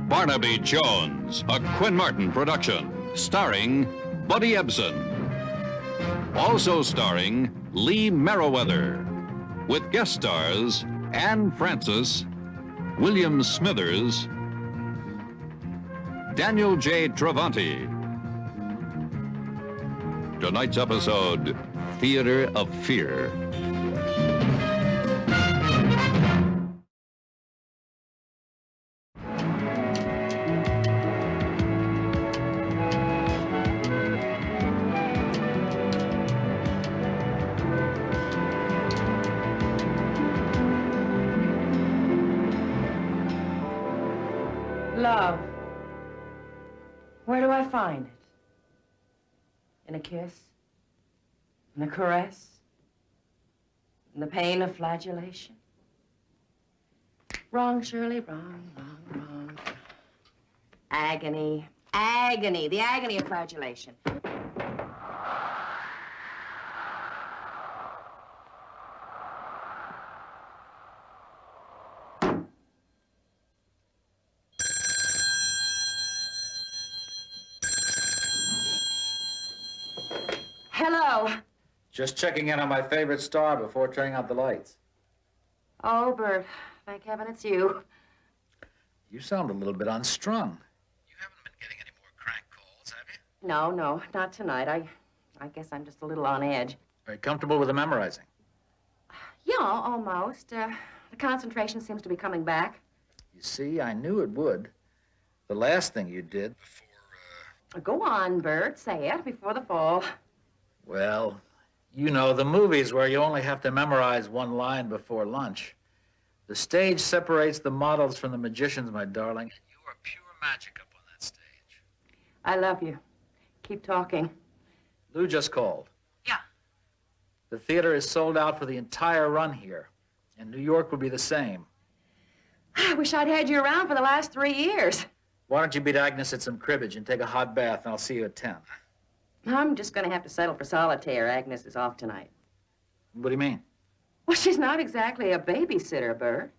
Barnaby Jones, a Quinn Martin production, starring Buddy Ebsen. Also starring Lee Merriweather, with guest stars Anne Francis, William Smithers, Daniel J. Travanti. Tonight's episode, Theater of Fear. Love. Where do I find it? In a kiss? In a caress? In the pain of flagellation? Wrong, Shirley, wrong, wrong, wrong. Agony, agony, the agony of flagellation. Hello. Just checking in on my favorite star before turning out the lights. Oh, Bert, thank heaven it's you. You sound a little bit unstrung. You haven't been getting any more crank calls, have you? No, not tonight. I guess I'm just a little on edge. Are you comfortable with the memorizing? Yeah, almost. The concentration seems to be coming back. You see, I knew it would. The last thing you did before, Go on, Bert, say it before the fall. Well, you know, the movies where you only have to memorize one line before lunch. The stage separates the models from the magicians, my darling. And you are pure magic up on that stage. I love you. Keep talking. Lou just called. Yeah. The theater is sold out for the entire run here, and New York will be the same. I wish I'd had you around for the last 3 years. Why don't you beat Agnes at some cribbage and take a hot bath, and I'll see you at 10. I'm just going to have to settle for solitaire. Agnes is off tonight. What do you mean? Well, she's not exactly a babysitter, Bert.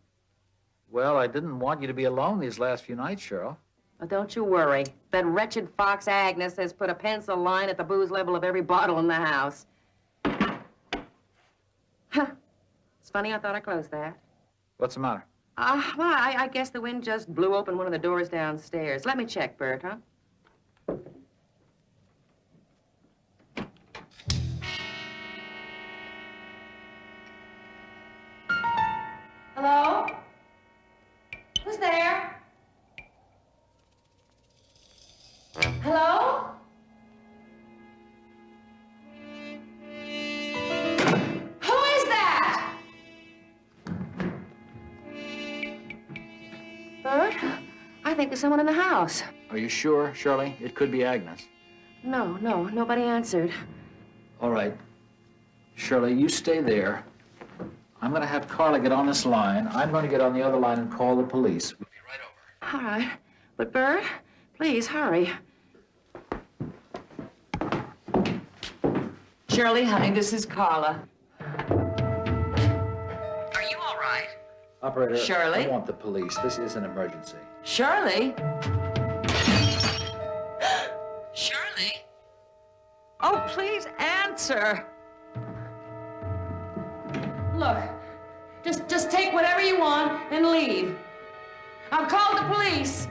Well, I didn't want you to be alone these last few nights, Cheryl. Well, don't you worry. That wretched fox Agnes has put a pencil line at the booze level of every bottle in the house. Huh. It's funny, I thought I closed that. What's the matter? Well, I guess the wind just blew open one of the doors downstairs. Let me check, Bert, huh? Hello? Who's there? Hello? Who is that? Bert, I think there's someone in the house. Are you sure, Shirley? It could be Agnes. No, nobody answered. All right. Shirley, you stay there. I'm going to have Carla get on this line. I'm going to get on the other line and call the police. We'll be right over. All right. But, Bert, please, hurry. Shirley, honey, this is Carla. Are you all right? Operator, Shirley? I want the police. This is an emergency. Shirley? Shirley? Oh, please answer. Look, just take whatever you want and leave. I've called the police.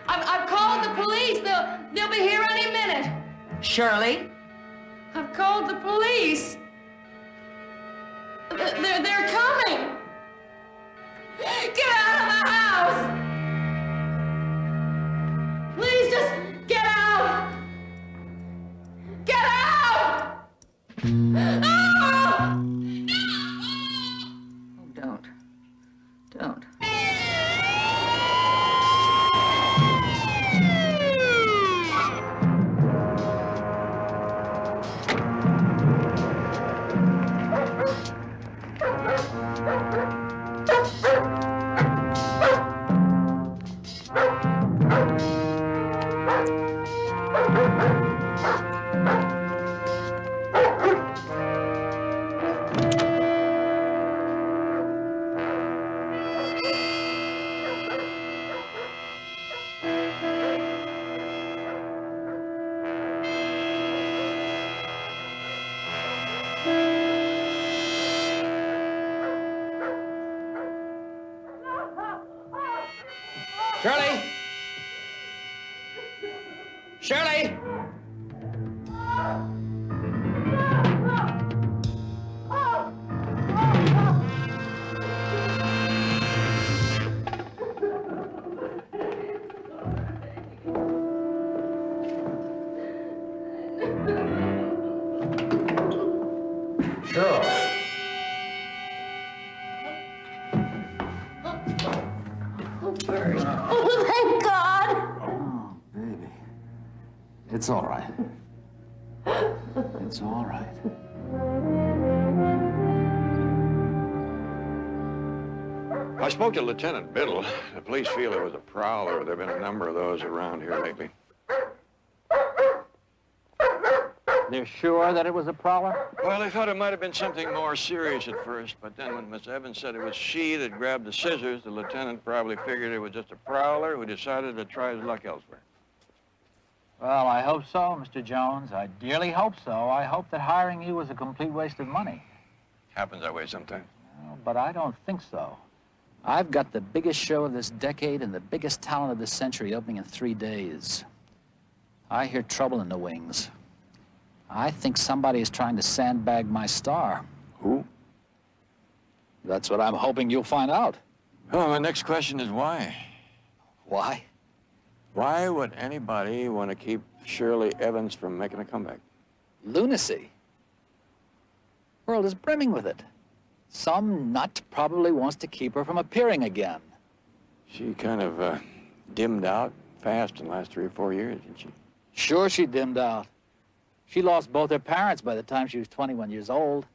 I've called the police. They'll be here any minute. Shirley? I've called the police. They're coming. Get out of the house. Please just get out. Get out. Oh! Oh, don't. Shirley! Shirley! Sure. Bert. Oh, thank God. Oh, baby. It's all right. It's all right. I spoke to Lieutenant Biddle. The police feel it was a prowler. There have been a number of those around here lately. They're sure that it was a prowler? Well, they thought it might have been something more serious at first, but then when Miss Evans said it was she that grabbed the scissors, the lieutenant probably figured it was just a prowler who decided to try his luck elsewhere. Well, I hope so, Mr. Jones. I dearly hope so. I hope that hiring you was a complete waste of money. Happens that way sometimes. Well, but I don't think so. I've got the biggest show of this decade and the biggest talent of this century opening in 3 days. I hear trouble in the wings. I think somebody is trying to sandbag my star. Who? That's what I'm hoping you'll find out. Well, my next question is why? Why? Why would anybody want to keep Shirley Evans from making a comeback? Lunacy. The world is brimming with it. Some nut probably wants to keep her from appearing again. She kind of dimmed out fast in the last 3 or 4 years, didn't she? Sure, she dimmed out. She lost both her parents by the time she was 21 years old.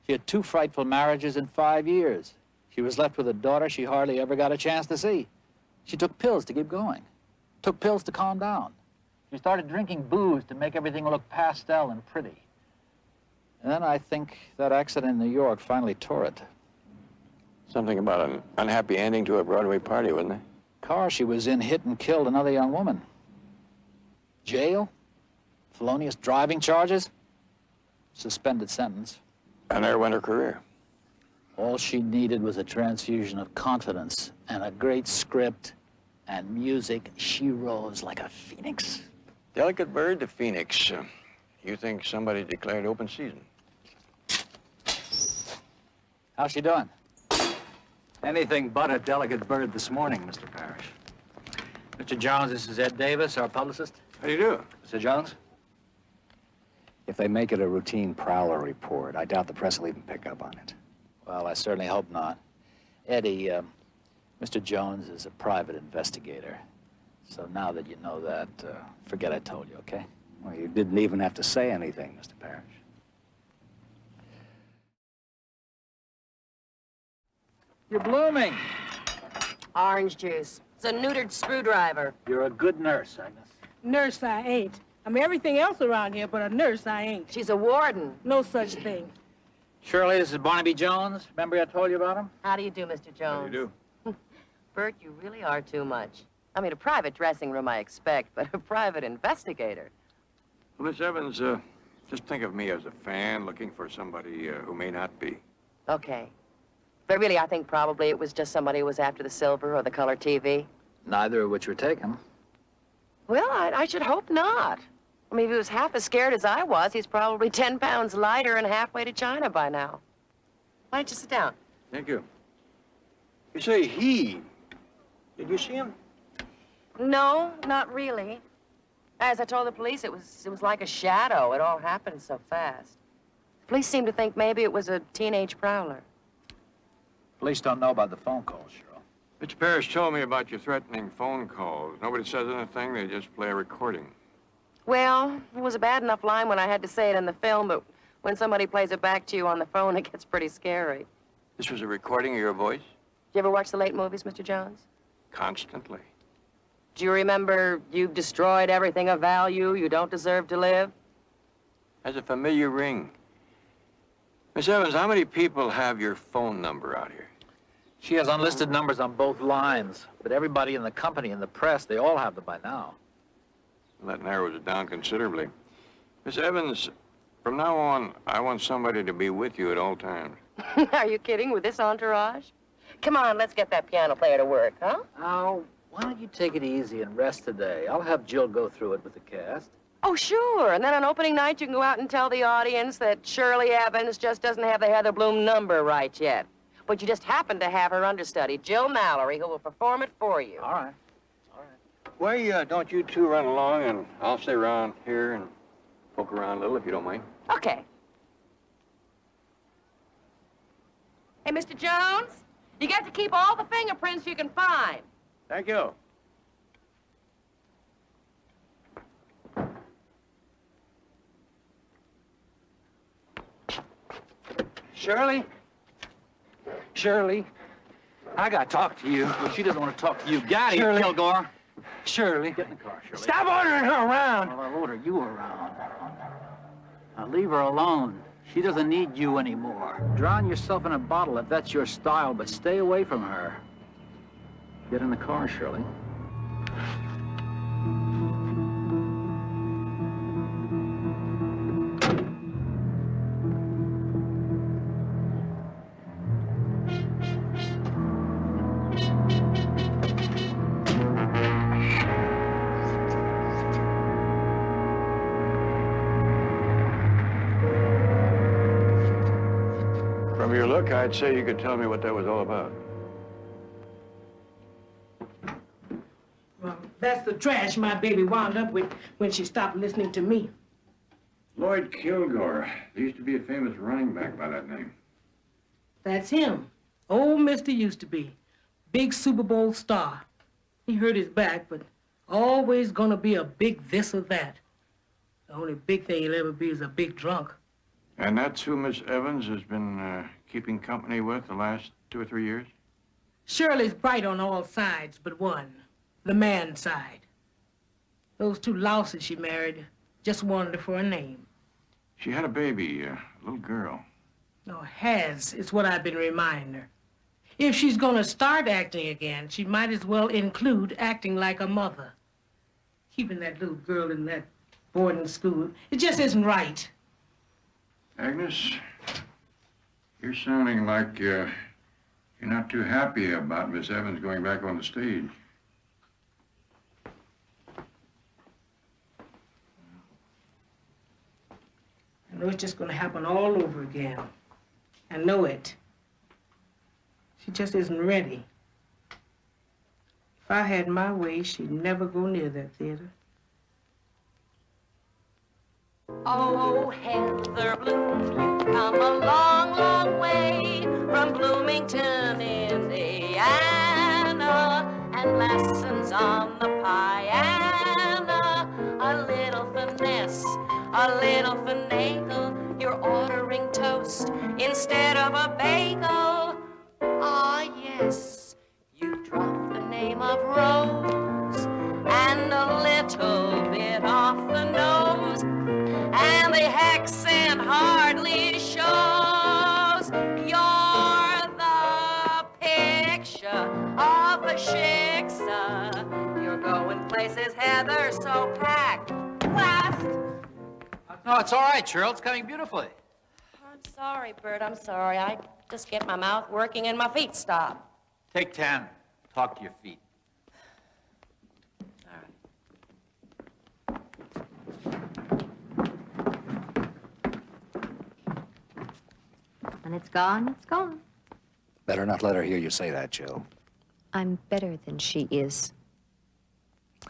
She had 2 frightful marriages in 5 years. She was left with a daughter she hardly ever got a chance to see. She took pills to keep going, took pills to calm down. She started drinking booze to make everything look pastel and pretty. And then I think that accident in New York finally tore it. Something about an unhappy ending to a Broadway party, wasn't there? Car she was in hit and killed another young woman. Jail, felonious driving charges, suspended sentence. And there went her career. All she needed was a transfusion of confidence and a great script and music. She rose like a phoenix. Delicate bird, the phoenix. You think somebody declared open season? How's she doing? Anything but a delicate bird this morning, Mr. Parrish. Mr. Jones, this is Ed Davis, our publicist. How do you do? Mr. Jones? If they make it a routine prowler report, I doubt the press will even pick up on it. Well, I certainly hope not. Eddie, Mr. Jones is a private investigator. So now that you know that, forget I told you, okay? Well, you didn't even have to say anything, Mr. Parrish. You're blooming. Orange juice. It's a neutered screwdriver. You're a good nurse, Agnes. Nurse I ain't. I mean, everything else around here, but a nurse I ain't. She's a warden. No such thing. Shirley, this is Barnaby Jones. Remember I told you about him? How do you do, Mr. Jones? How do you do? Bert, you really are too much. I mean, a private dressing room I expect, but a private investigator. Well, Miss Evans, just think of me as a fan looking for somebody who may not be. Okay. But really, I think probably it was just somebody who was after the silver or the color TV. Neither of which were taken. Well, I should hope not. I mean, if he was half as scared as I was, he's probably 10 pounds lighter and halfway to China by now. Why don't you sit down? Thank you. You say he. Did you see him? No, not really. As I told the police, it was like a shadow. It all happened so fast. The police seem to think maybe it was a teenage prowler. Police don't know about the phone calls, Cheryl. Mr. Parrish told me about your threatening phone calls. Nobody says anything, they just play a recording. Well, it was a bad enough line when I had to say it in the film, but when somebody plays it back to you on the phone, it gets pretty scary. This was a recording of your voice? Did you ever watch the late movies, Mr. Jones? Constantly. Do you remember you've destroyed everything of value, you don't deserve to live? Has a familiar ring. Miss Evans, how many people have your phone number out here? She has unlisted numbers on both lines, but everybody in the company and the press, they all have them by now. Well, that narrows it down considerably. Miss Evans, from now on, I want somebody to be with you at all times. Are you kidding with this entourage? Come on, let's get that piano player to work, huh? Oh, Why don't you take it easy and rest today? I'll have Jill go through it with the cast. Oh, sure. And then on opening night, you can go out and tell the audience that Shirley Evans just doesn't have the Heather Bloom number right yet. But you just happen to have her understudy, Jill Mallory, who will perform it for you. All right. Well, don't you two run along, and I'll stay around here and poke around a little, if you don't mind. Okay. Hey, Mr. Jones, you got to keep all the fingerprints you can find. Thank you. Shirley? Shirley? I gotta talk to you. Well, she doesn't want to talk to you. Got it, Shirley. Kilgore. Shirley. Get in the car, Shirley. Stop ordering her around! Well, I'll order you around. Now, leave her alone. She doesn't need you anymore. Drown yourself in a bottle if that's your style, but stay away from her. Get in the car, Shirley. From your look, I'd say you could tell me what that was all about. Well, that's the trash my baby wound up with when she stopped listening to me. Lloyd Kilgore. There used to be a famous running back by that name. That's him. Old Mister used to be. Big Super Bowl star. He hurt his back, but always gonna be a big this or that. The only big thing he'll ever be is a big drunk. And that's who Miss Evans has been keeping company with the last 2 or 3 years? Shirley's bright on all sides but one, the man side. Those 2 louses she married just wanted her for a name. She had a baby, a little girl. No, has is what I've been reminding her. If she's gonna start acting again, she might as well include acting like a mother. Keeping that little girl in that boarding school, it just isn't right. Agnes, you're sounding like you're not too happy about Miss Evans going back on the stage. I know it's just gonna happen all over again. I know it. She just isn't ready. If I had my way, she'd never go near that theater. Oh, Heather Bloom, you've come a long, long way from Bloomington, Indiana, and lessons on the piano. A little finesse, a little finagle. You're ordering toast instead of a bagel. Ah, yes, you dropped the name of Rose and a little bit off the nose. And the accent hardly shows. You're the picture of a shiksa. You're going places, Heather, so packed. Last. No, it's all right, Cheryl. It's coming beautifully. I'm sorry, Bert. I'm sorry. I just get my mouth working and my feet stop. Take 10. Talk to your feet. When it's gone, it's gone. Better not let her hear you say that, Jill. I'm better than she is. I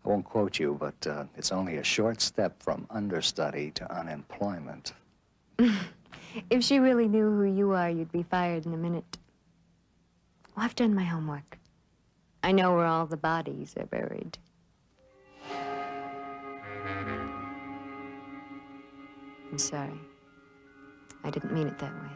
won't quote you, but it's only a short step from understudy to unemployment. If she really knew who you are, you'd be fired in a minute. Well, I've done my homework. I know where all the bodies are buried. I'm sorry. I didn't mean it that way.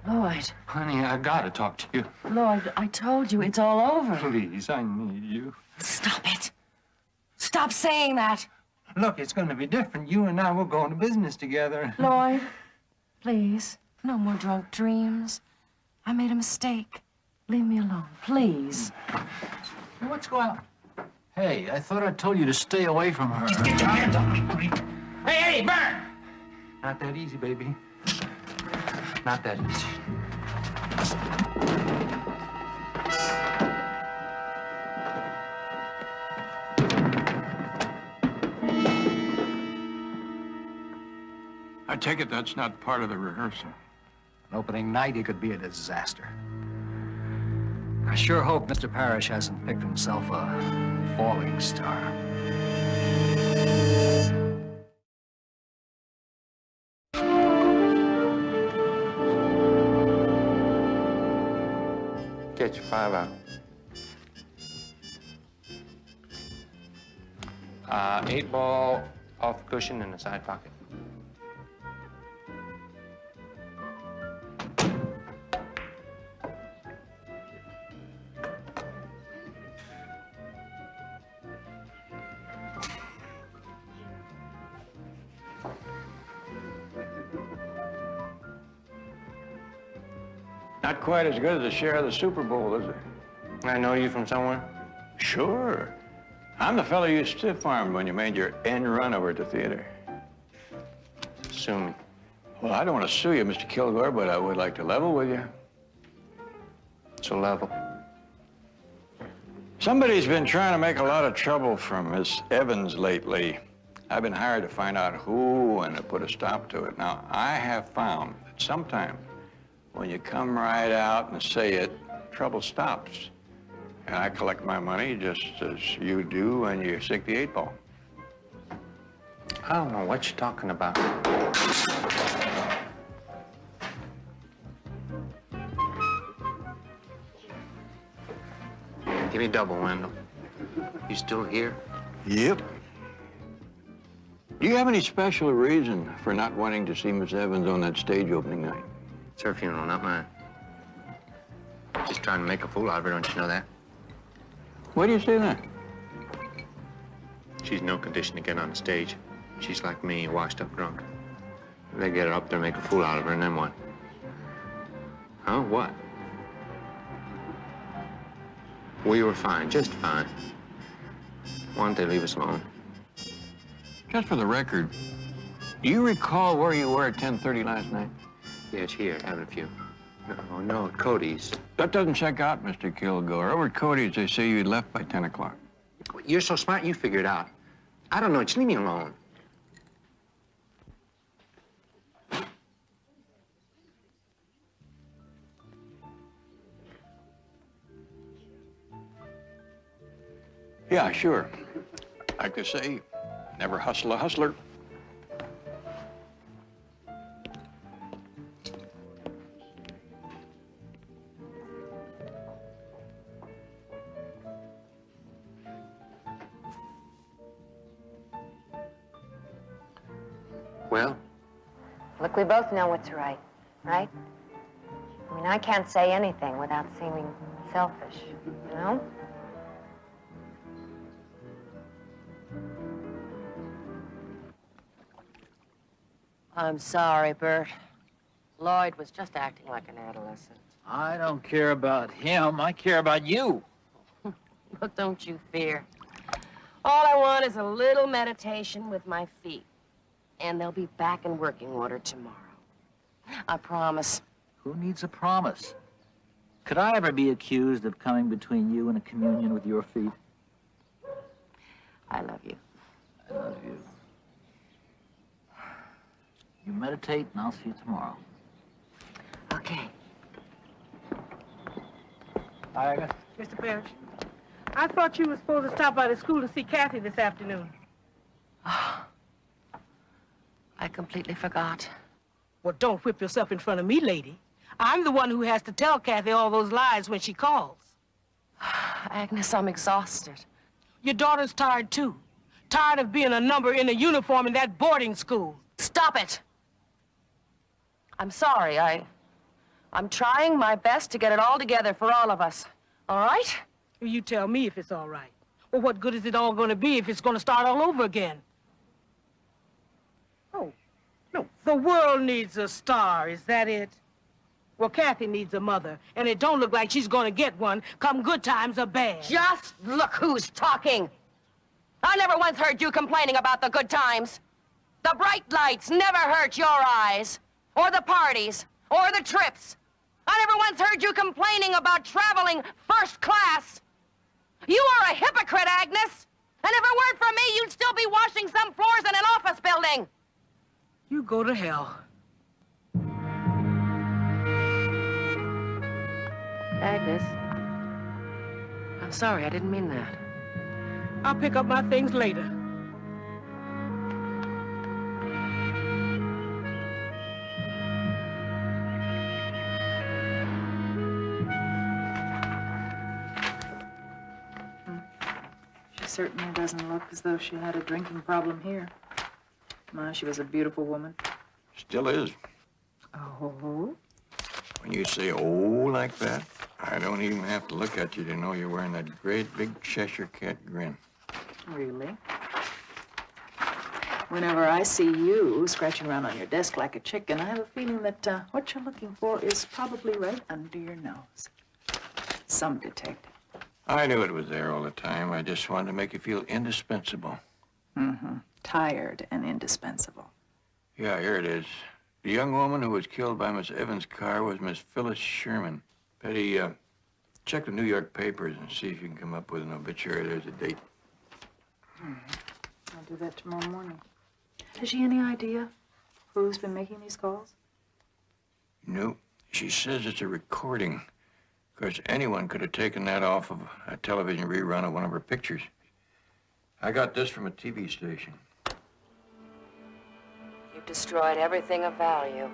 Lloyd. Honey, I gotta talk to you. Lloyd, I told you, it's all over. Please, I need you. Stop it. Stop saying that. Look, it's gonna be different. You and I will go into business together. Lloyd, please, no more drunk dreams. I made a mistake. Leave me alone, please. What's going on? Hey, I thought I told you to stay away from her. Just get your hands off me, creep. Hey, Bert! Not that easy, baby. Not that easy. I take it that's not part of the rehearsal. On opening night, he could be a disaster. I sure hope Mr. Parrish hasn't picked himself a falling star. Get your 5 out. 8 ball off the cushion in the side pocket. Not quite as good as a share of the Super Bowl, is it? I know you from somewhere. Sure. I'm the fellow you stiff-armed when you made your end run over at the theater. Sue me. Well, I don't want to sue you, Mr. Kilgore, but I would like to level with you. So level. Somebody's been trying to make a lot of trouble from Miss Evans lately. I've been hired to find out who and to put a stop to it. Now, I have found that sometimes when you come right out and say it, trouble stops. And I collect my money just as you do when you sink the 8 ball. I don't know what you're talking about. Give me double, Wendell. You still here? Yep. Do you have any special reason for not wanting to see Miss Evans on that stage opening night? It's her funeral, not mine. Just trying to make a fool out of her, don't you know that? Why do you say that? She's in no condition to get on the stage. She's like me, washed up drunk. They get her up there, make a fool out of her, and then what? Huh? What? We were fine, just fine. Why don't they leave us alone? Just for the record, do you recall where you were at 10:30 last night? Yeah, it's here, having a few. No, at Cody's. That doesn't check out, Mr. Kilgore. Over at Cody's, they say you left by 10 o'clock. You're so smart, you figure it out. I don't know, just leave me alone. Yeah, sure. Like they say, never hustle a hustler. Well? Look, we both know what's right, right? I mean, I can't say anything without seeming selfish, you know? I'm sorry, Bert. Lloyd was just acting like an adolescent. I don't care about him. I care about you. But don't you fear. All I want is a little meditation with my feet. And they'll be back in working order tomorrow. I promise. Who needs a promise? Could I ever be accused of coming between you and a communion with your feet? I love you. I love you. You meditate, and I'll see you tomorrow. Okay. Bye, Agnes. Mr. Parrish, I thought you were supposed to stop by the school to see Kathy this afternoon. I completely forgot. Well, don't whip yourself in front of me, lady. I'm the one who has to tell Kathy all those lies when she calls. Agnes, I'm exhausted. Your daughter's tired, too. Tired of being a number in a uniform in that boarding school. Stop it! I'm sorry. I'm trying my best to get it all together for all of us. All right? You tell me if it's all right. Well, what good is it all going to be if it's going to start all over again? Oh, no. The world needs a star, is that it? Well, Kathy needs a mother, and it don't look like she's going to get one come good times or bad. Just look who's talking. I never once heard you complaining about the good times. The bright lights never hurt your eyes, or the parties, or the trips. I never once heard you complaining about traveling first class. You are a hypocrite, Agnes. And if it weren't for me, you'd still be washing some floors in an office building. You go to hell. Agnes, I'm sorry, I didn't mean that. I'll pick up my things later. She certainly doesn't look as though she had a drinking problem here. My, she was a beautiful woman. Still is. Oh? When you say, oh, like that, I don't even have to look at you to know you're wearing that great big Cheshire Cat grin. Really? Whenever I see you scratching around on your desk like a chicken, I have a feeling that what you're looking for is probably right under your nose. Some detective. I knew it was there all the time. I just wanted to make you feel indispensable. Mm-hmm. Tired and indispensable. Yeah, here it is. The young woman who was killed by Miss Evans' car was Miss Phyllis Sherman. Betty, check the New York papers and see if you can come up with an obituary. There's a date. I'll do that tomorrow morning. Has she any idea who's been making these calls? No, she says it's a recording. Of course, anyone could have taken that off of a television rerun of one of her pictures. I got this from a TV station. You've destroyed everything of value.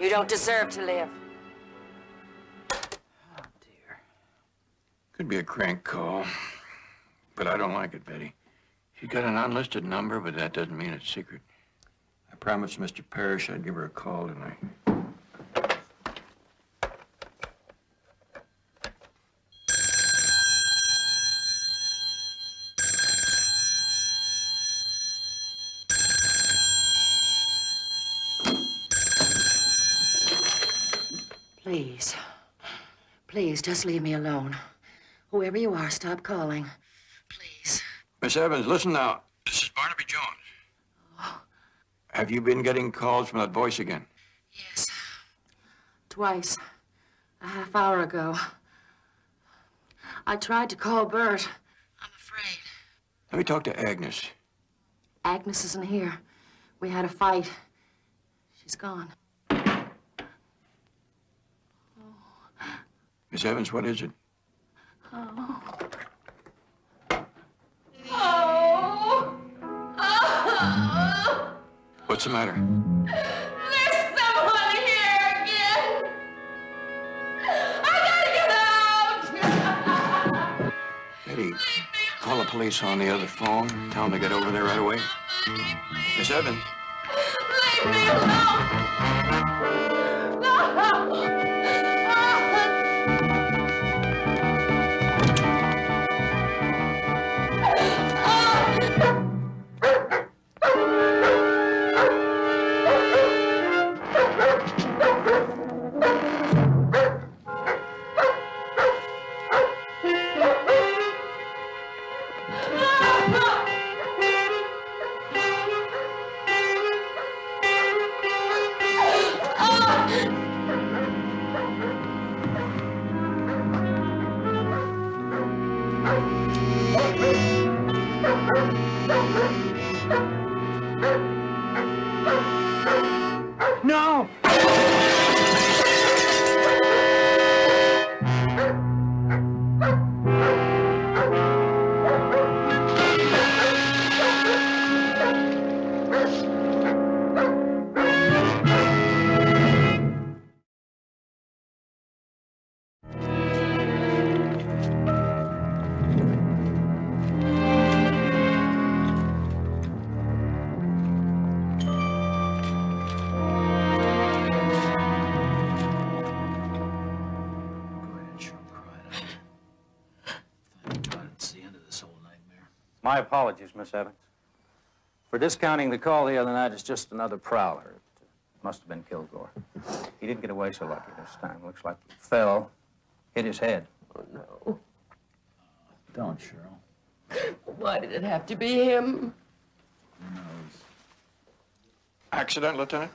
You don't deserve to live. Oh, dear. Could be a crank call, but I don't like it, Betty. She's got an unlisted number, but that doesn't mean it's secret. I promised Mr. Parrish I'd give her a call tonight. Please. Please, just leave me alone. Whoever you are, stop calling. Please. Miss Evans, listen now. This is Barnaby Jones. Oh. Have you been getting calls from that voice again? Yes. Twice. A half hour ago. I tried to call Bert. I'm afraid. Let me talk to Agnes. Agnes isn't here. We had a fight. She's gone. Miss Evans, what is it? Oh. What's the matter? There's someone here again. I gotta get out. Betty, call the police on the other phone. Tell them to get over there right away. Miss Evans. Leave me alone. No. No! My apologies, Miss Evans. For discounting the call the other night as just another prowler. It must have been Kilgore. He didn't get away so lucky this time. Looks like he fell, hit his head. Oh, no. Don't, Cheryl. Why did it have to be him? Who knows? Accident, Lieutenant?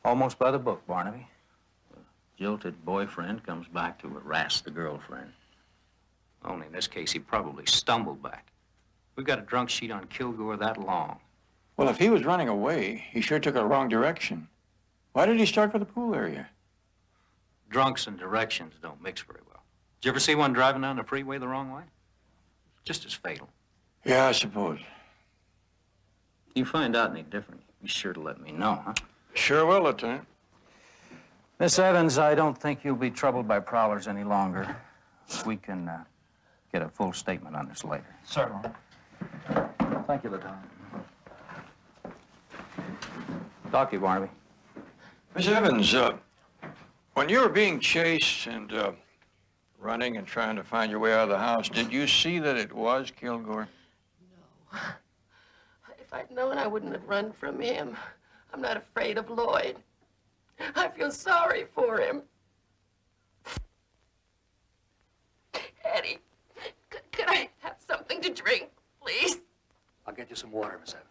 Almost by the book, Barnaby. The jilted boyfriend comes back to harass the girlfriend. Only in this case, he probably stumbled back. We've got a drunk sheet on Kilgore that long. Well, if he was running away, he sure took a wrong direction. Why did he start for the pool area? Drunks and directions don't mix very well. Did you ever see one driving down the freeway the wrong way? Just as fatal. Yeah, I suppose. You find out any different, be sure to let me know, huh? Sure will, Lieutenant. Miss Evans, I don't think you'll be troubled by prowlers any longer. We can get a full statement on this later. Certainly. Thank you, Lieutenant. Talk to you, Barnaby. Miss Evans, when you were being chased and running and trying to find your way out of the house, did you see that it was Kilgore? No. If I'd known, I wouldn't have run from him. I'm not afraid of Lloyd. I feel sorry for him. Eddie, could I have something to drink, please? I'll get you some water, Miss Evans.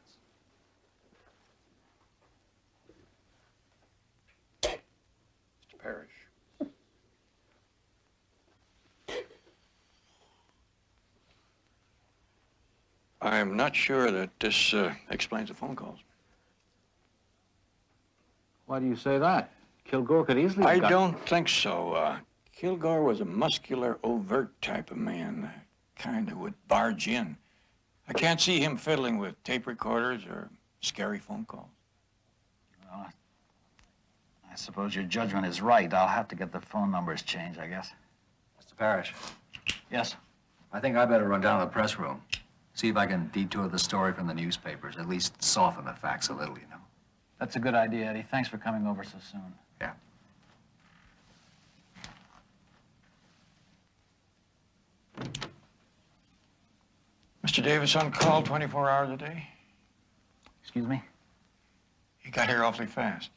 Mr. Parrish. I'm not sure that this explains the phone calls. Why do you say that? Kilgore could easily I have don't think so. Kilgore was a muscular, overt type of man, kind of would barge in. I can't see him fiddling with tape recorders or scary phone calls. Well, I suppose your judgment is right. I'll have to get the phone numbers changed, I guess. Mr. Parrish, Yes? I think I better run down to the press room. See if I can detour the story from the newspapers, at least soften the facts a little, you know. That's a good idea, Eddie. Thanks for coming over so soon. Yeah. Mr. Davis on call 24 hours a day? Excuse me? He got here awfully fast.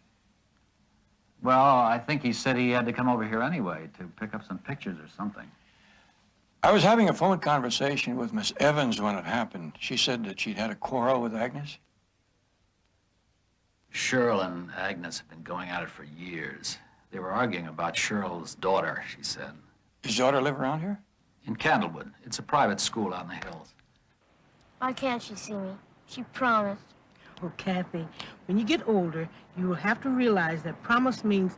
Well, I think he said he had to come over here anyway to pick up some pictures or something. I was having a phone conversation with Miss Evans when it happened. She said that she'd had a quarrel with Agnes. Cheryl and Agnes have been going at it for years. They were arguing about Cheryl's daughter, she said. His daughter live around here? In Candlewood. It's a private school out in the hills. Why can't she see me? She promised. Oh, Kathy, when you get older, you will have to realize that promise means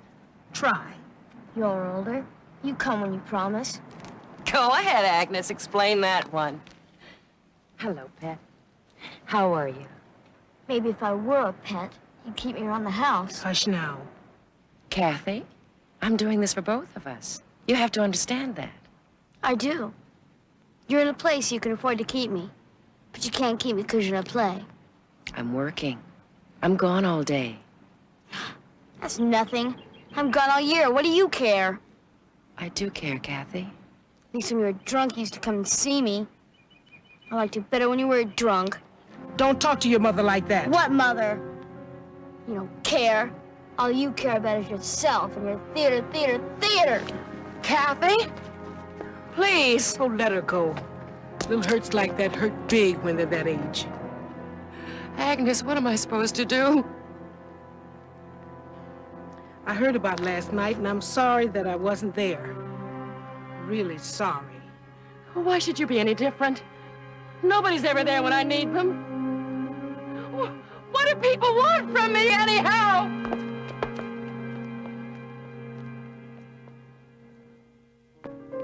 try. You're older. You come when you promise. Go ahead, Agnes. Explain that one. Hello, Pet. How are you? Maybe if I were a pet, you'd keep me around the house. Hush now. Kathy, I'm doing this for both of us. You have to understand that. I do. You're in a place you can afford to keep me. But you can't keep me because you're in a play. I'm working. I'm gone all day. That's nothing. I'm gone all year. What do you care? I do care, Kathy. At least when you were drunk, you used to come and see me. I liked you better when you were drunk. Don't talk to your mother like that. What mother? You don't care. All you care about is yourself and your theater. Kathy? Please. Oh, let her go. Little hurts like that hurt big when they're that age. Agnes, what am I supposed to do? I heard about last night, and I'm sorry that I wasn't there. Really sorry. Why should you be any different? Nobody's ever there when I need them. What do people want from me, anyhow?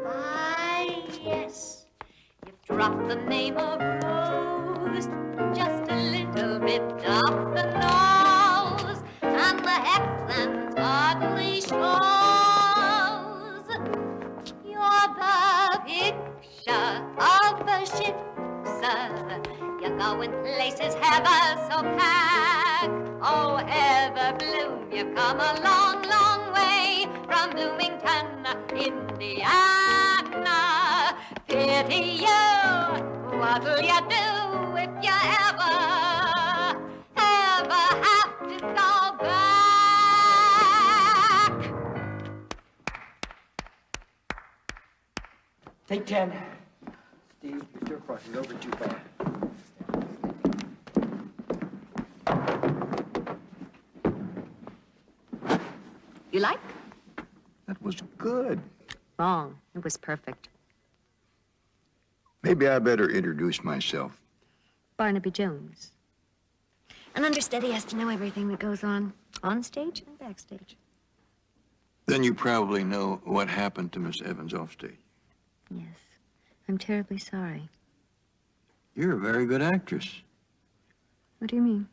Ah, yes, you've dropped the name of Rose, just a little bit off the nose, and the accent hardly shows. You're the picture of the ship, sir. You're going places ever so packed. Oh, Heather Bloom, you've come a long, long way from Bloomington, Indiana. Pity you, what'll you do if you ever have to go back? Take 10. Steve, your stir crush is over too bad. You like? That was good. Wrong. It was perfect. Maybe I better introduce myself. Barnaby Jones. An understudy has to know everything that goes on stage and backstage. Then you probably know what happened to Miss Evans offstage. Yes. I'm terribly sorry. You're a very good actress. What do you mean?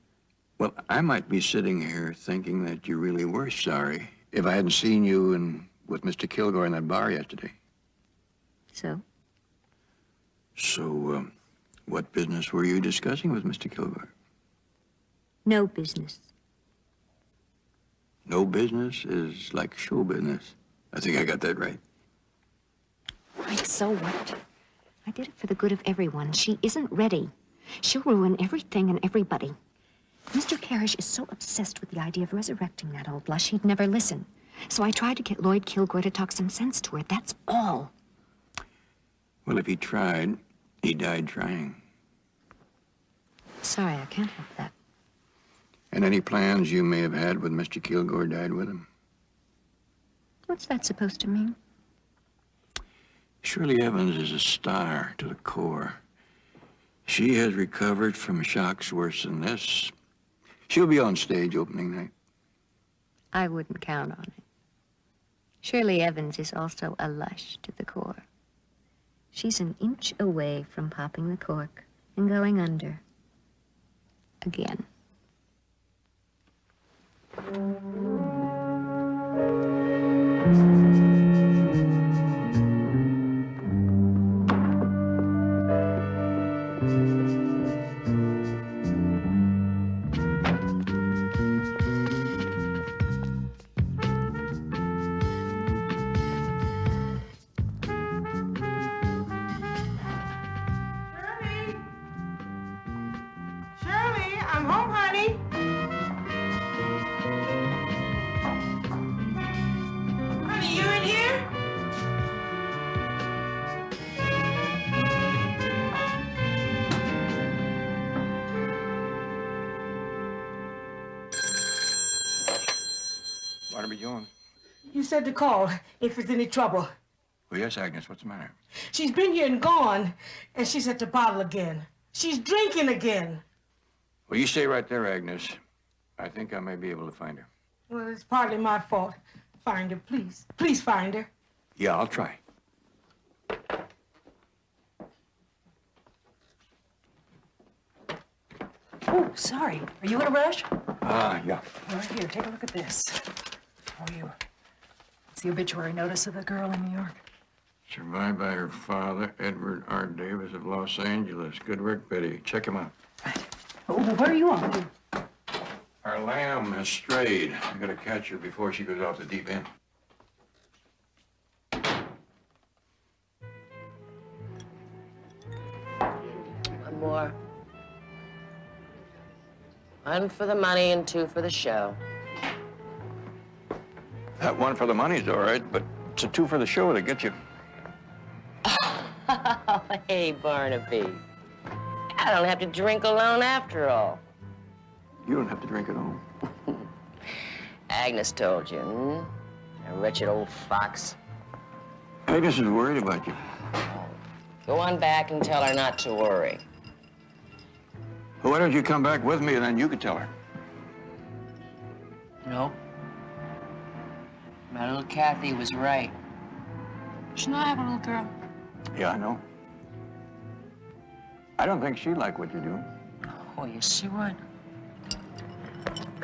Well, I might be sitting here thinking that you really were sorry if I hadn't seen you with Mr. Kilgore in that bar yesterday. So? So, what business were you discussing with Mr. Kilgore? No business. No business is like show business. I think I got that right. Right, so what? I did it for the good of everyone. She isn't ready. She'll ruin everything and everybody. Mr. Parrish is so obsessed with the idea of resurrecting that old lush, he'd never listen. So I tried to get Lloyd Kilgore to talk some sense to her. That's all. Well, if he tried, he died trying. Sorry, I can't help that. And any plans you may have had with Mr. Kilgore died with him? What's that supposed to mean? Shirley Evans is a star to the core. She has recovered from shocks worse than this. She'll be on stage opening night. I wouldn't count on it. Shirley Evans is also a lush to the core. She's an inch away from popping the cork and going under. Again. Shirley, I'm home, honey. Honey, you in here? Barnaby Jones. You said to call if there's any trouble. Well, yes, Agnes, what's the matter? She's been here and gone, and she's at the bottle again. She's drinking again. Well, you stay right there, Agnes. I think I may be able to find her. Well, it's partly my fault. Find her, please. Please find her. Yeah, I'll try. Oh, sorry. Are you in a rush? Yeah. All right, here, take a look at this. For you. It's the obituary notice of the girl in New York. Survived by her father, Edward R. Davis of Los Angeles. Good work, Betty. Check him out. Oh, well, where are you on? Our lamb has strayed. I gotta catch her before she goes off the deep end. One more. One for the money and two for the show. That one for the money's all right, but it's a two for the show to get you. Oh, hey, Barnaby. I don't have to drink alone after all. You don't have to drink at all. Agnes told you, hmm? A wretched old fox. Agnes is worried about you. Go on back and tell her not to worry. Well, why don't you come back with me and then you could tell her? No. My little Kathy was right. Shouldn't I have a little girl? Yeah, I know. I don't think she'd like what you're doing. Oh, yes, she would.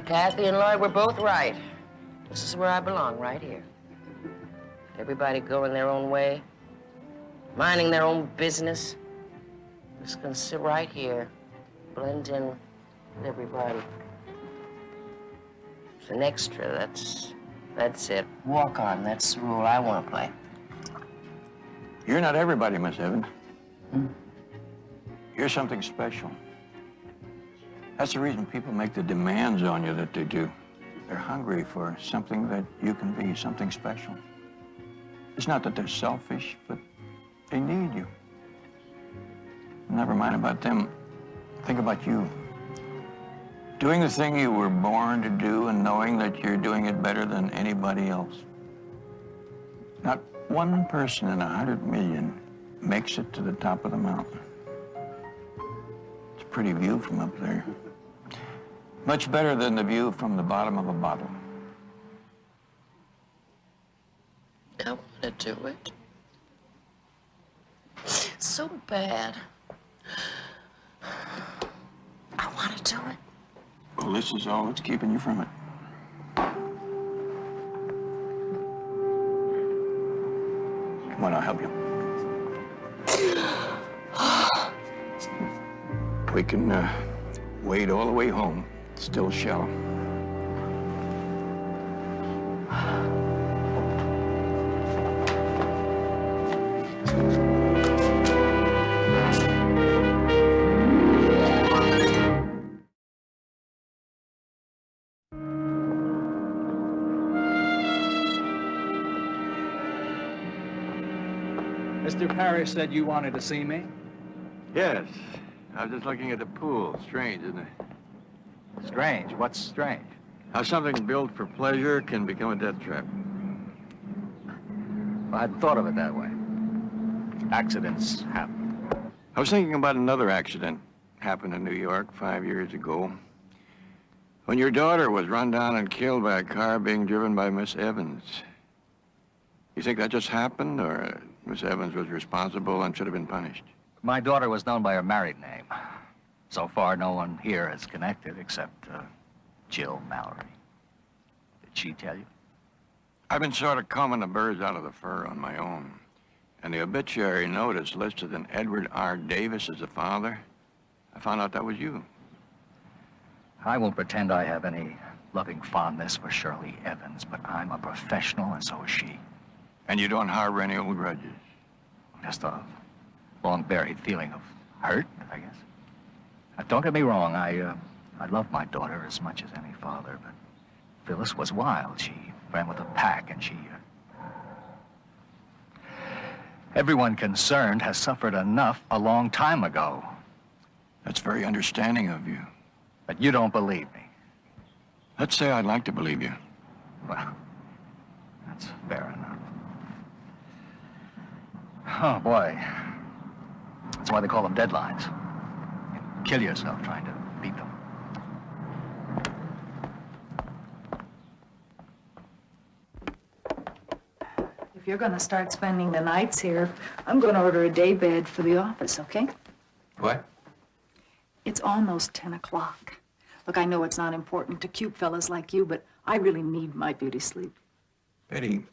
Kathy and Lloyd were both right. This is where I belong, right here. Everybody going their own way, minding their own business. Just gonna sit right here, blend in with everybody. It's an extra, that's it. Walk on, that's the rule I want to play. You're not everybody, Miss Evans. You're something special. That's the reason people make the demands on you that they do. They're hungry for something that you can be, something special. It's not that they're selfish, but they need you. Never mind about them. Think about you. Doing the thing you were born to do and knowing that you're doing it better than anybody else. Not one person in 100 million makes it to the top of the mountain. It's a pretty view from up there. Much better than the view from the bottom of a bottle. I want to do it. So bad. I want to do it. Well, this is all that's keeping you from it. Come on, I'll help you. We can wade all the way home. It's still shallow. Mr. Parrish said you wanted to see me? Yes. I was just looking at the pool. Strange, isn't it? Strange? What's strange? How something built for pleasure can become a death trap. Well, I hadn't thought of it that way. Accidents happen. I was thinking about another accident happened in New York 5 years ago. When your daughter was run down and killed by a car being driven by Miss Evans. You think that just happened, or Miss Evans was responsible and should have been punished? My daughter was known by her married name. So far, no one here is connected except Jill Mallory. Did she tell you? I've been sort of combing the birds out of the fur on my own. And the obituary notice listed an Edward R. Davis as the father. I found out that was you. I won't pretend I have any loving fondness for Shirley Evans, but I'm a professional, and so is she. And you don't harbor any old grudges? Just a long-buried feeling of hurt, I guess. Now, don't get me wrong, I love my daughter as much as any father, but Phyllis was wild. She ran with a pack, and everyone concerned has suffered enough a long time ago. That's very understanding of you. But you don't believe me. Let's say I'd like to believe you. Well, that's fair enough. Oh, boy. That's why they call them deadlines. You kill yourself trying to beat them. If you're going to start spending the nights here, I'm going to order a day bed for the office, okay? What? It's almost 10 o'clock. Look, I know it's not important to cute fellas like you, but I really need my beauty sleep. Betty,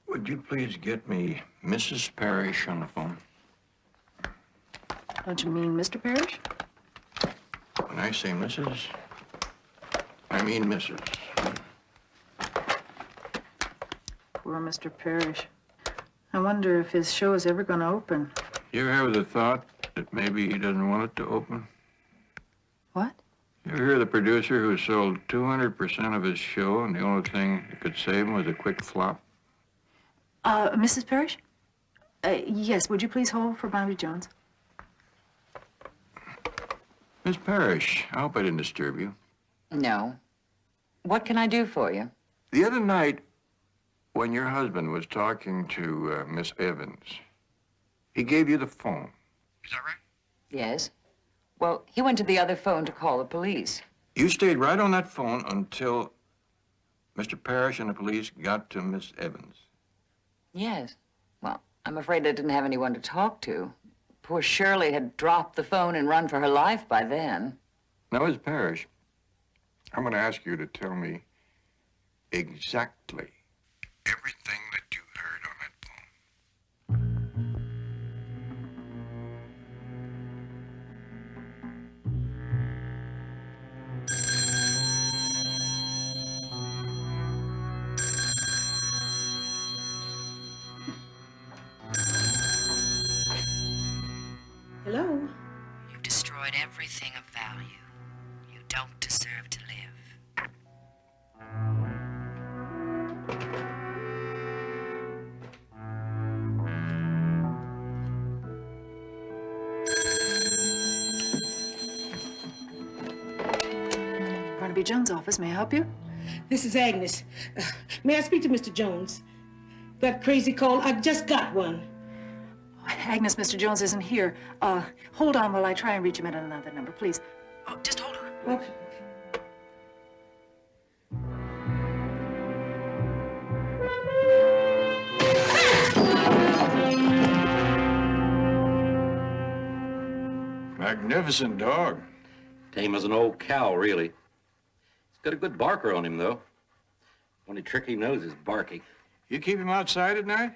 would you please get me Mrs. Parrish on the phone? Don't you mean Mr. Parrish? When I say Mrs., I mean Mrs. Poor Mr. Parrish. I wonder if his show is ever going to open. You ever have the thought that maybe he doesn't want it to open? What? You ever hear the producer who sold 200% of his show and the only thing that could save him was a quick flop? Mrs. Parrish? Yes, would you please hold for Barnaby Jones? Miss Parrish, I hope I didn't disturb you. No. What can I do for you? The other night, when your husband was talking to Miss Evans, he gave you the phone. Is that right? Yes. Well, he went to the other phone to call the police. You stayed right on that phone until Mr. Parrish and the police got to Miss Evans. Yes. Well, I'm afraid I didn't have anyone to talk to. Poor Shirley had dropped the phone and run for her life by then. Now, Miss Parrish, I'm going to ask you to tell me exactly everything that you heard on that phone. Hello? You've destroyed everything of value. You don't deserve to live. Barnaby Jones' office. May I help you? This is Agnes. May I speak to Mr. Jones? That crazy call, I just got one. Agnes, Mr. Jones isn't here. Hold on while I try and reach him at another number, please. Oh, just hold on. Okay. Magnificent dog. Tame as an old cow, really. He's got a good barker on him, though. Only trick he knows is barking. You keep him outside at night?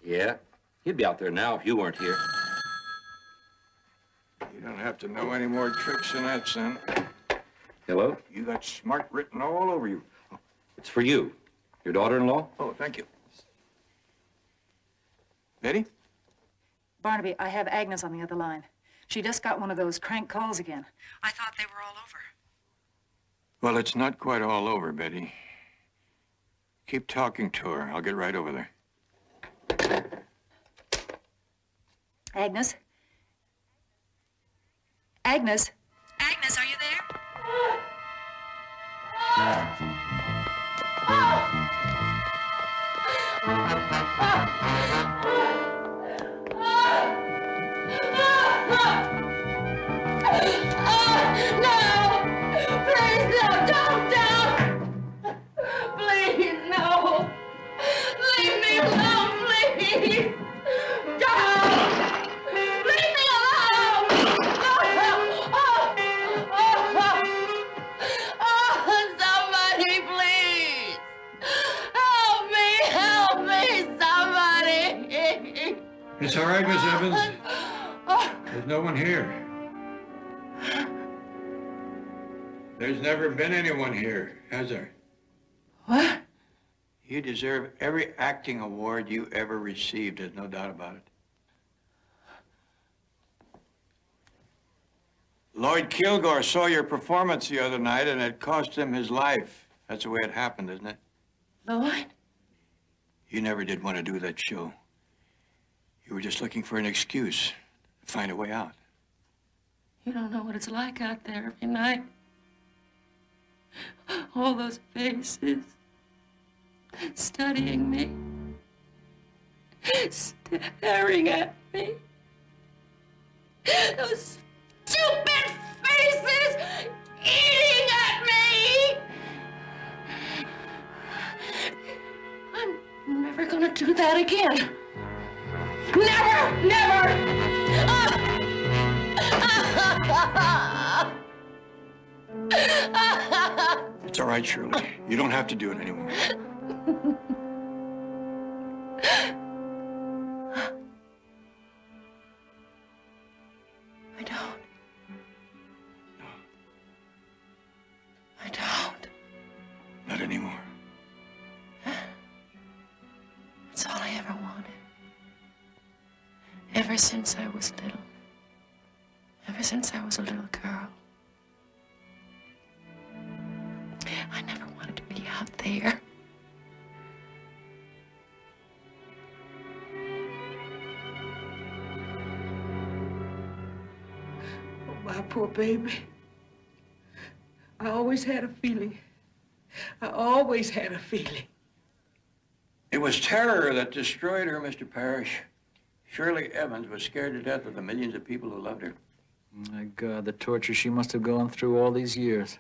Yeah, he'd be out there now if you weren't here. You don't have to know any more tricks than that, son. Hello? You got smart written all over you. It's for you. Your daughter-in-law? Oh, thank you. Betty? Barnaby, I have Agnes on the other line. She just got one of those crank calls again. I thought they were all over. Well, it's not quite all over, Betty. Keep talking to her. I'll get right over there. Agnes? Agnes? Agnes, are you there? No! Please, no! Don't! Please, no! Leave me alone, please! Don't! Leave me alone! Somebody, please! Help me, somebody! It's all right, Miss Evans. There's no one here. There's never been anyone here, has there? What? You deserve every acting award you ever received, there's no doubt about it. Lloyd Kilgore saw your performance the other night, and it cost him his life. That's the way it happened, isn't it? Lloyd? You never did want to do that show. You were just looking for an excuse to find a way out. You don't know what it's like out there every night. All those faces studying me, staring at me. Those stupid faces eating at me. I'm never gonna do that again. Never, never. It's all right, Shirley. You don't have to do it anymore. I don't. I don't. Not anymore. It's all I ever wanted. Ever since I was little. Ever since I was a little girl. I never wanted to be out there. Oh, my poor baby. I always had a feeling. I always had a feeling. It was terror that destroyed her, Mr. Parrish. Shirley Evans was scared to death of the millions of people who loved her. My God, the torture she must have gone through all these years.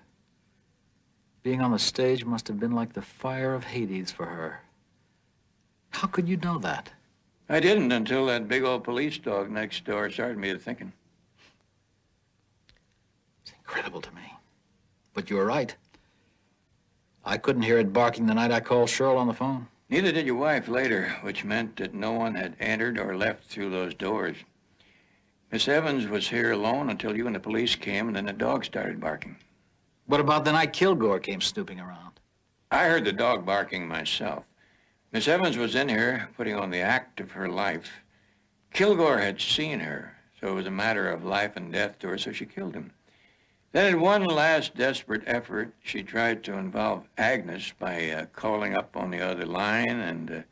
Being on the stage must have been like the fire of Hades for her. How could you know that? I didn't until that big old police dog next door started me to thinking. It's incredible to me. But you were right. I couldn't hear it barking the night I called Cheryl on the phone. Neither did your wife later, which meant that no one had entered or left through those doors. Miss Evans was here alone until you and the police came, and then the dog started barking. What about the night Kilgore came snooping around? I heard the dog barking myself. Miss Evans was in here putting on the act of her life. Kilgore had seen her, so it was a matter of life and death to her, so she killed him. Then in one last desperate effort, she tried to involve Agnes by calling up on the other line and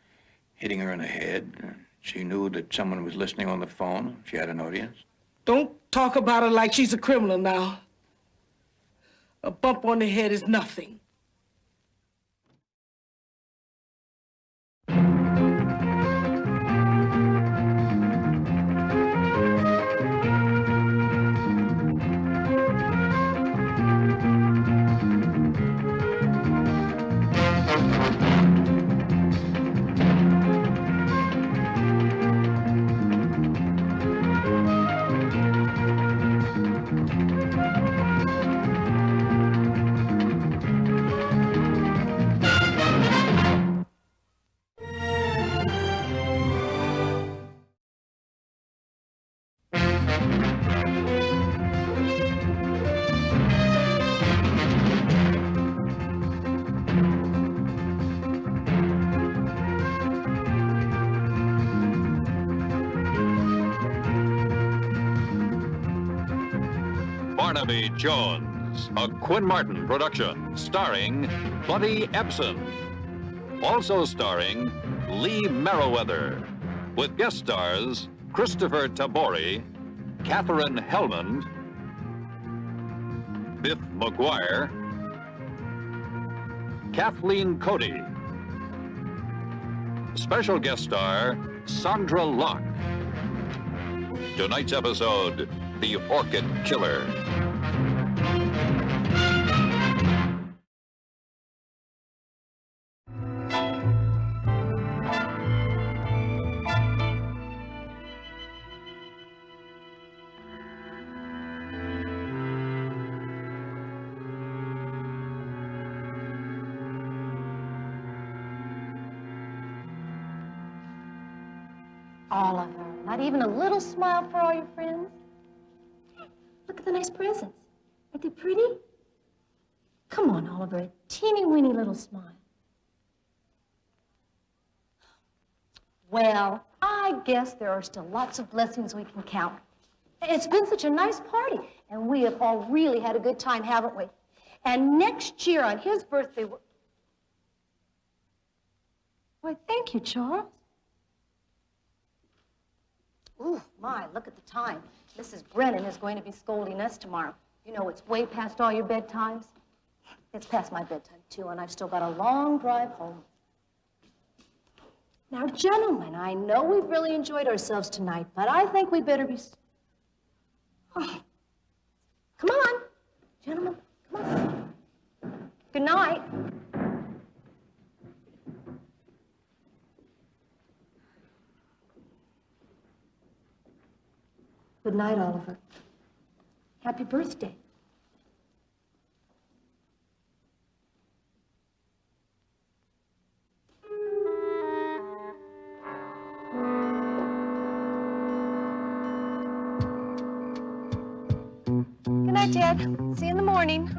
hitting her in the head. She knew that someone was listening on the phone. She had an audience. Don't talk about her like she's a criminal now. A bump on the head is nothing. Barnaby Jones, a Quinn Martin production, starring Buddy Ebsen. Also starring Lee Merriweather, with guest stars Christopher Tabori, Catherine Hellman, Biff McGuire, Kathleen Cody. Special guest star Sandra Locke. Tonight's episode, The Orchid Killer. Oliver, not even a little smile for all your friends? Look at the nice presents. Aren't they pretty? Come on, Oliver, a teeny-weeny little smile. Well, I guess there are still lots of blessings we can count. It's been such a nice party, and we have all really had a good time, haven't we? And next year on his birthday, why, thank you, Charles. Ooh, my, look at the time. Mrs. Brennan is going to be scolding us tomorrow. You know, it's way past all your bedtimes. It's past my bedtime, too, and I've still got a long drive home. Now, gentlemen, I know we've really enjoyed ourselves tonight, but I think we better be... Oh. Come on, gentlemen, come on. Good night. Good night, Oliver. Happy birthday. Good night, Dad. See you in the morning.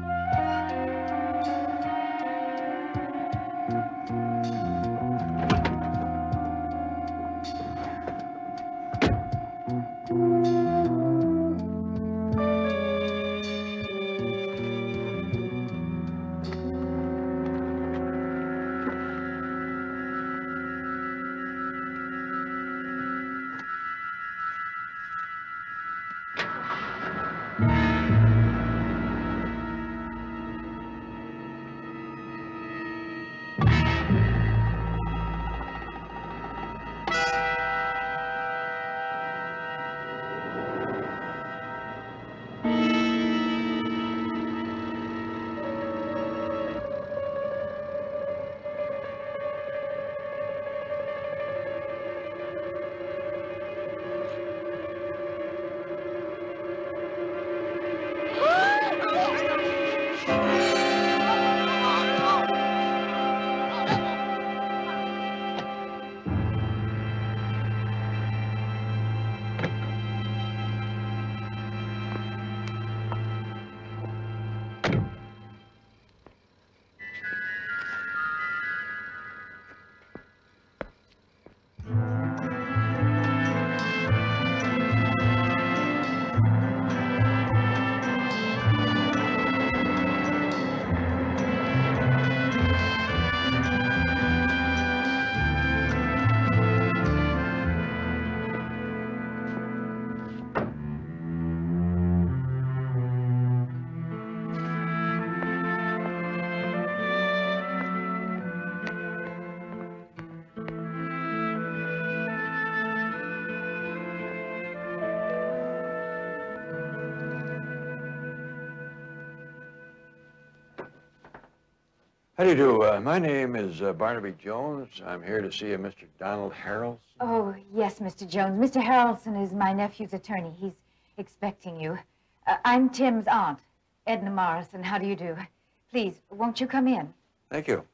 How do you do? My name is Barnaby Jones. I'm here to see a Mr. Donald Harrelson. Oh, yes, Mr. Jones. Mr. Harrelson is my nephew's attorney. He's expecting you. I'm Tim's aunt, Edna Morrison. How do you do? Please, won't you come in? Thank you.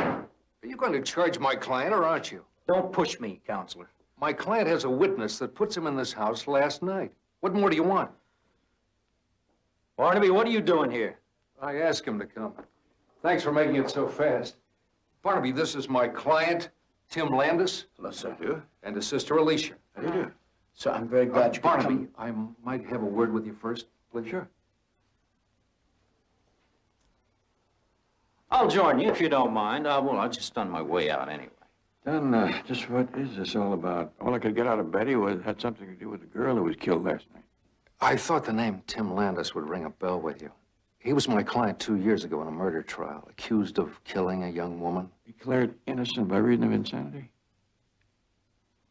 Are you going to charge my client, or aren't you? Don't push me, counselor. My client has a witness that puts him in this house last night. What more do you want? Barnaby, what are you doing here? I asked him to come. Thanks for making it so fast. Barnaby, this is my client, Tim Landis. Hello, sir. Do? And his sister, Alicia. How do you do? Sir, I'm very glad you could Barnaby, come. I might have a word with you first, please. Sure. I'll join you if you don't mind. I'm just on my way out anyway. Don, just what is this all about? All I could get out of Betty had something to do with the girl who was killed last night. I thought the name Tim Landis would ring a bell with you. He was my client 2 years ago in a murder trial, accused of killing a young woman. Declared innocent by reason of insanity?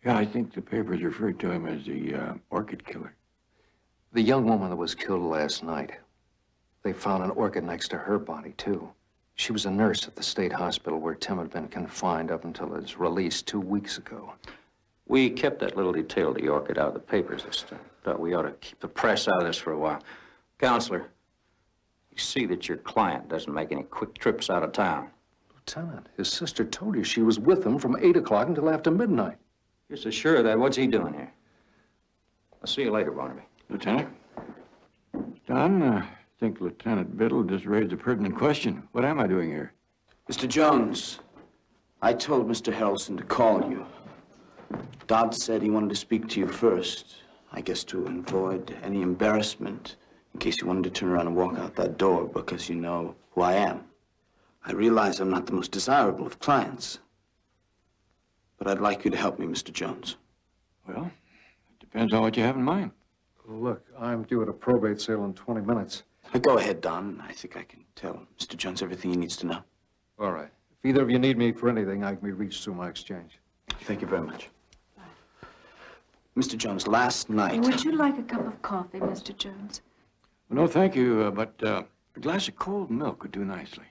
Yeah, I think the papers referred to him as the orchid killer. The young woman that was killed last night, they found an orchid next to her body, too. She was a nurse at the state hospital where Tim had been confined up until his release 2 weeks ago. We kept that little detail of the orchid out of the papers this time. Thought we ought to keep the press out of this for a while. Counselor, you see that your client doesn't make any quick trips out of town. Lieutenant, his sister told you she was with him from 8 o'clock until after midnight. You're so sure of that. What's he doing here? I'll see you later, Barnaby. Lieutenant? Don, I think Lieutenant Biddle just raised a pertinent question. What am I doing here? Mr. Jones, I told Mr. Harrelson to call you. Dodd said he wanted to speak to you first. I guess to avoid any embarrassment in case you wanted to turn around and walk out that door because you know who I am. I realize I'm not the most desirable of clients, but I'd like you to help me, Mr. Jones. Well, it depends on what you have in mind. Look, I'm due at a probate sale in 20 minutes. Go ahead, Don. I think I can tell Mr. Jones everything he needs to know. All right. If either of you need me for anything, I can be reached through my exchange. Thank you very much. Mr. Jones, last night... Would you like a cup of coffee, Mr. Jones? Well, no, thank you, but a glass of cold milk would do nicely.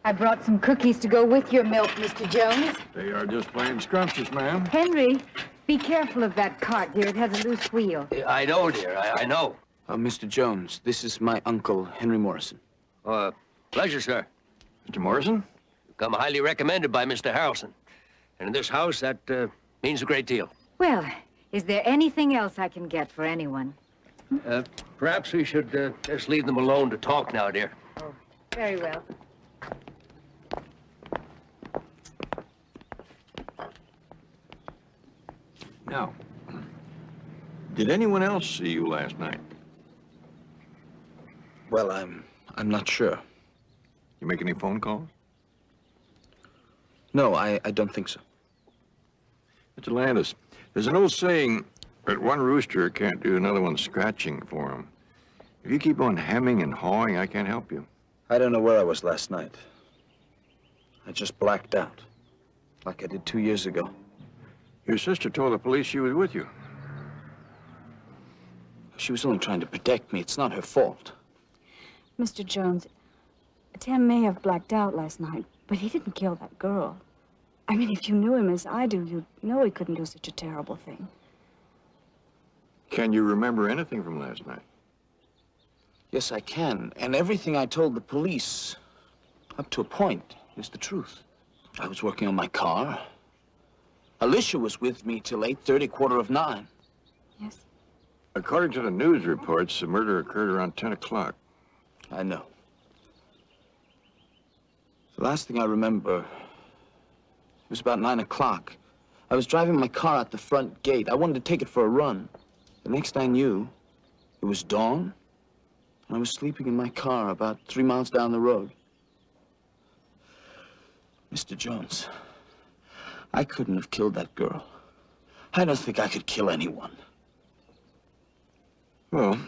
I brought some cookies to go with your milk, Mr. Jones. They are just plain scrumptious, ma'am. Henry, be careful of that cart, dear. It has a loose wheel. I know, dear. I know. Mr. Jones, this is my uncle, Henry Morrison. Pleasure, sir. Mr. Morrison? Come highly recommended by Mr. Harrelson. And in this house, that means a great deal. Well, is there anything else I can get for anyone? Perhaps we should just leave them alone to talk now, dear. Oh, very well. Now, did anyone else see you last night? Well, I'm not sure. You make any phone calls? No, I don't think so. Mr. Landis, there's an old saying that one rooster can't do another one scratching for him. If you keep on hemming and hawing, I can't help you. I don't know where I was last night. I just blacked out, like I did 2 years ago. Your sister told the police she was with you. She was only trying to protect me. It's not her fault. Mr. Jones, Tim may have blacked out last night, but he didn't kill that girl. I mean, if you knew him as I do, you'd know he couldn't do such a terrible thing. Can you remember anything from last night? Yes, I can. And everything I told the police, up to a point, is the truth. I was working on my car. Alicia was with me till 8:30, 8:45. Yes? According to the news reports, the murder occurred around 10 o'clock. I know. The last thing I remember, it was about 9 o'clock. I was driving my car out the front gate. I wanted to take it for a run. The next I knew, it was dawn, and I was sleeping in my car about 3 miles down the road. Mr. Jones, I couldn't have killed that girl. I don't think I could kill anyone. Well,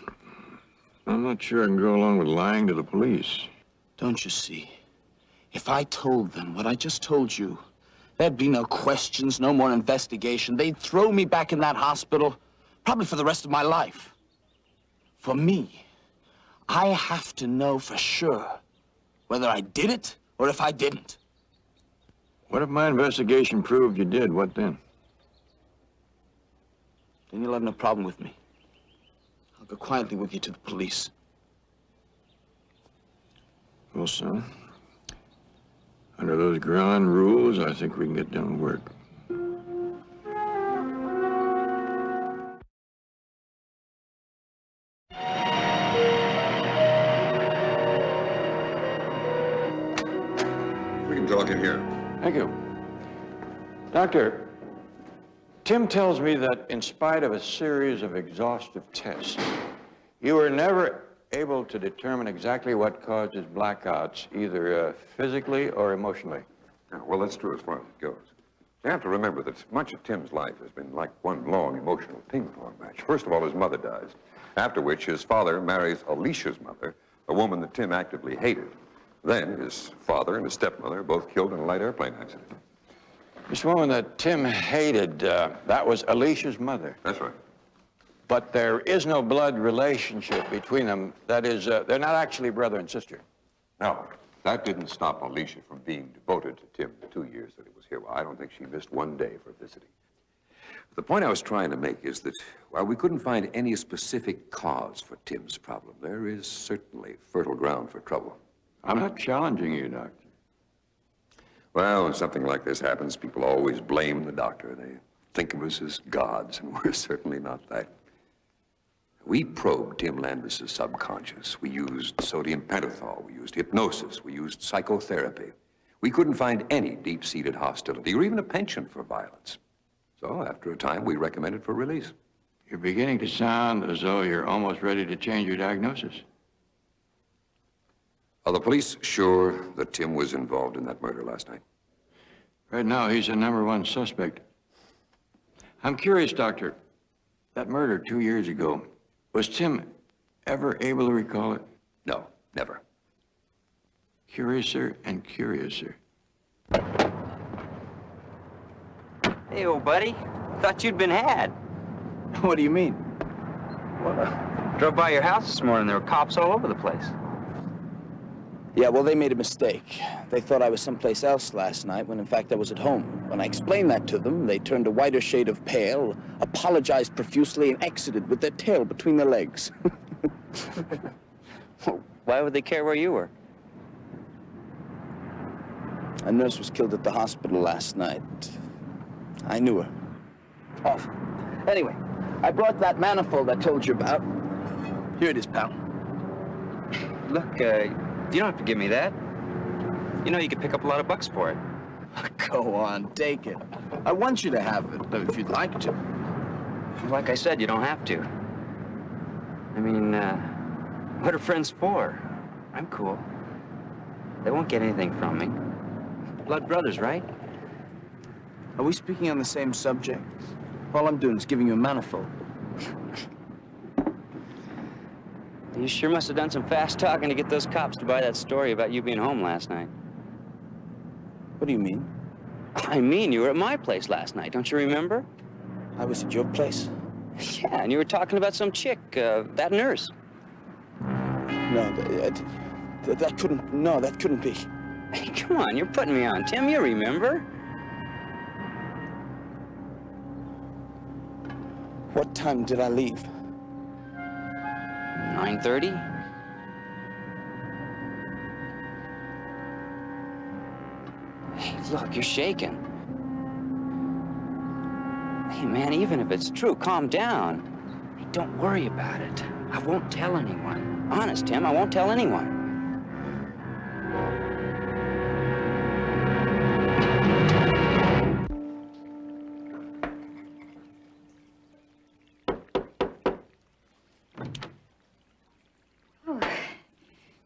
I'm not sure I can go along with lying to the police. Don't you see? If I told them what I just told you, there'd be no questions, no more investigation. They'd throw me back in that hospital, Probably for the rest of my life. For me, I have to know for sure whether I did it or if I didn't. What if my investigation proved you did? What then? Then you'll have no problem with me. I'll go quietly with you to the police. Well, son, under those ground rules, I think we can get down to work. We can talk in here. Thank you. Doctor, Tim tells me that in spite of a series of exhaustive tests, you were never able to determine exactly what caused his blackouts, either physically or emotionally. Yeah, well, that's true as far as it goes. You have to remember that much of Tim's life has been like one long emotional ping-pong match. First of all, his mother dies, after which his father marries Alicia's mother, a woman that Tim actively hated. Then his father and his stepmother are both killed in a light airplane accident. This woman that Tim hated, that was Alicia's mother. That's right. But there is no blood relationship between them. That is, they're not actually brother and sister. No, that didn't stop Alicia from being devoted to Tim the 2 years that he was here. Well, I don't think she missed one day for visiting. The point I was trying to make is that while we couldn't find any specific cause for Tim's problem, there is certainly fertile ground for trouble. I'm not challenging you, Doctor. Well, when something like this happens, people always blame the doctor. They think of us as gods, and we're certainly not that. We probed Tim Landis's subconscious. We used sodium pentothal. We used hypnosis. We used psychotherapy. We couldn't find any deep-seated hostility or even a penchant for violence. So after a time, we recommended for release. You're beginning to sound as though you're almost ready to change your diagnosis. Are the police sure that Tim was involved in that murder last night? Right now, he's the #1 suspect. I'm curious, Doctor. That murder 2 years ago, was Tim ever able to recall it? No, never. Curiouser and curiouser. Hey, old buddy. Thought you'd been had. What do you mean? Well, drove by your house this morning. There were cops all over the place. Yeah, well, they made a mistake. They thought I was someplace else last night, when in fact I was at home. When I explained that to them, they turned a whiter shade of pale, apologized profusely, and exited with their tail between their legs. Why would they care where you were? A nurse was killed at the hospital last night. I knew her. Awful. Anyway, I brought that manifold I told you about. Here it is, pal. Look, you don't have to give me that. You know you could pick up a lot of bucks for it. Go on, take it. I want you to have it, though, if you'd like to. Like I said, you don't have to. I mean, what are friends for? I'm cool. They won't get anything from me. Blood brothers, right? Are we speaking on the same subject? All I'm doing is giving you a manifold. You sure must have done some fast talking to get those cops to buy that story about you being home last night. What do you mean? I mean, you were at my place last night, don't you remember? I was at your place? Yeah, and you were talking about some chick, that nurse. No, that couldn't be. Hey, come on, you're putting me on, Tim, you remember. What time did I leave? 9:30? Hey, look, you're shaking. Hey, man, even if it's true, calm down. Hey, don't worry about it. I won't tell anyone. Honest, Tim, I won't tell anyone.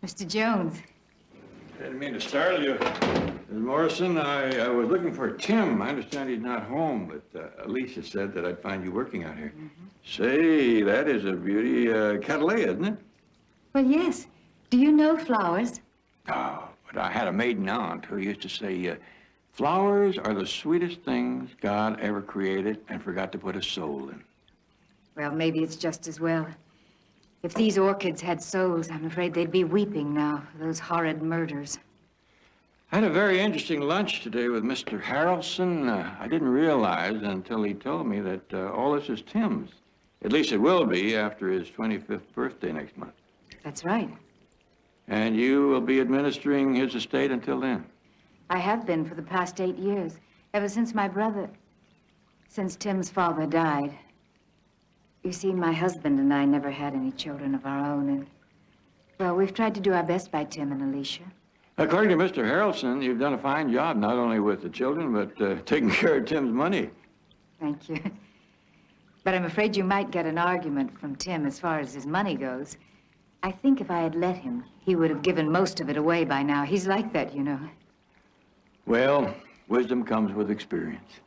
Mr. Jones. I didn't mean to startle you. Ms. Morrison, I was looking for Tim. I understand he's not home, but Alicia said that I'd find you working out here. Say, that is a beauty. Catalea, isn't it? Well, yes. Do you know flowers? Oh, but I had a maiden aunt who used to say, flowers are the sweetest things God ever created and forgot to put a soul in. Well, maybe it's just as well. If these orchids had souls, I'm afraid they'd be weeping now for those horrid murders. I had a very interesting lunch today with Mr. Harrelson. I didn't realize until he told me that all this is Tim's. At least it will be after his 25th birthday next month. That's right. And you will be administering his estate until then? I have been for the past 8 years, ever since since Tim's father died. You see, my husband and I never had any children of our own, and, well, we've tried to do our best by Tim and Alicia. According to Mr. Harrelson, you've done a fine job, not only with the children, but taking care of Tim's money. Thank you. But I'm afraid you might get an argument from Tim as far as his money goes. I think if I had let him, he would have given most of it away by now. He's like that, you know. Well, wisdom comes with experience.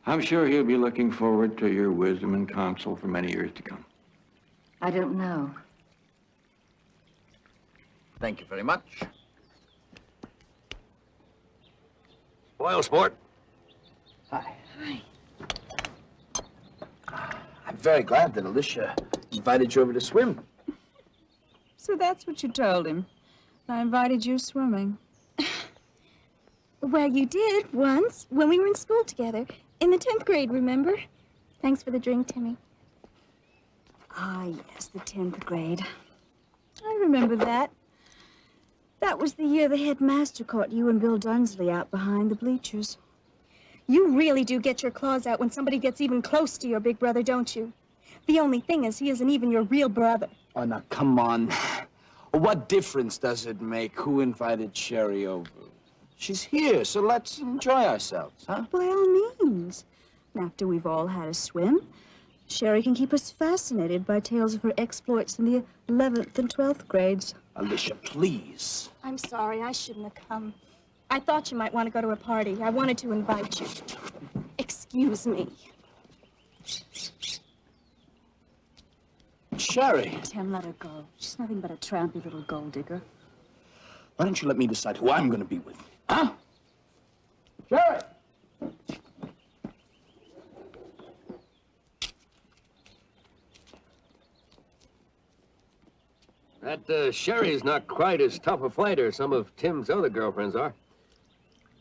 I'm sure he'll be looking forward to your wisdom and counsel for many years to come. I don't know. Thank you very much. Spoil sport. Hi. I'm very glad that Alicia invited you over to swim. So that's what you told him. I invited you swimming. Well, you did once when we were in school together. In the 10th grade, remember? Thanks for the drink, Timmy. Ah, yes, the 10th grade. I remember that. That was the year the headmaster caught you and Bill Dunsley out behind the bleachers. You really do get your claws out when somebody gets even close to your big brother, don't you? The only thing is he isn't even your real brother. Oh, now, come on. What difference does it make who invited Sherry over? She's here, so let's enjoy ourselves, huh? By all means. After we've all had a swim, Sherry can keep us fascinated by tales of her exploits in the 11th and 12th grades. Alicia, please. I'm sorry, I shouldn't have come. I thought you might want to go to a party. I wanted to invite you. Excuse me. Sherry. Tim, let her go. She's nothing but a trampy little gold digger. Why don't you let me decide who I'm going to be with? Huh? Sherry! That Sherry's not quite as tough a fighter as some of Tim's other girlfriends are.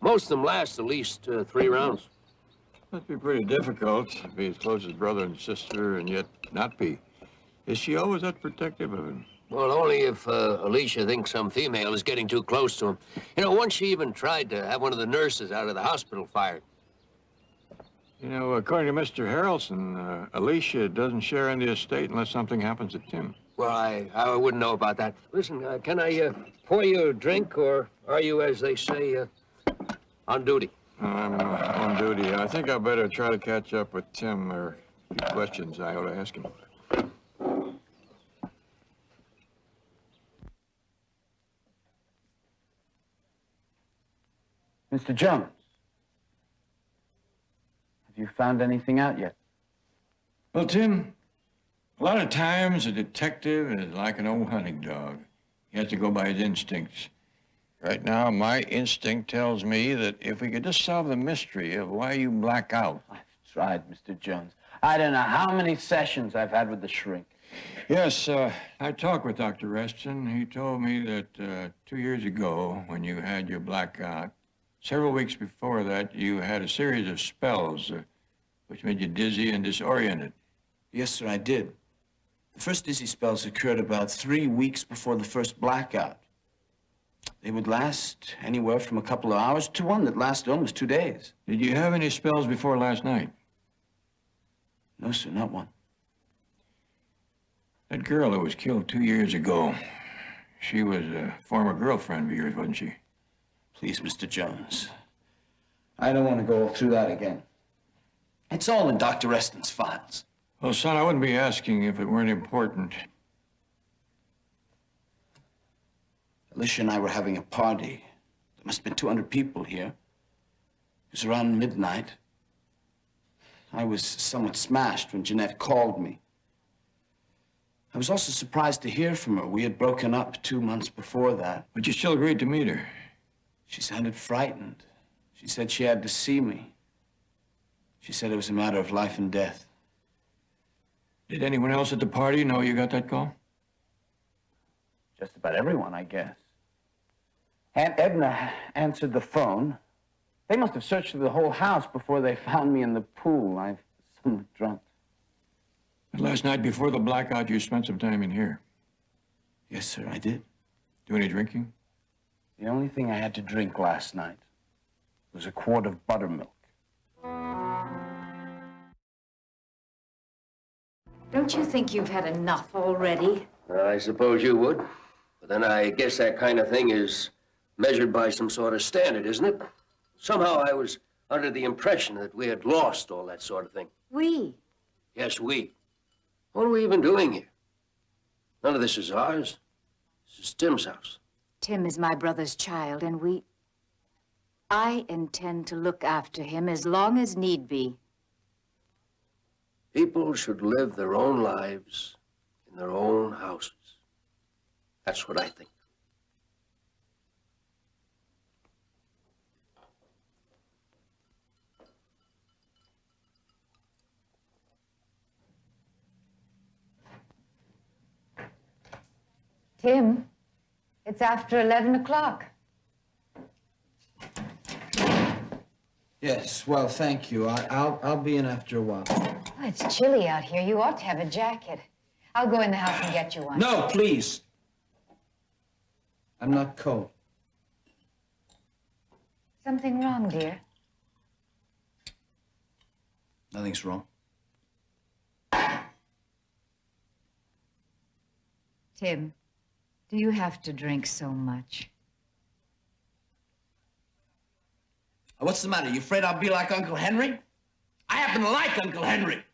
Most of them last at least 3 rounds. Must be pretty difficult to be as close as brother and sister and yet not be. Is she always that protective of him? Well, only if Alicia thinks some female is getting too close to him. You know, once she even tried to have one of the nurses out of the hospital fired. You know, according to Mr. Harrelson, Alicia doesn't share in the estate unless something happens to Tim. Well, I wouldn't know about that. Listen, can I pour you a drink, or are you, as they say, on duty? I'm on duty. I think I better try to catch up with Tim. There are a few questions I ought to ask him. Mr. Jones, have you found anything out yet? Well, Tim, a lot of times a detective is like an old hunting dog. He has to go by his instincts. Right now, my instinct tells me that if we could just solve the mystery of why you black out. I've tried, Mr. Jones. I don't know how many sessions I've had with the shrink. Yes, I talked with Dr. Reston. He told me that 2 years ago, when you had your blackout, several weeks before that, you had a series of spells which made you dizzy and disoriented. Yes, sir, I did. The first dizzy spells occurred about 3 weeks before the first blackout. They would last anywhere from a couple of hours to one that lasted almost 2 days. Did you have any spells before last night? No, sir, not one. That girl that was killed 2 years ago, she was a former girlfriend of yours, wasn't she? Please, Mr. Jones. I don't want to go through that again. It's all in Dr. Reston's files. Well, son, I wouldn't be asking if it weren't important. Alicia and I were having a party. There must have been 200 people here. It was around midnight. I was somewhat smashed when Jeanette called me. I was also surprised to hear from her. We had broken up 2 months before that. But you still agreed to meet her. She sounded frightened. She said she had to see me. She said it was a matter of life and death. Did anyone else at the party know you got that call? Just about everyone, I guess. Aunt Edna answered the phone. They must have searched through the whole house before they found me in the pool. I've somewhat drunk. But last night before the blackout, you spent some time in here. Yes, sir, I did. Do any drinking? The only thing I had to drink last night was a quart of buttermilk. Don't you think you've had enough already? I suppose you would. But then I guess that kind of thing is measured by some sort of standard, isn't it? Somehow I was under the impression that we had lost all that sort of thing. We? Yes, we. What are we even doing here? None of this is ours. This is Tim's house. Tim is my brother's child, and I intend to look after him as long as need be. People should live their own lives in their own houses. That's what I think. Tim, it's after 11 o'clock. Yes, well, thank you. I'll be in after a while. Oh, it's chilly out here. You ought to have a jacket. I'll go in the house and get you one. No, please. I'm not cold. Something wrong, dear? Nothing's wrong. Tim, do you have to drink so much? What's the matter? You afraid I'll be like Uncle Henry? I happen to like Uncle Henry.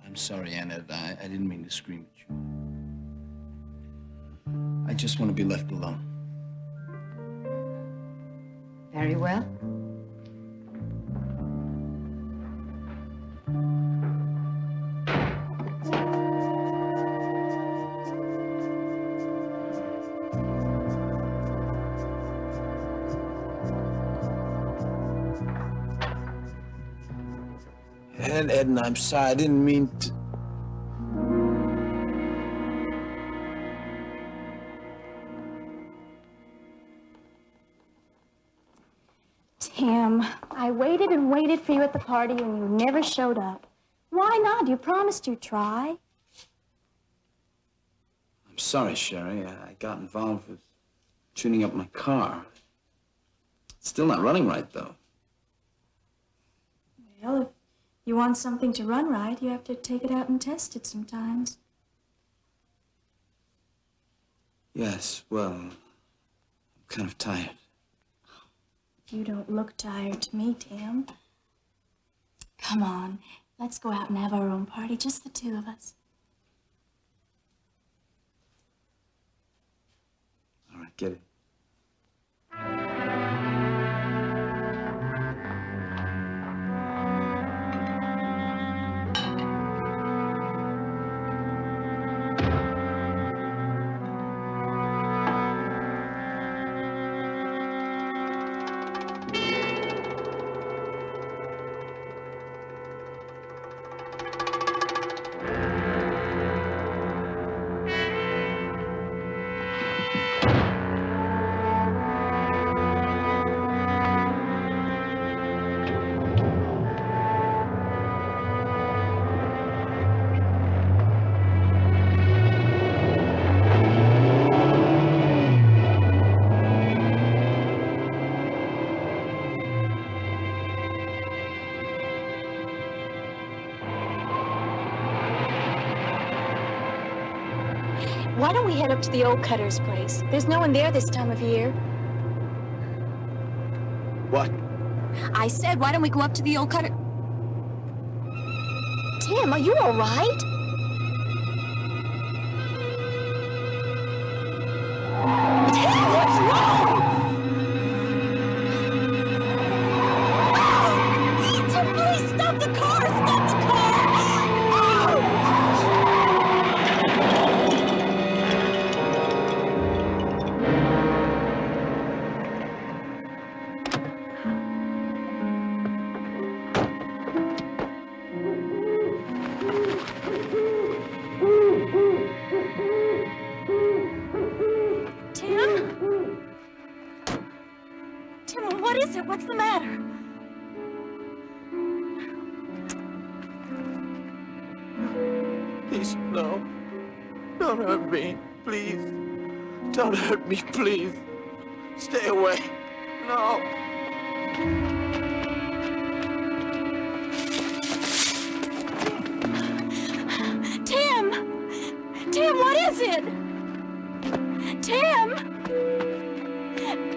I'm sorry, Annette. I didn't mean to scream at you. I just want to be left alone. Very well. Aunt Edna, I'm sorry. I didn't mean to. Tim, I waited and waited for you at the party and you never showed up. Why not? You promised you'd try. I'm sorry, Sherry. I got involved with tuning up my car. It's still not running right, though. Well, if you want something to run right, you have to take it out and test it sometimes. Yes, well, I'm kind of tired. You don't look tired to me, Tim. Come on, let's go out and have our own party, just the two of us. All right, get it. Why don't we head up to the old Cutter's place? There's no one there this time of year. What? I said, why don't we go up to the old Cutter... Tim, are you all right? Tim, what's wrong? Oh! Tim, please stop the car! Stop the car! Oh! What is it? What's the matter? Please, no. Don't hurt me, please. Don't hurt me, please. Stay away. No. Tim! Tim, what is it? Tim!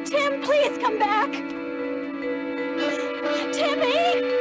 Tim, please come back! Timmy!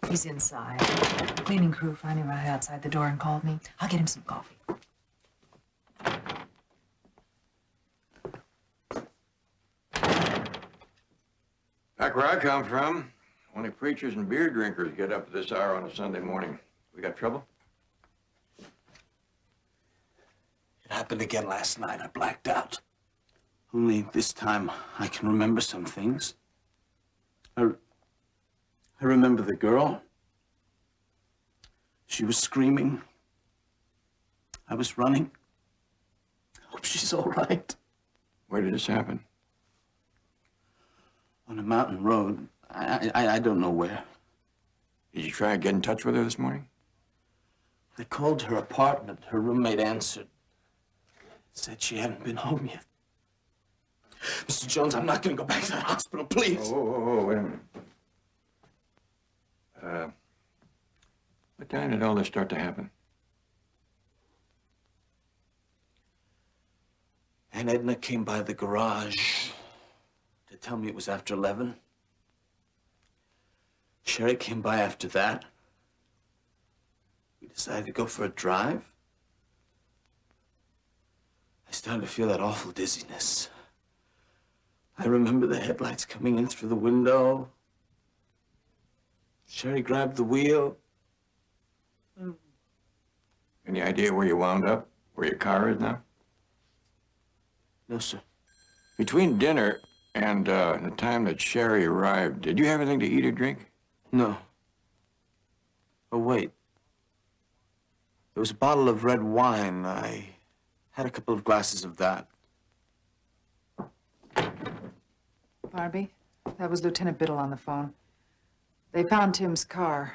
He's inside. The cleaning crew found him right outside the door and called me. I'll get him some coffee. Back where I come from, only preachers and beer drinkers get up at this hour on a Sunday morning. We got trouble? It happened again last night. I blacked out. Only this time I can remember some things. I remember the girl. She was screaming. I was running. I hope she's all right. Where did this happen? On a mountain road. I don't know where. Did you try and get in touch with her this morning? I called her apartment. Her roommate answered. Said she hadn't been home yet. Mr. Jones, I'm not going to go back to that hospital, please. Oh, wait a minute. What time did all this start to happen? Aunt Edna came by the garage to tell me it was after 11. Sherry came by after that. We decided to go for a drive. I started to feel that awful dizziness. I remember the headlights coming in through the window. Sherry grabbed the wheel. Any idea where you wound up? Where your car is now? No, sir. Between dinner and the time that Sherry arrived, did you have anything to eat or drink? No. Oh, wait. There was a bottle of red wine. I had a couple of glasses of that. Barnaby, that was Lieutenant Biddle on the phone. They found Tim's car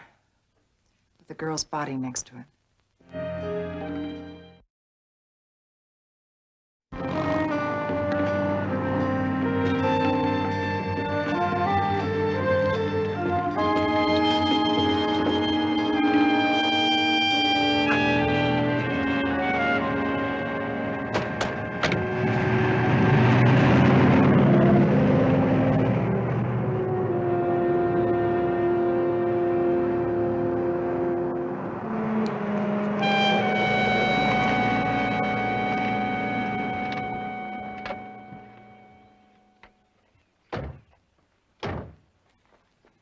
with the girl's body next to it.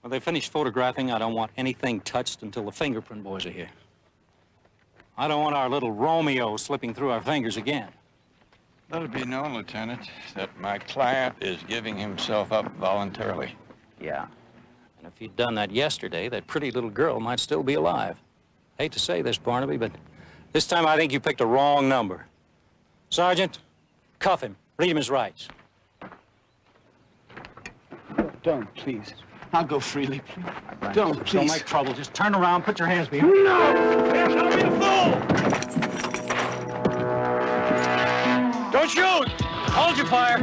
When they finish photographing, I don't want anything touched until the fingerprint boys are here. I don't want our little Romeo slipping through our fingers again. Let it be known, Lieutenant, that my client is giving himself up voluntarily. Yeah. And if he'd done that yesterday, that pretty little girl might still be alive. Hate to say this, Barnaby, but this time I think you picked a wrong number. Sergeant, cuff him. Read him his rights. Don't, please. I'll go freely, please. Don't, please. Don't make trouble. Just turn around, put your hands behind you. No! Don't be a fool! Don't shoot! Hold your fire!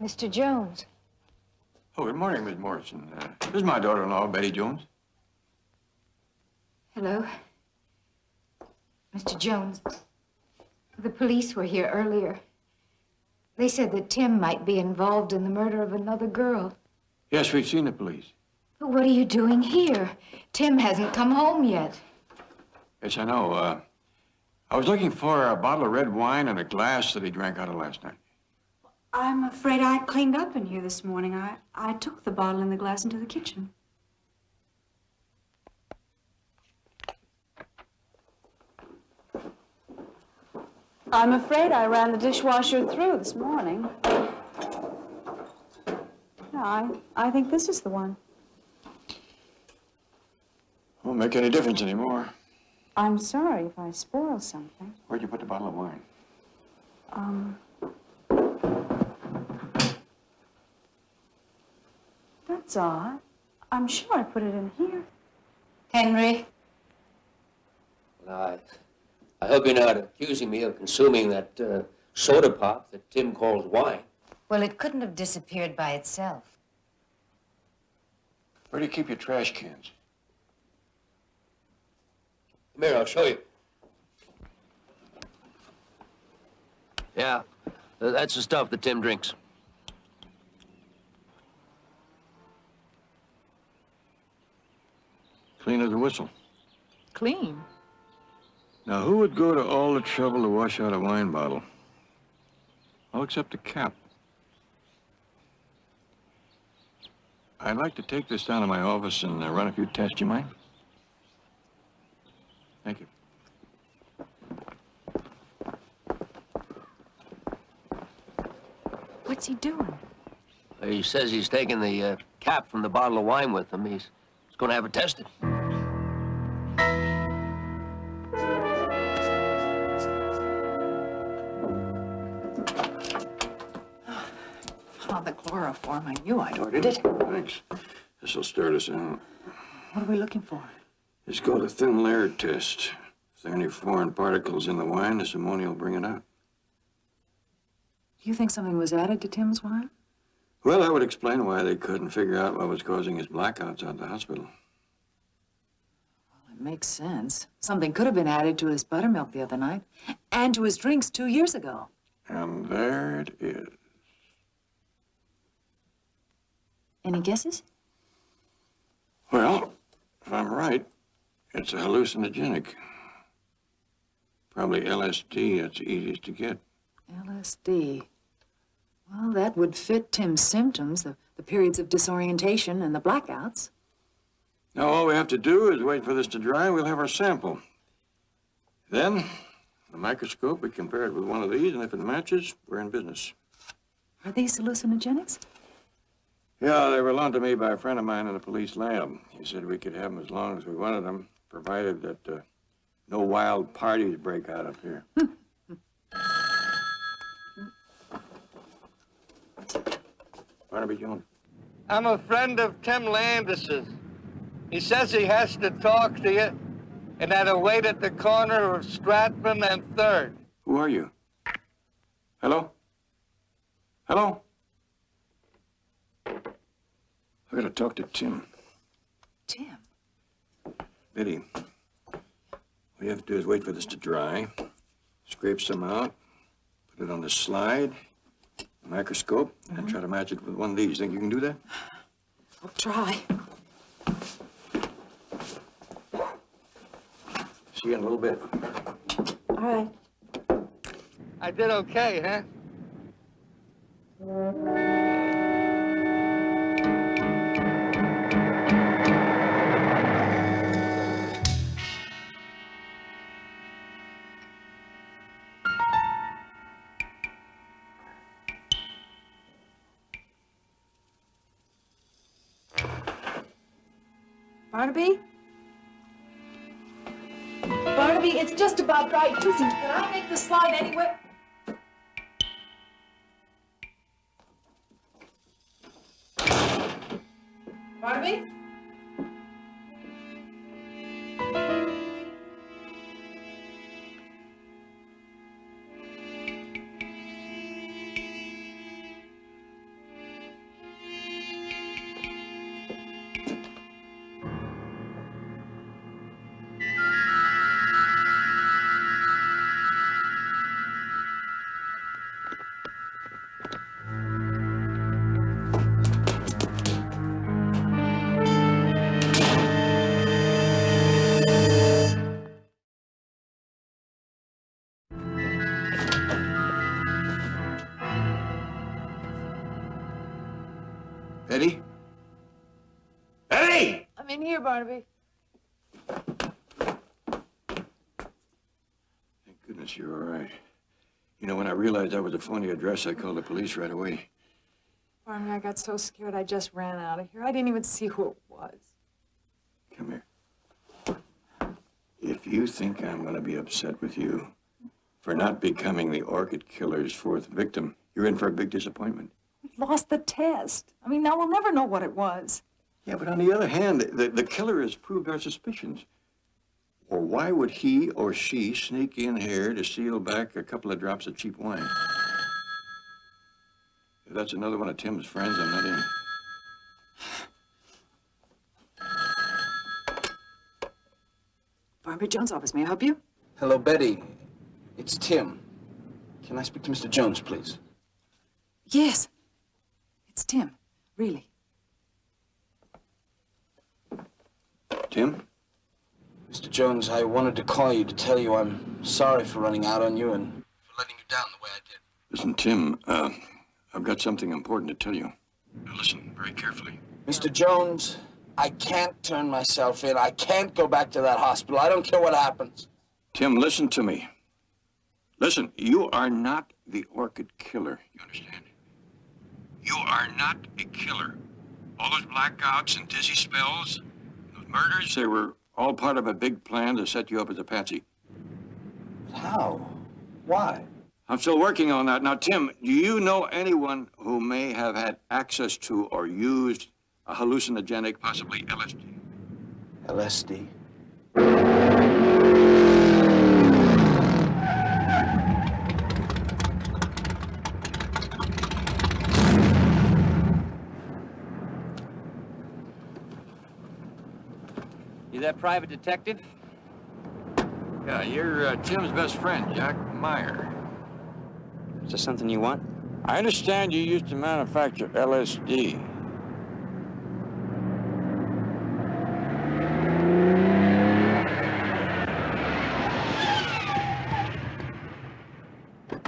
Mr. Jones. Oh, good morning, Miss Morrison. This is my daughter-in-law, Betty Jones. Hello. Mr. Jones, the police were here earlier. They said that Tim might be involved in the murder of another girl. Yes, we've seen the police. But what are you doing here? Tim hasn't come home yet. Yes, I know. I was looking for a bottle of red wine and a glass that he drank out of last night. I'm afraid I cleaned up in here this morning. I took the bottle and the glass into the kitchen. I'm afraid I ran the dishwasher through this morning. No, I think this is the one. Won't make any difference anymore. I'm sorry if I spoil something. Where'd you put the bottle of wine? That's odd. I'm sure I put it in here. Henry? Well, I hope you're not accusing me of consuming that soda pop that Tim calls wine. Well, it couldn't have disappeared by itself. Where do you keep your trash cans? Come here, I'll show you. Yeah, that's the stuff that Tim drinks. Clean as a whistle. Clean? Now, who would go to all the trouble to wash out a wine bottle? All except the cap. I'd like to take this down to my office and run a few tests. You mind? Thank you. What's he doing? He says he's taking the cap from the bottle of wine with him. He's going to have it tested. Oh, the chloroform. I knew I'd ordered it. Thanks. This'll start us out. What are we looking for? It's called a thin layer test. If there are any foreign particles in the wine, this ammonia will bring it out. Do you think something was added to Tim's wine? Well, that would explain why they couldn't figure out what was causing his blackouts at the hospital. Well, it makes sense. Something could have been added to his buttermilk the other night, and to his drinks 2 years ago. And there it is. Any guesses? Well, if I'm right, it's a hallucinogenic. Probably LSD, that's the easiest to get. LSD. Well, that would fit Tim's symptoms, the periods of disorientation and the blackouts. Now, all we have to do is wait for this to dry, and we'll have our sample. Then, with a microscope, we compare it with one of these, and if it matches, we're in business. Are these hallucinogenics? Yeah, they were loaned to me by a friend of mine in the police lab. He said we could have them as long as we wanted them, provided that no wild parties break out up here. Barnaby Jones. I'm a friend of Tim Landis's. He says he has to talk to you and that he'll wait at the corner of Stratman and 3rd. Who are you? Hello? Hello? I gotta talk to Tim. Tim? Betty, what you have to do is wait for this to dry, scrape some out, put it on the slide, microscope, and try to match it with one of these. Think you can do that? I'll try. See you in a little bit. All right. I did okay, huh? Barnaby? Barnaby, it's just about right. Listen, can I make the slide anyway? Barnaby? Betty? Betty! I'm in here, Barnaby. Thank goodness you're all right. You know, when I realized that was a phony address, I called the police right away. Barnaby, I got so scared I just ran out of here. I didn't even see who it was. Come here. If you think I'm going to be upset with you for not becoming the orchid killer's fourth victim, you're in for a big disappointment. We lost the test. I mean, now we'll never know what it was. Yeah, but on the other hand, the killer has proved our suspicions. Or why would he or she sneak in here to steal back a couple of drops of cheap wine? If that's another one of Tim's friends, I'm not in. Barnaby Jones' office, may I help you? Hello, Betty. It's Tim. Can I speak to Mr. Jones, please? Yes. It's Tim, really. Tim? Mr. Jones, I wanted to call you to tell you I'm sorry for running out on you and for letting you down the way I did. Listen, Tim, I've got something important to tell you. Now listen very carefully. Mr. Jones, I can't turn myself in. I can't go back to that hospital. I don't care what happens. Tim, listen to me. Listen, you are not the orchid killer, you understand? You are not a killer. All those blackouts and dizzy spells, those murders, they were all part of a big plan to set you up as a patsy. How? Why? I'm still working on that. Now, Tim, do you know anyone who may have had access to or used a hallucinogenic, possibly LSD? LSD? You that private detective? Yeah, you're Tim's best friend, Jack Meyer. Is there something you want? I understand you used to manufacture LSD.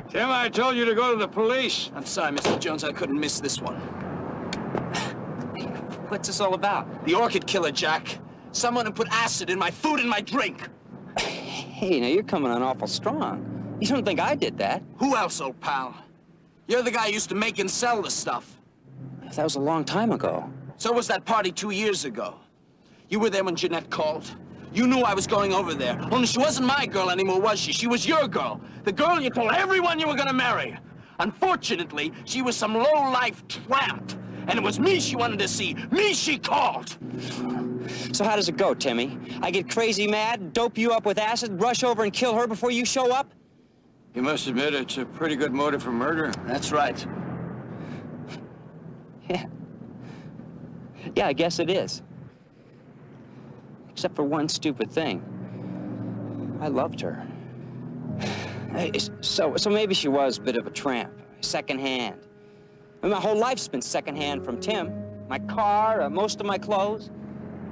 Tim, I told you to go to the police. I'm sorry, Mr. Jones, I couldn't miss this one. What's this all about? The orchid killer, Jack. Someone who put acid in my food and my drink. Hey, now you're coming on awful strong. You don't think I did that? Who else, old pal? You're the guy who used to make and sell the stuff. That was a long time ago. So was that party 2 years ago. You were there when Jeanette called. You knew I was going over there. Only she wasn't my girl anymore, was she? She was your girl. The girl you told everyone you were gonna marry. Unfortunately, she was some low-life tramp. And it was me she wanted to see. Me she called. So how does it go, Timmy? I get crazy mad, dope you up with acid, rush over and kill her before you show up? You must admit it's a pretty good motive for murder. That's right. Yeah. Yeah, I guess it is. Except for one stupid thing. I loved her. So maybe she was a bit of a tramp, secondhand. I mean, my whole life's been secondhand from Tim. My car, most of my clothes,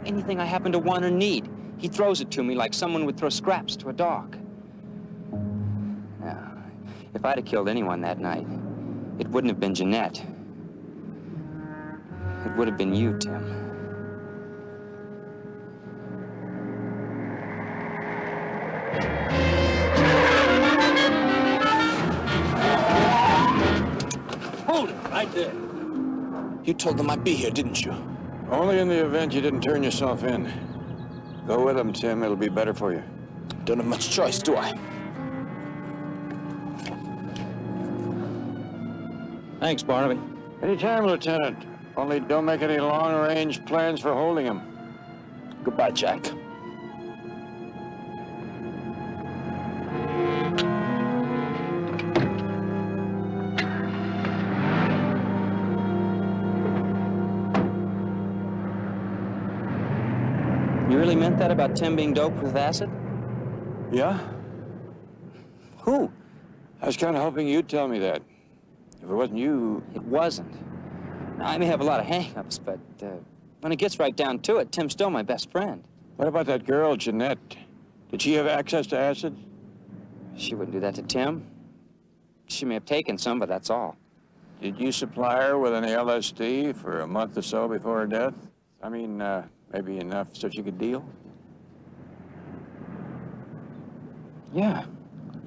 anything I happen to want or need. He throws it to me like someone would throw scraps to a dog. Now, if I'd have killed anyone that night, it wouldn't have been Jeanette. It would have been you, Tim. Hold it, right there. You told them I'd be here, didn't you? Only in the event you didn't turn yourself in. Go with them, Tim. It'll be better for you. Don't have much choice, do I? Thanks, Barnaby. Anytime, Lieutenant. Only don't make any long-range plans for holding him. Goodbye, Jack. You really meant that about Tim being doped with acid? Yeah? Who? I was kind of hoping you'd tell me that. If it wasn't you... It wasn't. Now, I may have a lot of hang-ups, but when it gets right down to it, Tim's still my best friend. What about that girl, Jeanette? Did she have access to acid? She wouldn't do that to Tim. She may have taken some, but that's all. Did you supply her with any LSD for a month or so before her death? I mean, maybe enough so she could deal? Yeah.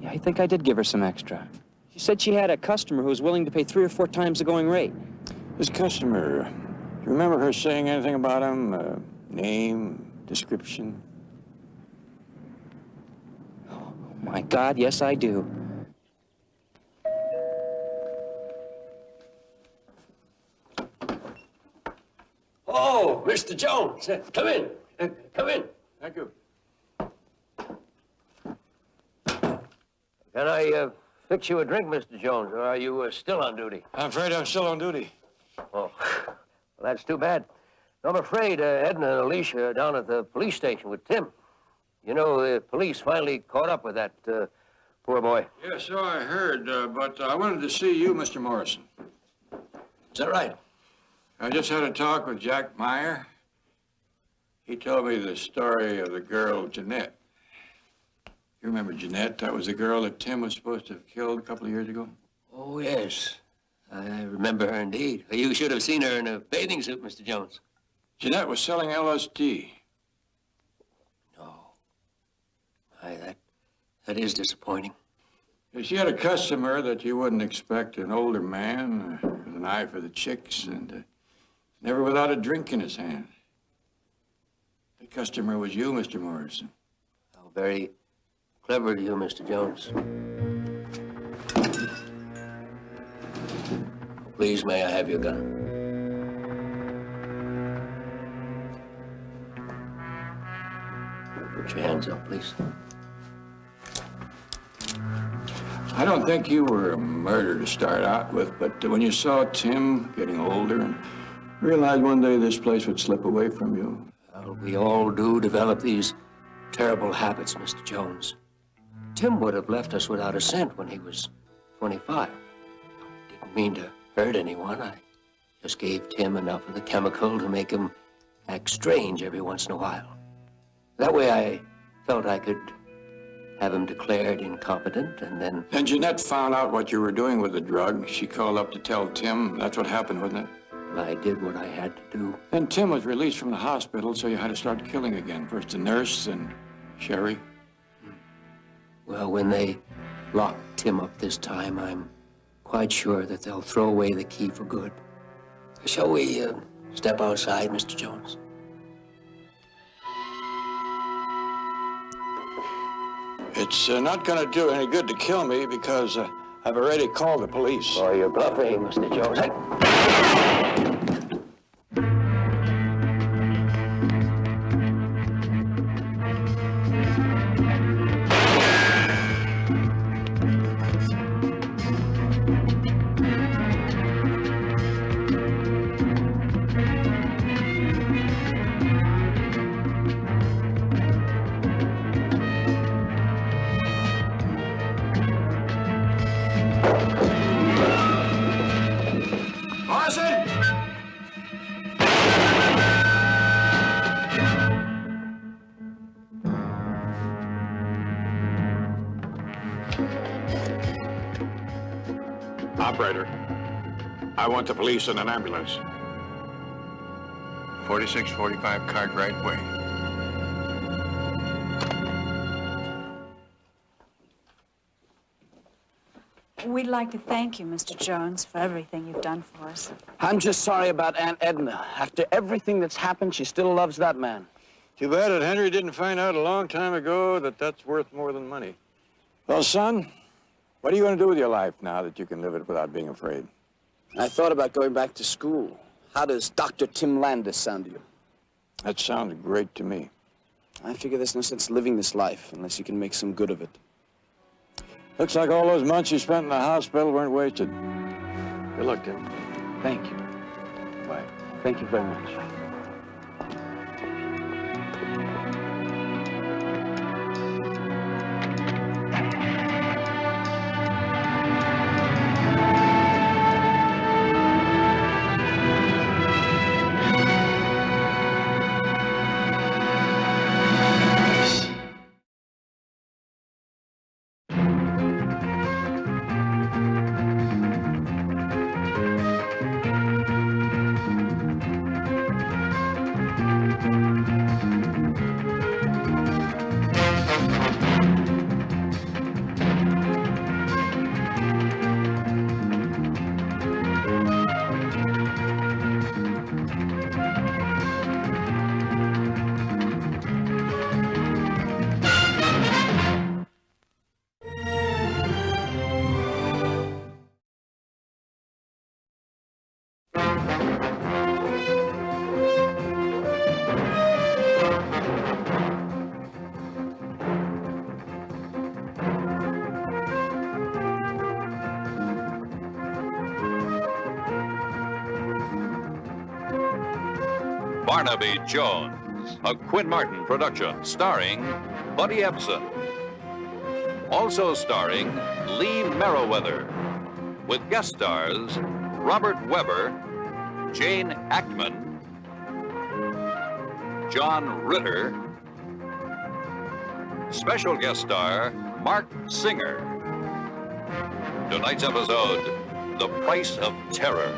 Yeah, I think I did give her some extra. She said she had a customer who was willing to pay 3 or 4 times the going rate. This customer, do you remember her saying anything about him? Name, description? Oh, my God, yes, I do. Oh, Mr. Jones, come in. Come in. Thank you. Can I fix you a drink, Mr. Jones, or are you still on duty? I'm afraid I'm still on duty. Oh, well, that's too bad. I'm afraid Edna and Alicia are down at the police station with Tim. You know, the police finally caught up with that poor boy. Yeah, so I heard, but I wanted to see you, Mr. Morrison. Is that right? I just had a talk with Jack Meyer. He told me the story of the girl, Jeanette. You remember Jeanette? That was the girl that Tim was supposed to have killed a couple of years ago? Oh, yes. I remember her indeed. You should have seen her in a bathing suit, Mr. Jones. Jeanette was selling LSD. No. That is disappointing. She had a customer that you wouldn't expect, an older man with an eye for the chicks and never without a drink in his hand. The customer was you, Mr. Morrison. How very clever of you, Mr. Jones. Please, may I have your gun? Put your hands up, please. I don't think you were a murderer to start out with, but when you saw Tim getting older and realized one day this place would slip away from you. Well, we all do develop these terrible habits, Mr. Jones. Tim would have left us without a cent when he was 25. Didn't mean to hurt anyone. I just gave Tim enough of the chemical to make him act strange every once in a while. That way I felt I could have him declared incompetent, and then... Then Jeanette found out what you were doing with the drug. She called up to tell Tim. That's what happened, wasn't it? Well, I did what I had to do. Then Tim was released from the hospital, so you had to start killing again. First the nurse, then Sherry. Well, when they lock Tim up this time, I'm quite sure that they'll throw away the key for good. Shall we step outside, Mr. Jones? It's not going to do any good to kill me because I've already called the police. Oh, you're bluffing, Mr. Jones. Operator, I want the police in an ambulance. 4645 Cartwright Way. We'd like to thank you, Mr. Jones, for everything you've done for us. I'm just sorry about Aunt Edna. After everything that's happened, she still loves that man. Too bad that Henry didn't find out a long time ago that that's worth more than money. Well, son, what are you going to do with your life now that you can live it without being afraid? I thought about going back to school. How does Dr. Tim Landis sound to you? That sounds great to me. I figure there's no sense living this life unless you can make some good of it. Looks like all those months you spent in the hospital weren't wasted. Good luck, Tim. Thank you. Bye. Thank you very much. Barnaby Jones, a Quinn Martin production starring Buddy Ebsen. Also starring Lee Merriweather, with guest stars Robert Webber, Jane Ackman, John Ritter, special guest star Mark Singer. Tonight's episode, The Price of Terror.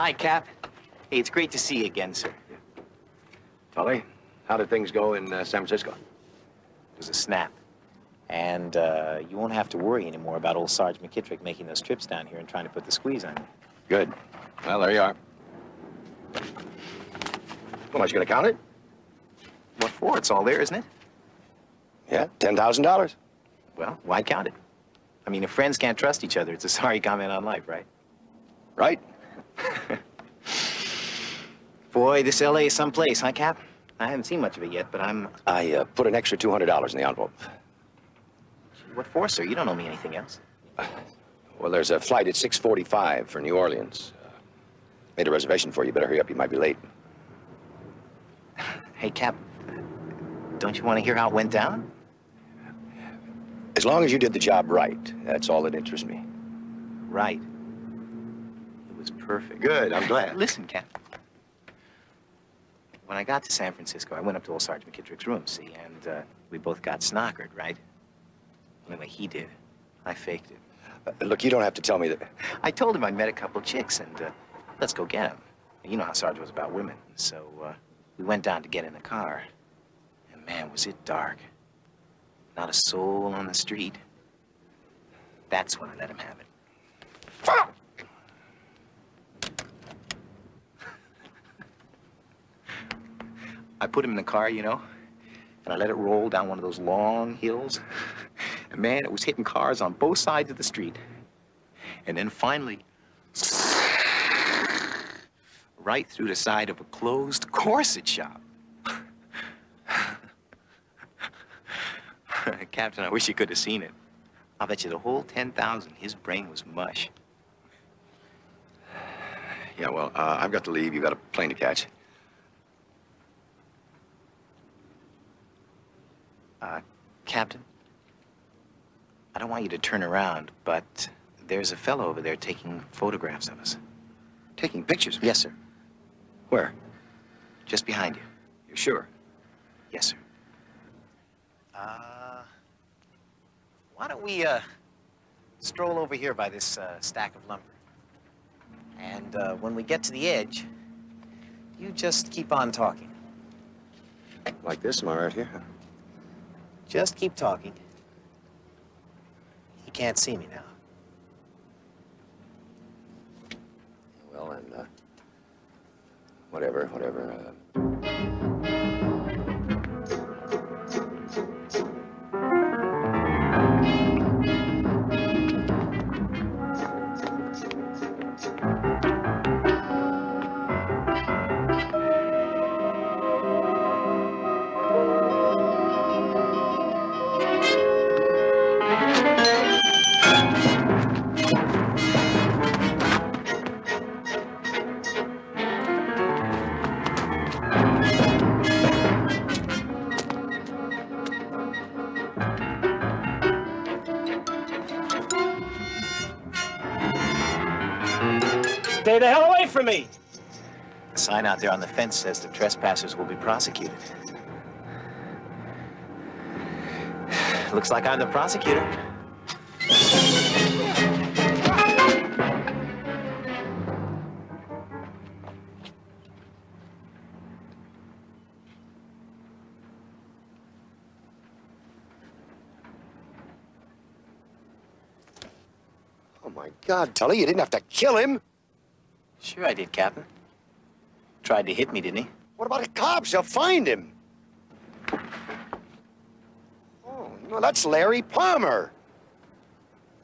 Hi, Cap. Hey, it's great to see you again, sir. Tully, how did things go in San Francisco? It was a snap. And you won't have to worry anymore about old Sarge McKittrick making those trips down here and trying to put the squeeze on you. Good. Well, there you are. How much you gonna count it? What for? It's all there, isn't it? Yeah, $10,000. Well, why count it? I mean, if friends can't trust each other, it's a sorry comment on life, right? Right. Boy, this L.A. is someplace, huh, Cap? I haven't seen much of it yet, but I put an extra $200 in the envelope. What for, sir? You don't owe me anything else. Well, there's a flight at 6:45 for New Orleans. Made a reservation for you. Better hurry up. You might be late. Hey, Cap, don't you want to hear how it went down? As long as you did the job right, that's all that interests me. Right. It was perfect. Good. I'm glad. Listen, Cap. When I got to San Francisco, I went up to old Sergeant McKittrick's room, see, and we both got snockered, right? Anyway, he did. I faked it. Look, you don't have to tell me that. I told him I met a couple of chicks, and let's go get them. You know how Sarge was about women. So we went down to get in the car. And man, was it dark. Not a soul on the street. That's when I let him have it. I put him in the car, you know, and I let it roll down one of those long hills. And man, it was hitting cars on both sides of the street. And then finally, right through the side of a closed corset shop. Captain, I wish you could have seen it. I'll bet you the whole 10,000, his brain was mush. Yeah, well, I've got to leave. You've got a plane to catch. Captain, I don't want you to turn around, but there's a fellow over there taking photographs of us. Taking pictures? Yes, sir. Where? Just behind you. You're sure? Yes, sir. Why don't we, stroll over here by this, stack of lumber? And, when we get to the edge, you just keep on talking. Like this? Am I right here? Just keep talking. He can't see me now. Well, and, whatever. Stay the hell away from me! The sign out there on the fence says the trespassers will be prosecuted. Looks like I'm the prosecutor. Oh, my God, Tully, you didn't have to kill him. Sure I did, Captain. Tried to hit me, didn't he? What about the cops? They'll find him. Oh, no, that's Larry Palmer.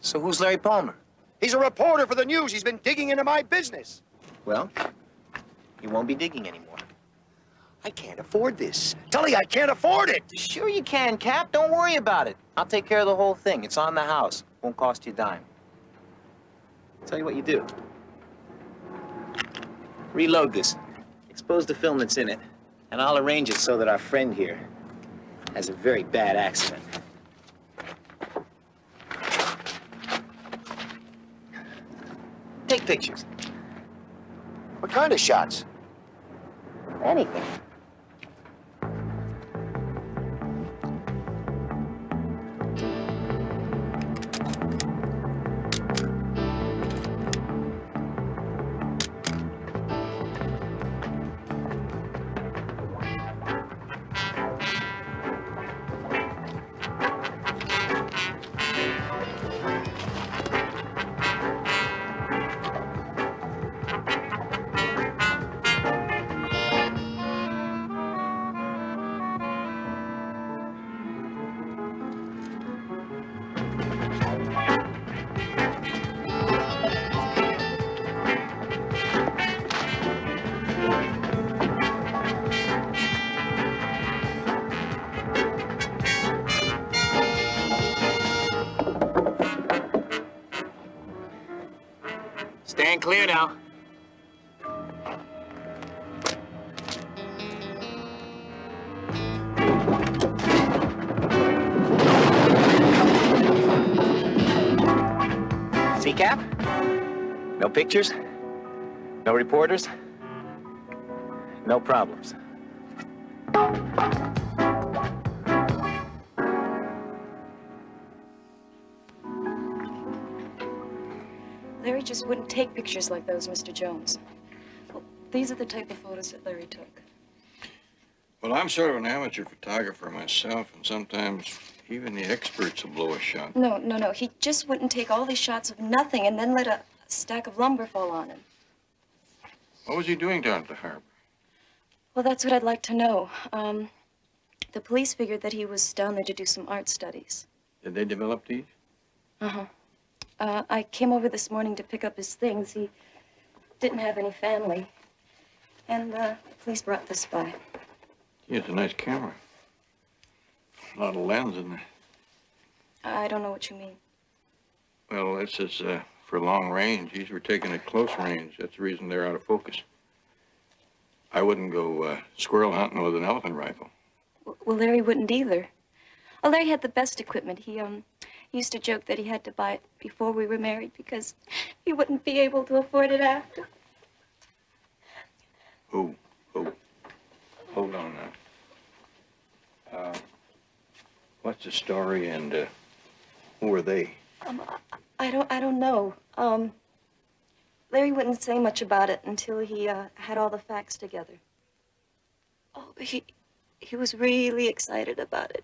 So who's Larry Palmer? He's a reporter for the news. He's been digging into my business. Well, he won't be digging anymore. I can't afford this. Tully, I can't afford it. Sure you can, Cap. Don't worry about it. I'll take care of the whole thing. It's on the house. Won't cost you a dime. Tell you what you do. Reload this. Expose the film that's in it. And I'll arrange it so that our friend here has a very bad accident. Take pictures. What kind of shots? Anything. Stand clear now. See, Cap? No pictures, no reporters, no problems. Larry just wouldn't take pictures like those, Mr. Jones. Well, these are the type of photos that Larry took. Well, I'm sort of an amateur photographer myself, and sometimes even the experts will blow a shot. No. He just wouldn't take all these shots of nothing and then let a stack of lumber fall on him. What was he doing down at the harbor? Well, that's what I'd like to know. The police figured that he was down there to do some art studies. Did they develop these? Uh-huh. I came over this morning to pick up his things. He didn't have any family. And the police brought this by. Gee, it's a nice camera. A lot of lens in there. I don't know what you mean. Well, this is for long range. These were taken at close range. That's the reason they're out of focus. I wouldn't go squirrel hunting with an elephant rifle. Well, Larry wouldn't either. Oh, Larry had the best equipment. He used to joke that he had to buy it before we were married because he wouldn't be able to afford it after. Oh, hold on now. What's the story and who are they? I don't know. Larry wouldn't say much about it until he had all the facts together. Oh, he was really excited about it.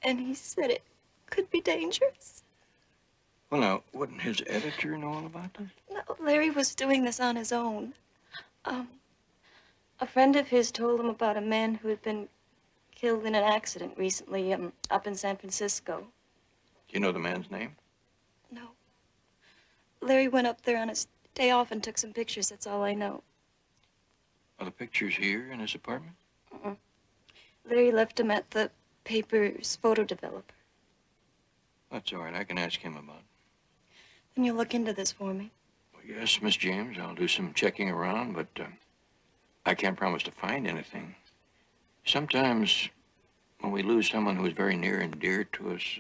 And he said it could be dangerous. Well, now, wouldn't his editor know all about this? No, Larry was doing this on his own. A friend of his told him about a man who had been killed in an accident recently up in San Francisco. Do you know the man's name? No. Larry went up there on his day off and took some pictures. That's all I know. Are the pictures here in his apartment? Larry left them at the paper's photo developer. That's all right. I can ask him about it. Then you'll look into this for me. Well, yes, Miss James, I'll do some checking around, but I can't promise to find anything. Sometimes when we lose someone who is very near and dear to us,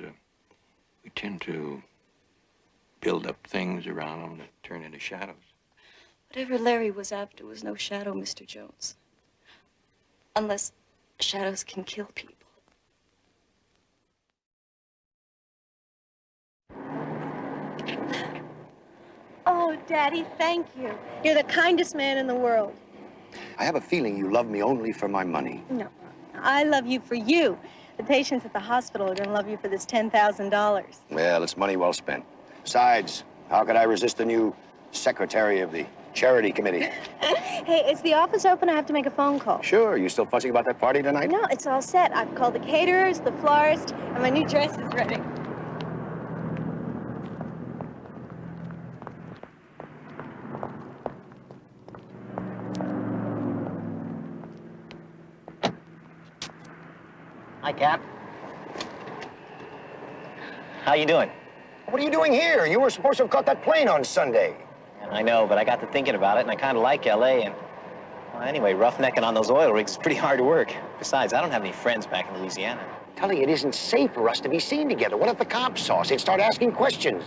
we tend to build up things around them that turn into shadows. Whatever Larry was after was no shadow, Mr. Jones. Unless shadows can kill people. Oh, Daddy, thank you. You're the kindest man in the world. I have a feeling you love me only for my money. No, I love you for you. The patients at the hospital are going to love you for this $10,000. Well, it's money well spent. Besides, how could I resist the new secretary of the charity committee? Hey, is the office open? I have to make a phone call. Sure. You still fussing about that party tonight? No, it's all set. I've called the caterers, the florist, and my new dress is ready. Hi, Cap. How you doing? What are you doing here? You were supposed to have caught that plane on Sunday. I know, but I got to thinking about it, and I kind of like L.A., and... Well, anyway, roughnecking on those oil rigs is pretty hard work. Besides, I don't have any friends back in Louisiana. Tully, it isn't safe for us to be seen together. What if the cops saw us? They'd start asking questions.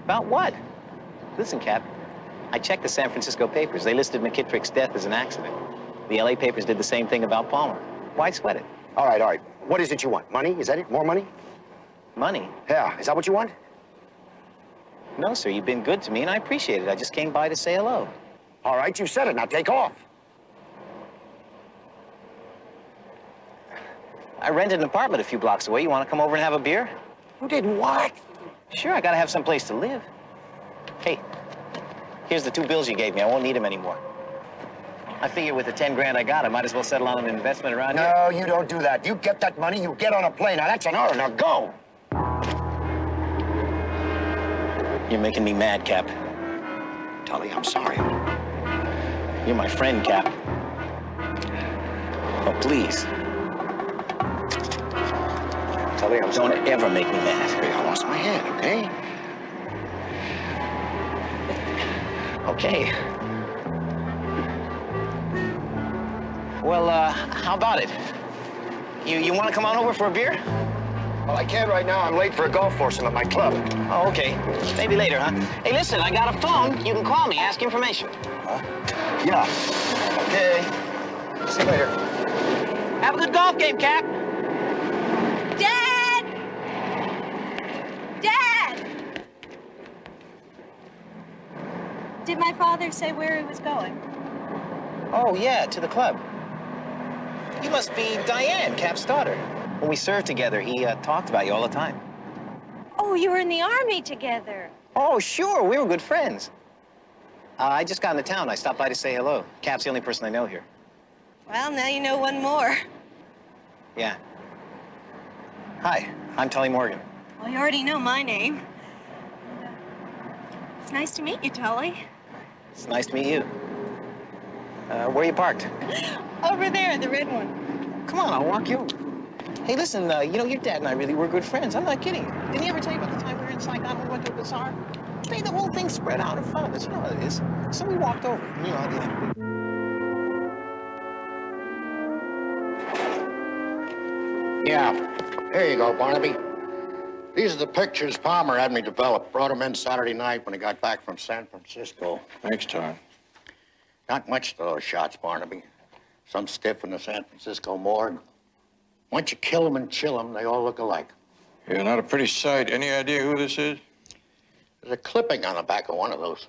About what? Listen, Cap, I checked the San Francisco papers. They listed McKittrick's death as an accident. The L.A. papers did the same thing about Palmer. Why sweat it? All right, all right. What is it you want? Money? Is that it? More money? Money? Yeah. Is that what you want? No, sir. You've been good to me, and I appreciate it. I just came by to say hello. All right, you said it. Now take off. I rented an apartment a few blocks away. You want to come over and have a beer? You did what? Sure, I got to have some place to live. Hey, here's the 2 bills you gave me. I won't need them anymore. I figure with the 10 grand I got, I might as well settle on an investment around here. No, you don't do that. You get that money, you get on a plane. Now, that's an order. Now, go! You're making me mad, Cap. Tully, I'm sorry. You're my friend, Cap. Oh, please. Tully, I'm sorry. Don't ever make me mad. I lost my head, okay? Okay. Well, how about it? You want to come on over for a beer? Well, I can't right now. I'm late for a golf foursome at my club. Oh, okay. Maybe later, huh? Hey, listen, I got a phone. You can call me, ask information. Huh? Yeah. Okay. See you later. Have a good golf game, Cap. Dad! Dad! Did my father say where he was going? Oh, yeah, to the club. You must be Diane, Cap's daughter. When we served together, he talked about you all the time. Oh, you were in the Army together. Oh, sure, we were good friends. I just got into town. I stopped by to say hello. Cap's the only person I know here. Well, now you know one more. Yeah. Hi, I'm Tully Morgan. Well, you already know my name. It's nice to meet you, Tully. It's nice to meet you. Where are you parked? Over there, the red one. Come on, I'll walk you over. Hey, listen, you know, your dad and I really were good friends. I'm not kidding. Didn't he ever tell you about the time we were in Saigon and we went to a bazaar? Hey, the whole thing spread out in front of us. You know what it is. So we walked over. You know how the end. Yeah. Here you go, Barnaby. These are the pictures Palmer had me develop. Brought them in Saturday night when he got back from San Francisco. Thanks, Tom. Not much to those shots, Barnaby. Some stiff in the San Francisco morgue. Once you kill them and chill them, they all look alike. Yeah, not a pretty sight. Any idea who this is? There's a clipping on the back of one of those.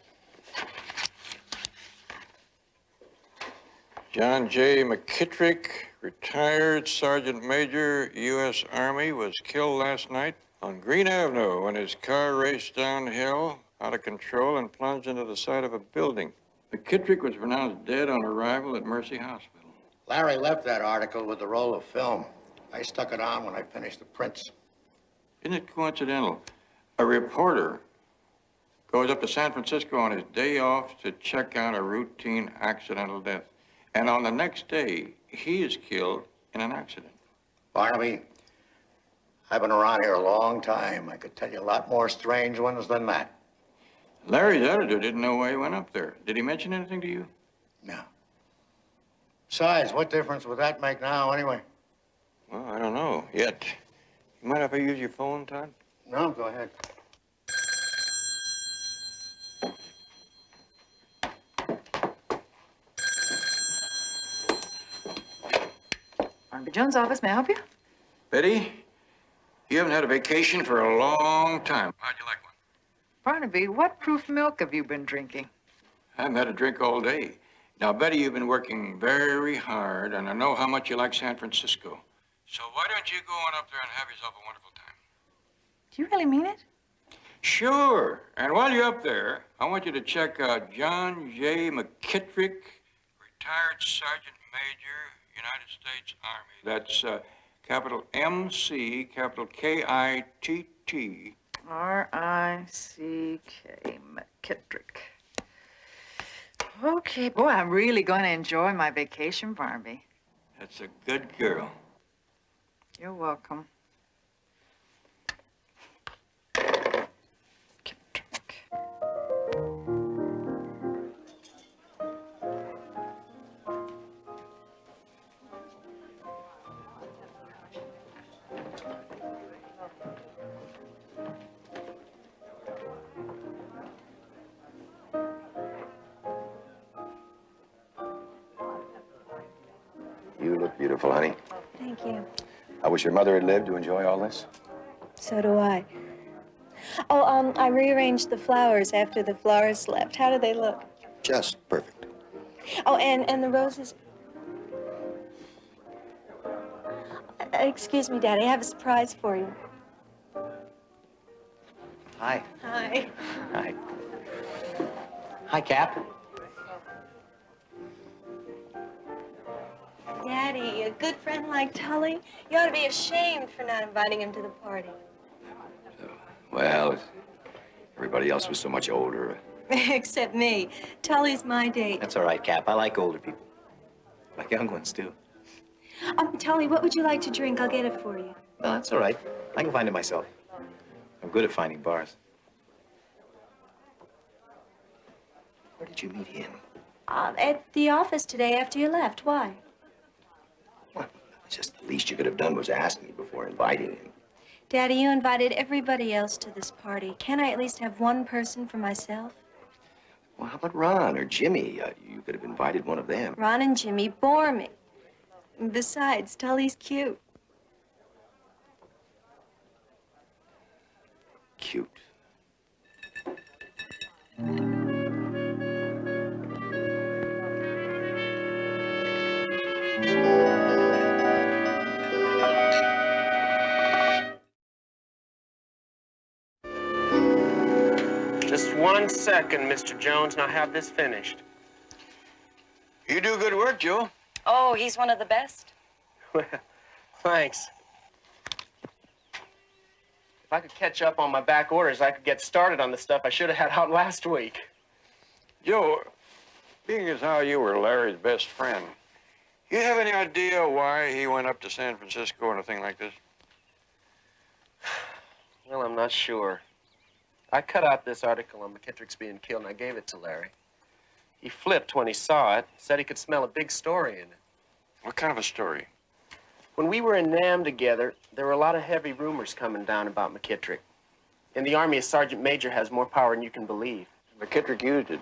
John J. McKittrick, retired Sergeant Major, U.S. Army, was killed last night on Green Avenue when his car raced downhill out of control and plunged into the side of a building. McKittrick was pronounced dead on arrival at Mercy Hospital. Larry left that article with the roll of film. I stuck it on when I finished the prints. Isn't it coincidental? A reporter goes up to San Francisco on his day off to check out a routine accidental death. And on the next day, he is killed in an accident. Barnaby, I've been around here a long time. I could tell you a lot more strange ones than that. Larry's editor didn't know why he went up there. Did he mention anything to you? No. Besides, what difference would that make now, anyway? Well, I don't know yet. You mind if I use your phone, Todd? No, go ahead. Barnaby Jones' office. May I help you? Betty, you haven't had a vacation for a long time. How'd you like one? Barnaby, what proof milk have you been drinking? I haven't had a drink all day. Now, Betty, you've been working very hard, and I know how much you like San Francisco. So why don't you go on up there and have yourself a wonderful time? Do you really mean it? Sure. And while you're up there, I want you to check out John J. McKittrick, retired Sergeant Major, United States Army. That's capital M-C, capital K-I-T-T. R-I-C-K, McKittrick. Okay, boy, I'm really going to enjoy my vacation, Barnaby. That's a good girl. You're welcome. You look beautiful, honey. Thank you. I wish your mother had lived to enjoy all this. So do I. Oh, I rearranged the flowers after the florist left. How do they look? Just perfect. Oh, and the roses. Excuse me, Daddy. I have a surprise for you. Hi. Hi. Hi. Hi, Cap. Daddy, a good friend like Tully, you ought to be ashamed for not inviting him to the party. Well, everybody else was so much older. Except me. Tully's my date. That's all right, Cap. I like older people. I like young ones, too. Tully, what would you like to drink? I'll get it for you. No, that's all right. I can find it myself. I'm good at finding bars. Where did you meet him? At the office today after you left. Why? Just the least you could have done was ask me before inviting him. Daddy, you invited everybody else to this party. Can't I at least have one person for myself? Well, how about Ron or Jimmy? You could have invited one of them. Ron and Jimmy bore me. And besides, Tully's cute. Cute. Just 1 second, Mr. Jones, and I'll have this finished. You do good work, Joe. Oh, he's one of the best. Well, thanks. If I could catch up on my back orders, I could get started on the stuff I should have had out last week. Joe, being as how you were Larry's best friend, you have any idea why he went up to San Francisco on a thing like this? Well, I'm not sure. I cut out this article on McKittrick's being killed, and I gave it to Larry. He flipped when he saw it, said he could smell a big story in it. What kind of a story? When we were in NAM together, there were a lot of heavy rumors coming down about McKittrick. In the Army, a sergeant major has more power than you can believe. McKittrick used it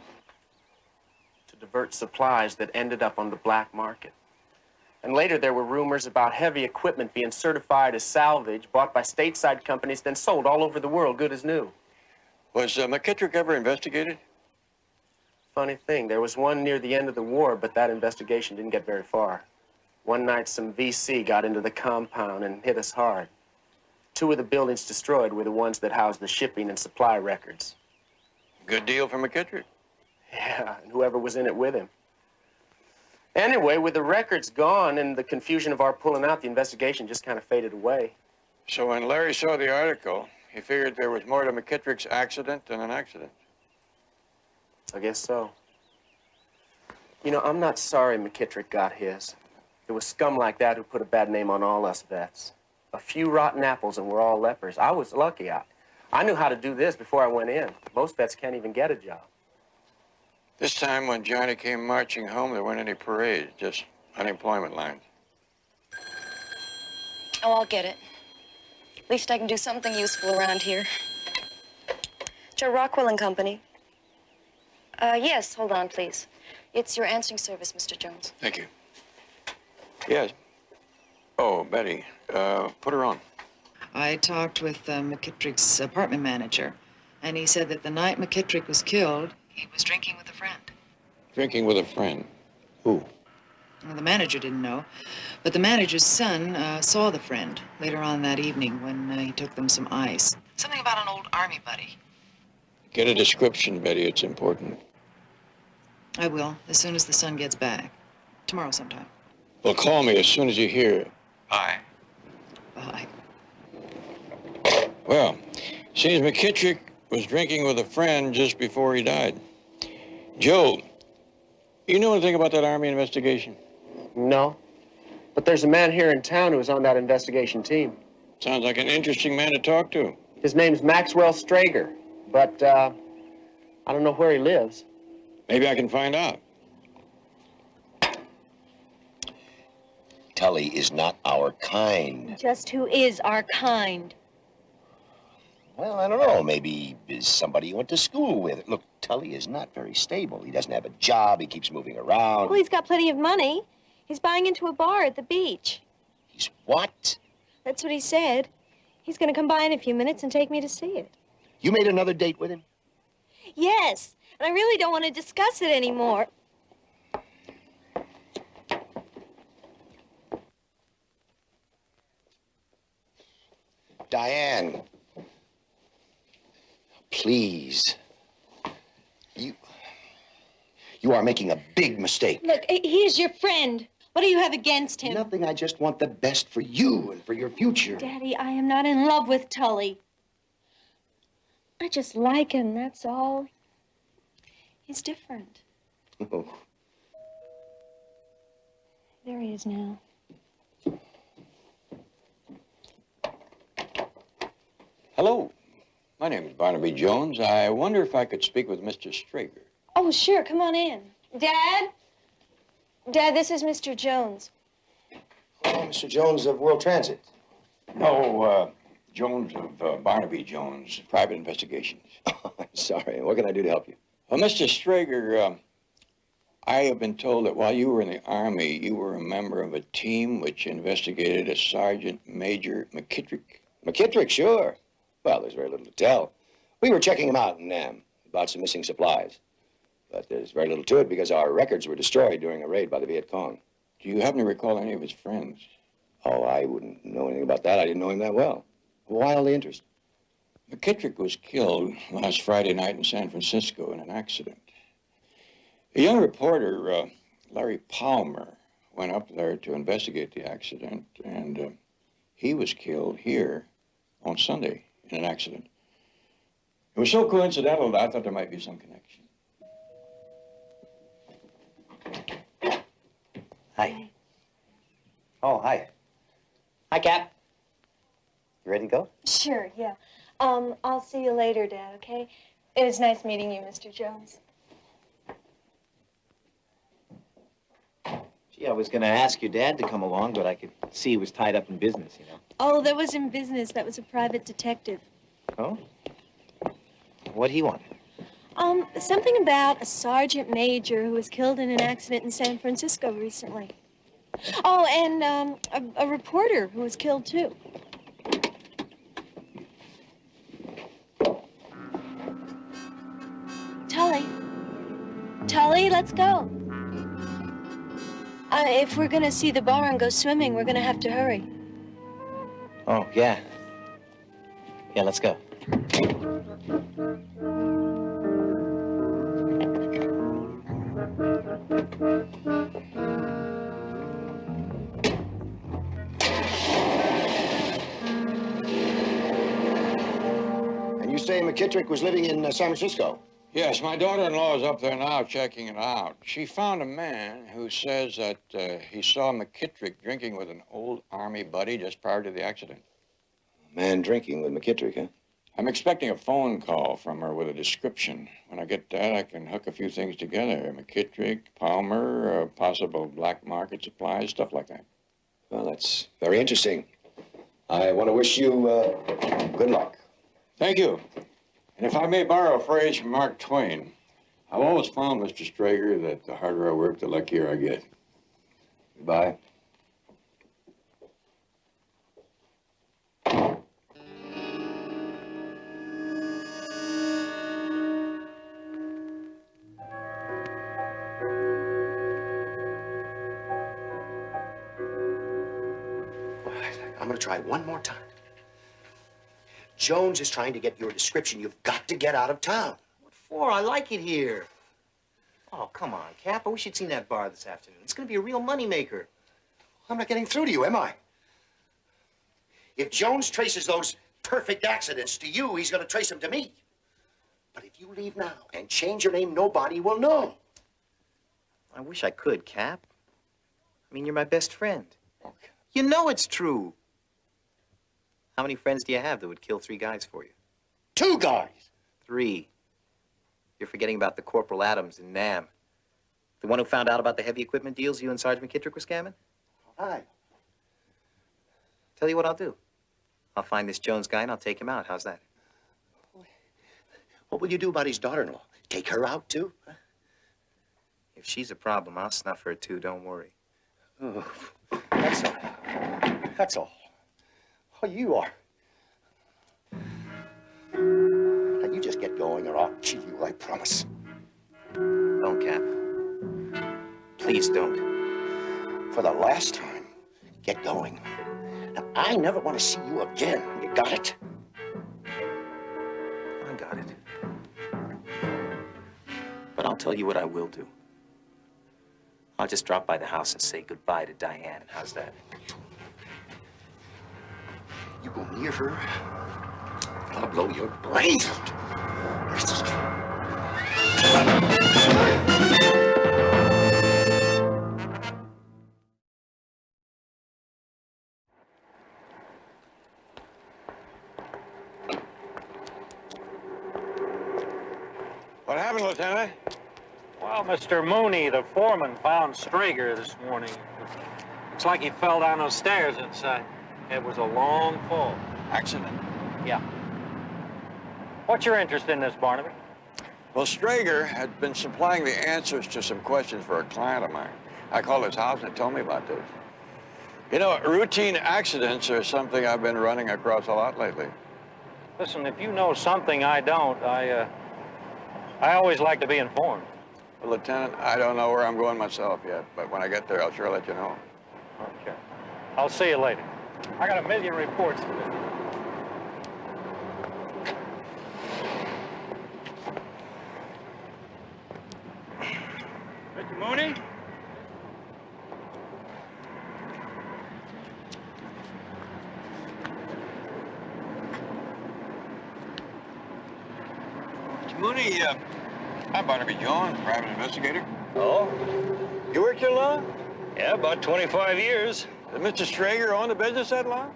to divert supplies that ended up on the black market. And later there were rumors about heavy equipment being certified as salvage, bought by stateside companies, then sold all over the world, good as new. Was McKittrick ever investigated? Funny thing, there was one near the end of the war, but that investigation didn't get very far. One night, some VC got into the compound and hit us hard. 2 of the buildings destroyed were the ones that housed the shipping and supply records. Good deal for McKittrick. Yeah, and whoever was in it with him. Anyway, with the records gone and the confusion of our pulling out, the investigation just kind of faded away. So when Larry saw the article, he figured there was more to McKittrick's accident than an accident. I guess so. You know, I'm not sorry McKittrick got his. It was scum like that who put a bad name on all us vets. A few rotten apples and we're all lepers. I was lucky. I knew how to do this before I went in. Most vets can't even get a job. This time when Johnny came marching home, there weren't any parades, just unemployment lines. Oh, I'll get it. At least I can do something useful around here. Joe Rockwell and Company. Yes, hold on, please. It's your answering service, Mr. Jones. Thank you. Yes. Oh, Betty, put her on. I talked with McKittrick's apartment manager, and he said that the night McKittrick was killed, he was drinking with a friend. Drinking with a friend. Who? Well, the manager didn't know, but the manager's son saw the friend later on that evening when he took them some ice. Something about an old army buddy. Get a description, Betty. It's important. I will, as soon as the son gets back. Tomorrow sometime. Well, call me as soon as you hear. Bye. Bye. Well, seems McKittrick was drinking with a friend just before he died. Joe, you know anything about that Army investigation? No. But there's a man here in town who was on that investigation team. Sounds like an interesting man to talk to. His name's Maxwell Strager, but I don't know where he lives. Maybe I can find out. Tully is not our kind. Just who is our kind? Well, I don't know. Maybe is somebody you went to school with. Look, Tully is not very stable. He doesn't have a job. He keeps moving around. Well, he's got plenty of money. He's buying into a bar at the beach. He's what? That's what he said. He's going to come by in a few minutes and take me to see it. You made another date with him? Yes, and I really don't want to discuss it anymore. Diane, please. You are making a big mistake. Look, he is your friend. What do you have against him? Nothing. I just want the best for you and for your future. Daddy, I am not in love with Tully. I just like him, that's all. He's different. Oh. There he is now. Hello. My name is Barnaby Jones. I wonder if I could speak with Mr. Strager. Oh, sure, come on in. Dad? Dad, this is Mr. Jones. Oh, Mr. Jones of World Transit. No, Jones of Barnaby Jones, Private Investigations. Sorry, what can I do to help you? Well, Mr. Strager, I have been told that while you were in the Army, you were a member of a team which investigated a Sergeant Major McKittrick. McKittrick, sure. Well, there's very little to tell. We were checking him out in Nam about some missing supplies. But there's very little to it because our records were destroyed during a raid by the Viet Cong. Do you happen to recall any of his friends? Oh, I wouldn't know anything about that. I didn't know him that well. Why all the interest? McKittrick was killed last Friday night in San Francisco in an accident. A young reporter, Larry Palmer, went up there to investigate the accident, and he was killed here on Sunday in an accident. It was so coincidental that I thought there might be some connection. Hi. Oh, hi. Hi, Cap. You ready to go? Sure, yeah. I'll see you later, Dad, okay? It was nice meeting you, Mr. Jones. Gee, I was going to ask your dad to come along, but I could see he was tied up in business, you know. Oh, that wasn't business. That was a private detective. Oh? What'd he want? Something about a sergeant major who was killed in an accident in San Francisco recently. Oh, and a reporter who was killed, too. Tully. Tully, let's go. If we're gonna see the bar and go swimming, we're gonna have to hurry. Oh, yeah. Yeah, let's go. And you say McKittrick was living in San Francisco? Yes, my daughter-in-law is up there now checking it out. She found a man who says that he saw McKittrick drinking with an old Army buddy just prior to the accident. Man drinking with McKittrick, huh? I'm expecting a phone call from her with a description. When I get that, I can hook a few things together. McKittrick, Palmer, possible black market supplies, stuff like that. Well, that's very interesting. I want to wish you good luck. Thank you. And if I may borrow a phrase from Mark Twain, I've always found, Mr. Strager, that the harder I work, the luckier I get. Goodbye. I'm gonna try one more time. Jones is trying to get your description. You've got to get out of town. What for? I like it here. Oh, come on, Cap. I wish you'd seen that bar this afternoon. It's gonna be a real moneymaker. I'm not getting through to you, am I? If Jones traces those perfect accidents to you, he's gonna trace them to me. But if you leave now and change your name, nobody will know. I wish I could, Cap. I mean, you're my best friend. Okay. You know it's true. How many friends do you have that would kill 3 guys for you? 2 guys. 3. You're forgetting about the Corporal Adams in Nam. The one who found out about the heavy equipment deals you and Sergeant McKittrick were scamming? Hi. Tell you what I'll do. I'll find this Jones guy and I'll take him out. How's that? What will you do about his daughter-in-law? Take her out, too? Huh? If she's a problem, I'll snuff her, too. Don't worry. Oh, that's all. That's all. Oh, you are. Now, you just get going or I'll kill you, I promise. Don't, Cap. Please don't. For the last time, get going. Now, I never want to see you again. You got it? I got it. But I'll tell you what I will do. I'll just drop by the house and say goodbye to Diane. How's that? You go near her, I'll blow your brains out. What happened, Lieutenant? Well, Mr. Mooney, the foreman, found Strager this morning. Looks like he fell down those stairs inside. It was a long fall. Accident? Yeah. What's your interest in this, Barnaby? Well, Strager had been supplying the answers to some questions for a client of mine. I called his house and it told me about this. You know, routine accidents are something I've been running across a lot lately. Listen, if you know something I don't, I always like to be informed. Well, Lieutenant, I don't know where I'm going myself yet, but when I get there, I'll sure let you know. Okay. I'll see you later. I got a million reports to do. Mr. Mooney? Mr. Mooney, I'm Barnaby Jones, private investigator. Oh? You worked here long? Yeah, about 25 years. Did Mr. Strager own the business that long?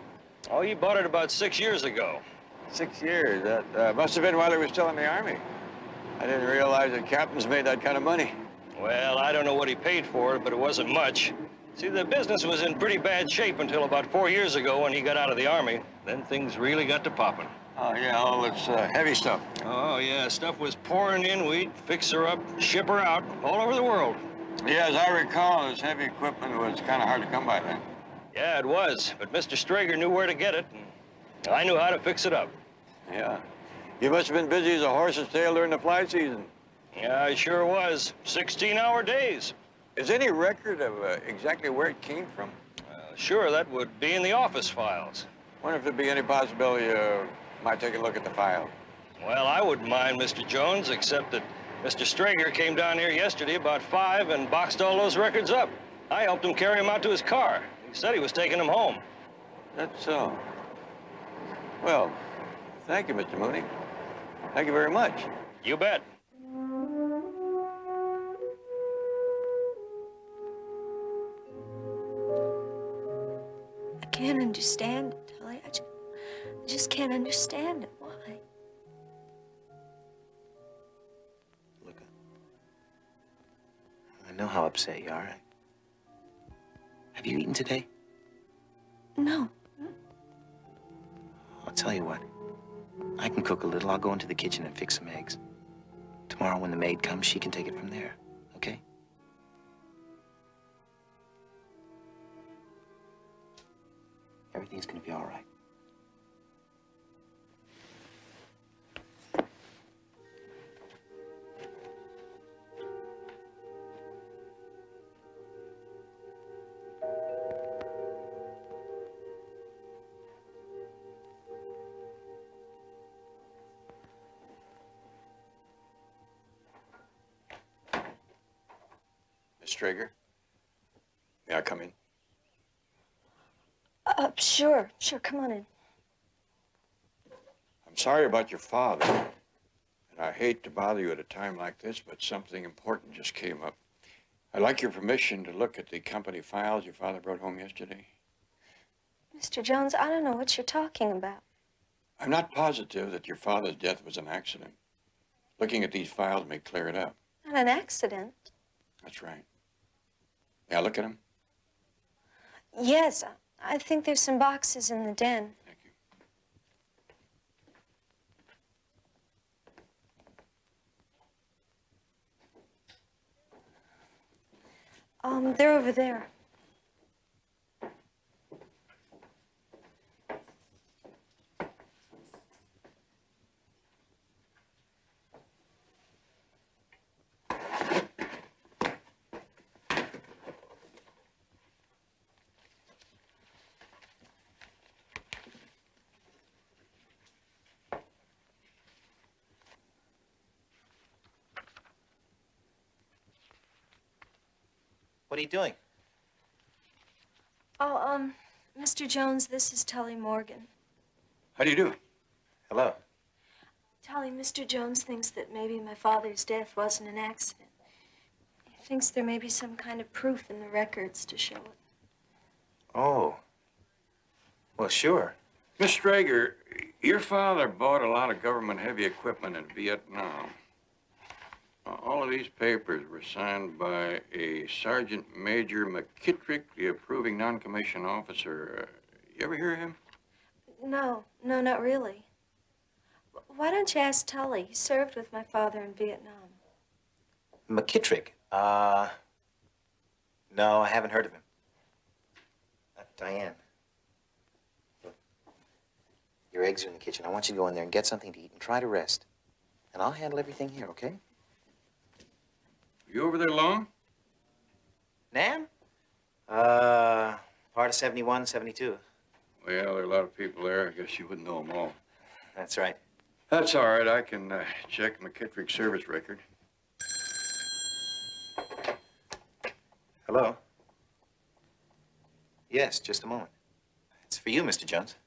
Oh, he bought it about 6 years ago. 6 years? That must have been while he was still in the Army. I didn't realize that captains made that kind of money. Well, I don't know what he paid for it, but it wasn't much. See, the business was in pretty bad shape until about 4 years ago when he got out of the Army. Then things really got to popping. Oh, yeah, all this heavy stuff. Oh, yeah, stuff was pouring in. We'd fix her up, ship her out, all over the world. Yeah, as I recall, this heavy equipment was kind of hard to come by then. Yeah, it was, but Mr. Strager knew where to get it, and I knew how to fix it up. Yeah. You must have been busy as a horse's tail during the fly season. Yeah, I sure was. 16-hour days. Is any record of exactly where it came from? Sure, that would be in the office files. Wonder if there'd be any possibility might take a look at the file. Well, I wouldn't mind, Mr. Jones, except that Mr. Strager came down here yesterday about 5 and boxed all those records up. I helped him carry them out to his car. He said he was taking them home. That's so. Well, thank you, Mr. Mooney. Thank you very much. You bet. I can't understand it, Tully. I just can't understand it. Why? Look, I know how upset you are. Have you eaten today? No. I'll tell you what. I can cook a little. I'll go into the kitchen and fix some eggs. Tomorrow when the maid comes, she can take it from there, okay? Everything's gonna be all right. Strager. May I come in? Sure, come on in. I'm sorry about your father. And I hate to bother you at a time like this, but something important just came up. I'd like your permission to look at the company files your father brought home yesterday. Mr. Jones, I don't know what you're talking about. I'm not positive that your father's death was an accident. Looking at these files may clear it up. Not an accident. That's right. May I look at them? Yes, I think there's some boxes in the den. Thank you. They're over there. What are you doing? Oh, Mr. Jones, this is Tully Morgan. How do you do? Hello. Tully, Mr. Jones thinks that maybe my father's death wasn't an accident. He thinks there may be some kind of proof in the records to show it. Oh. Well, sure. Miss Strager, your father bought a lot of government heavy equipment in Vietnam. All of these papers were signed by a Sergeant Major McKittrick, the approving non-commissioned officer. You ever hear of him? No, not really. Why don't you ask Tully? He served with my father in Vietnam. McKittrick? No, I haven't heard of him. Diane. Look, your eggs are in the kitchen. I want you to go in there and get something to eat and try to rest. And I'll handle everything here, okay? You over there long? Nam? Part of 71, 72. Well, there are a lot of people there. I guess you wouldn't know them all. That's right. That's all right. I can check McKittrick's service record. Hello? Yes, just a moment. It's for you, Mr. Jones.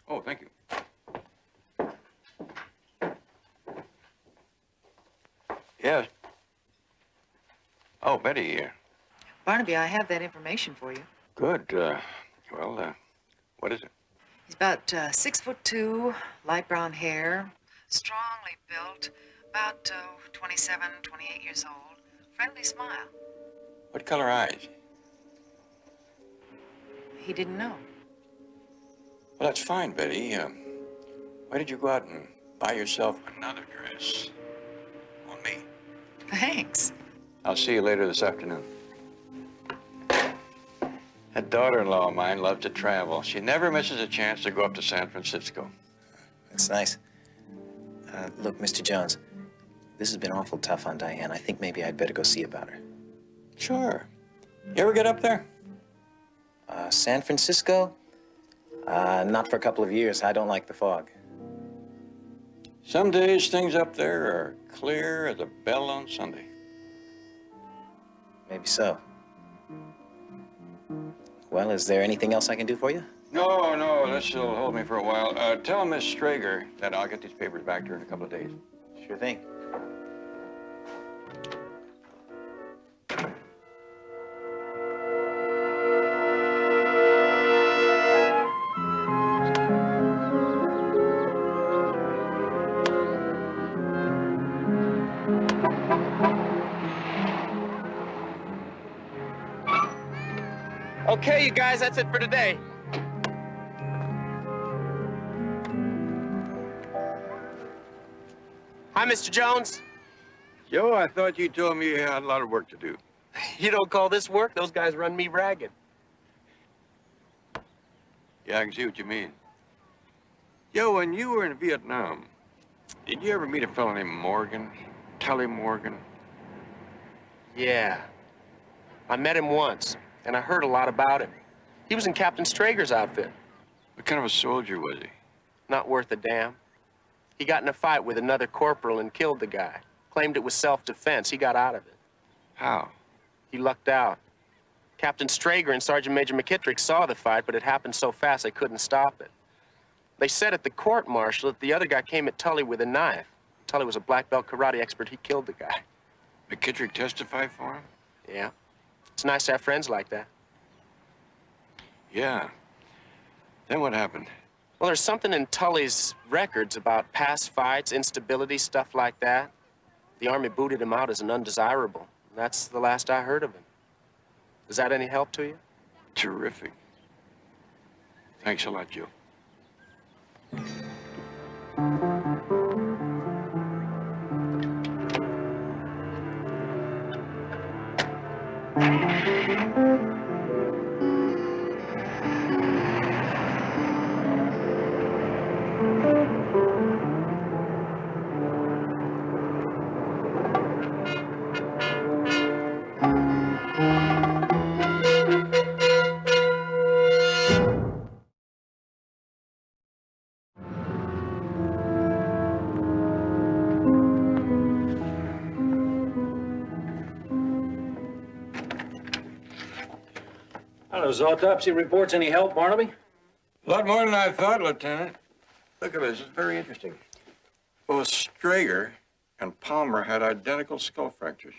Oh, thank you. Yes. Oh, Betty here. Barnaby, I have that information for you. Good. What is it? He's about 6'2", light brown hair, strongly built, about 27, 28 years old, friendly smile. What color eyes? He didn't know. Well, that's fine, Betty. Why did you go out and buy yourself another dress? On me. Thanks. I'll see you later this afternoon. That daughter-in-law of mine loves to travel. She never misses a chance to go up to San Francisco. That's nice. Look, Mr. Jones, this has been awful tough on Diane. I think maybe I'd better go see about her. Sure. You ever get up there? San Francisco? Not for a couple of years. I don't like the fog. Some days things up there are clear as a bell on Sunday. Maybe so. Well, is there anything else I can do for you? No, this'll hold me for a while. Tell Miss Strager that I'll get these papers back to her in a couple of days. Sure thing. Okay, you guys, that's it for today. Hi, Mr. Jones. Joe, I thought you told me you had a lot of work to do. You don't call this work? Those guys run me ragged. Yeah, I can see what you mean. Joe, when you were in Vietnam, did you ever meet a fellow named Morgan? Tully Morgan? Yeah. I met him once, and I heard a lot about him. He was in Captain Strager's outfit. What kind of a soldier was he? Not worth a damn. He got in a fight with another corporal and killed the guy. Claimed it was self-defense. He got out of it. How? He lucked out. Captain Strager and Sergeant Major McKittrick saw the fight, but it happened so fast they couldn't stop it. They said at the court-martial that the other guy came at Tully with a knife. Tully was a black belt karate expert. He killed the guy. McKittrick testified for him? Yeah. It's nice to have friends like that. Yeah. Then what happened? Well, there's something in Tully's records about past fights, instability, stuff like that. The Army booted him out as an undesirable. That's the last I heard of him. Is that any help to you? Terrific. Thanks a lot, Joe. Are those autopsy reports any help, Barnaby? A lot more than I thought, Lieutenant. Look at this. It's very interesting. Both Strager and Palmer had identical skull fractures.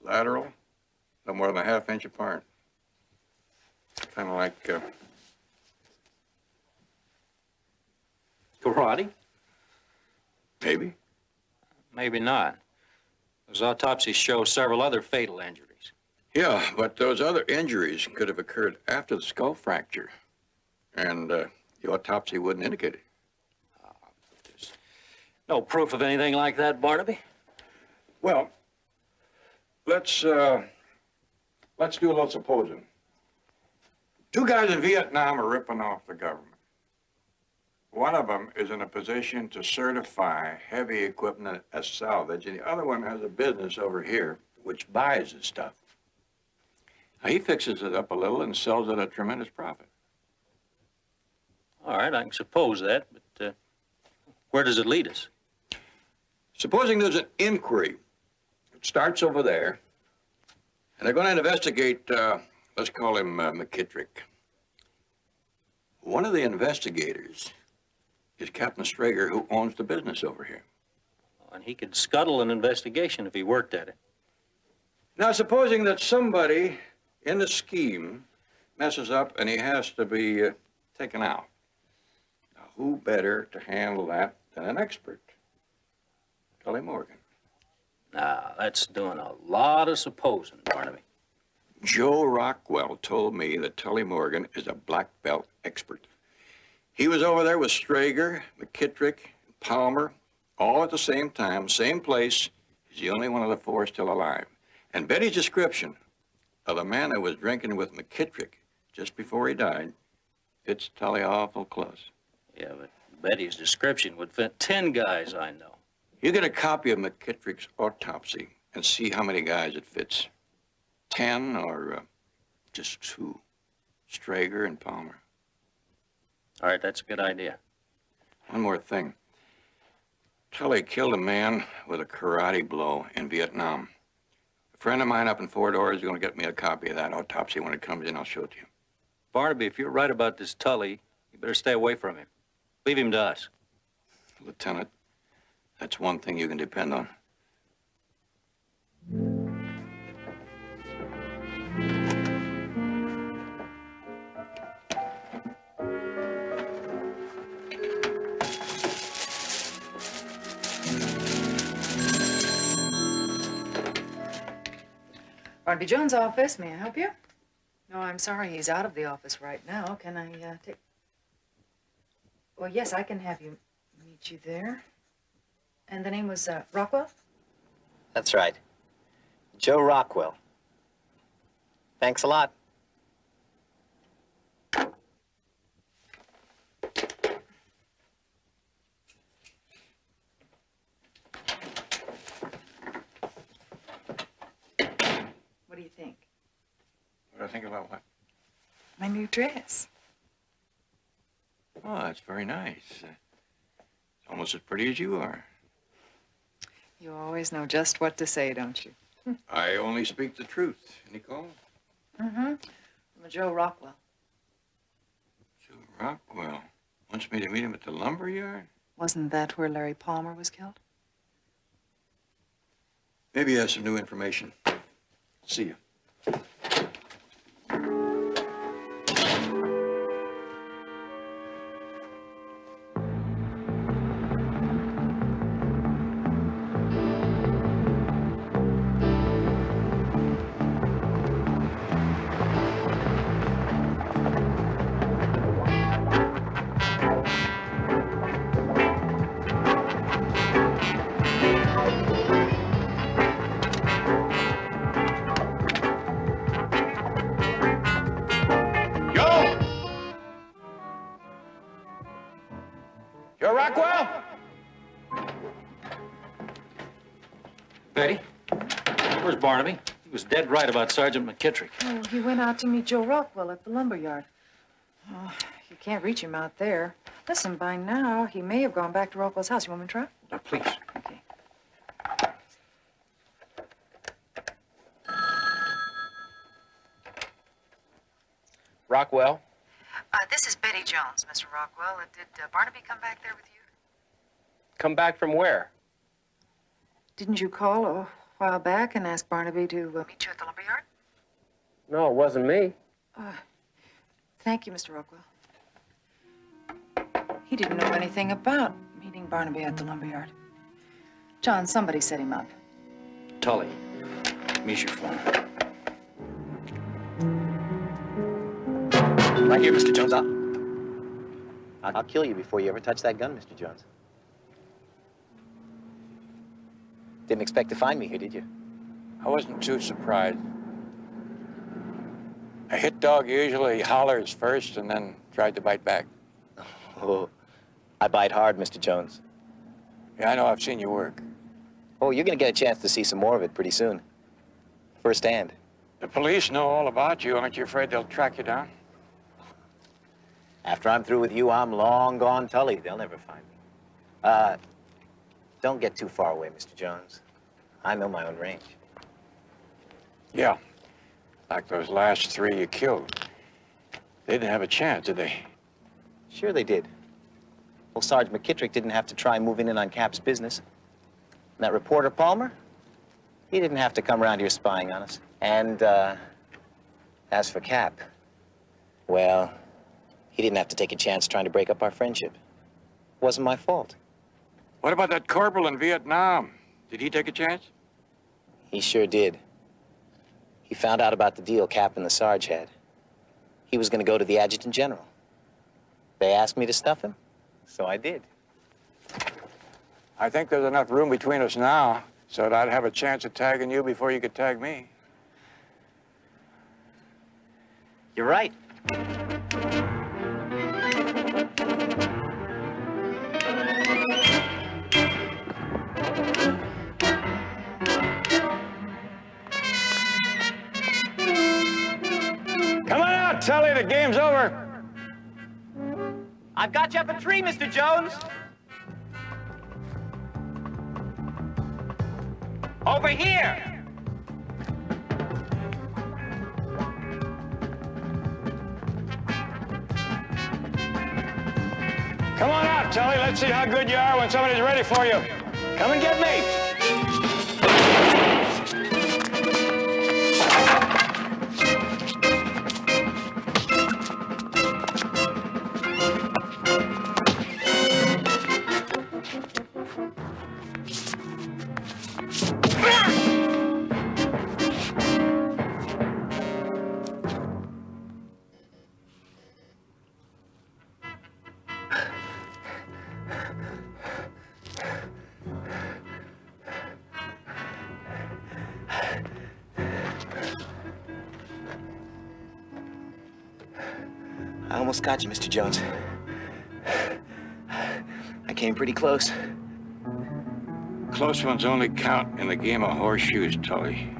Lateral, no more than a half-inch apart. Kind of like, Karate? Maybe. Maybe not. Those autopsies show several other fatal injuries. Yeah, but those other injuries could have occurred after the skull fracture. And the autopsy wouldn't indicate it. There's no proof of anything like that, Barnaby? Well, let's do a little supposing. Two guys in Vietnam are ripping off the government. One of them is in a position to certify heavy equipment as salvage, and the other one has a business over here which buys the stuff. Now, he fixes it up a little and sells it at a tremendous profit. All right, I can suppose that, but where does it lead us? Supposing there's an inquiry. It starts over there, and they're going to investigate, let's call him McKittrick. One of the investigators is Captain Strager, who owns the business over here. And he could scuttle an investigation if he worked at it. Now, supposing that somebody in the scheme messes up and he has to be taken out. Now, who better to handle that than an expert? Tully Morgan. Now, that's doing a lot of supposing, Barnaby. Joe Rockwell told me that Tully Morgan is a black belt expert. He was over there with Strager, McKittrick, Palmer, all at the same time, same place. He's the only one of the four still alive. And Betty's description of the man who was drinking with McKittrick just before he died fits Tully awful close. Yeah, but Betty's description would fit 10 guys I know. You get a copy of McKittrick's autopsy and see how many guys it fits. 10 or just 2, Strager and Palmer. All right, that's a good idea. One more thing. Tully killed a man with a karate blow in Vietnam. A friend of mine up in Fort Ord is going to get me a copy of that autopsy. When it comes in, I'll show it to you. Barnaby, if you're right about this Tully, you better stay away from him. Leave him to us. Lieutenant, that's one thing you can depend on. Barnaby Jones' office. May I help you? No, I'm sorry. He's out of the office right now. Can I take... Well, yes, I can have you meet you there. And the name was Rockwell? That's right. Joe Rockwell. Thanks a lot. What do you think? What do I think about what? My new dress. Oh, that's very nice. It's almost as pretty as you are. You always know just what to say, don't you? I only speak the truth. Any call? Mm-hmm. From Joe Rockwell. Joe Rockwell wants me to meet him at the lumber yard? Wasn't that where Larry Palmer was killed? Maybe he has some new information. See you. Joe Rockwell? Betty, where's Barnaby? He was dead right about Sergeant McKittrick. Oh, he went out to meet Joe Rockwell at the lumber yard. Oh, you can't reach him out there. Listen, by now, he may have gone back to Rockwell's house. You want me to try? Now, please. Okay. Rockwell? This is Betty Jones, Mr. Rockwell. Did Barnaby come back there with you? Come back from where? Didn't you call a while back and ask Barnaby to meet you at the lumber yard? No, it wasn't me. Thank you, Mr. Rockwell. He didn't know anything about meeting Barnaby at the lumber yard. John, somebody set him up. Tully, meet your phone. Right here, Mr. Jones. I'll kill you before you ever touch that gun, Mr. Jones. Didn't expect to find me here, did you? I wasn't too surprised. A hit dog usually hollers first and then tried to bite back. Oh, I bite hard, Mr. Jones. Yeah, I know. I've seen you work. Oh, you're gonna get a chance to see some more of it pretty soon. Firsthand. The police know all about you. Aren't you afraid they'll track you down? After I'm through with you, I'm long gone Tully. They'll never find me. Don't get too far away, Mr. Jones. I know my own range. Yeah. Like those last 3 you killed. They didn't have a chance, did they? Sure they did. Well, Sergeant McKittrick didn't have to try moving in on Cap's business. And that reporter Palmer, he didn't have to come around here spying on us. And, as for Cap, well, he didn't have to take a chance trying to break up our friendship. It wasn't my fault. What about that corporal in Vietnam? Did he take a chance? He sure did. He found out about the deal Cap and the Sarge had. He was going to go to the Adjutant General. They asked me to stuff him, so I did. I think there's enough room between us now so that I'd have a chance of tagging you before you could tag me. You're right. Come on out, Tully. The game's over. I've got you up a tree, Mr. Jones. Over here. Come on out, Tully. Let's see how good you are when somebody's ready for you. Come and get me. I almost got you, Mr. Jones. I came pretty close. Close ones only count in the game of horseshoes, Tully.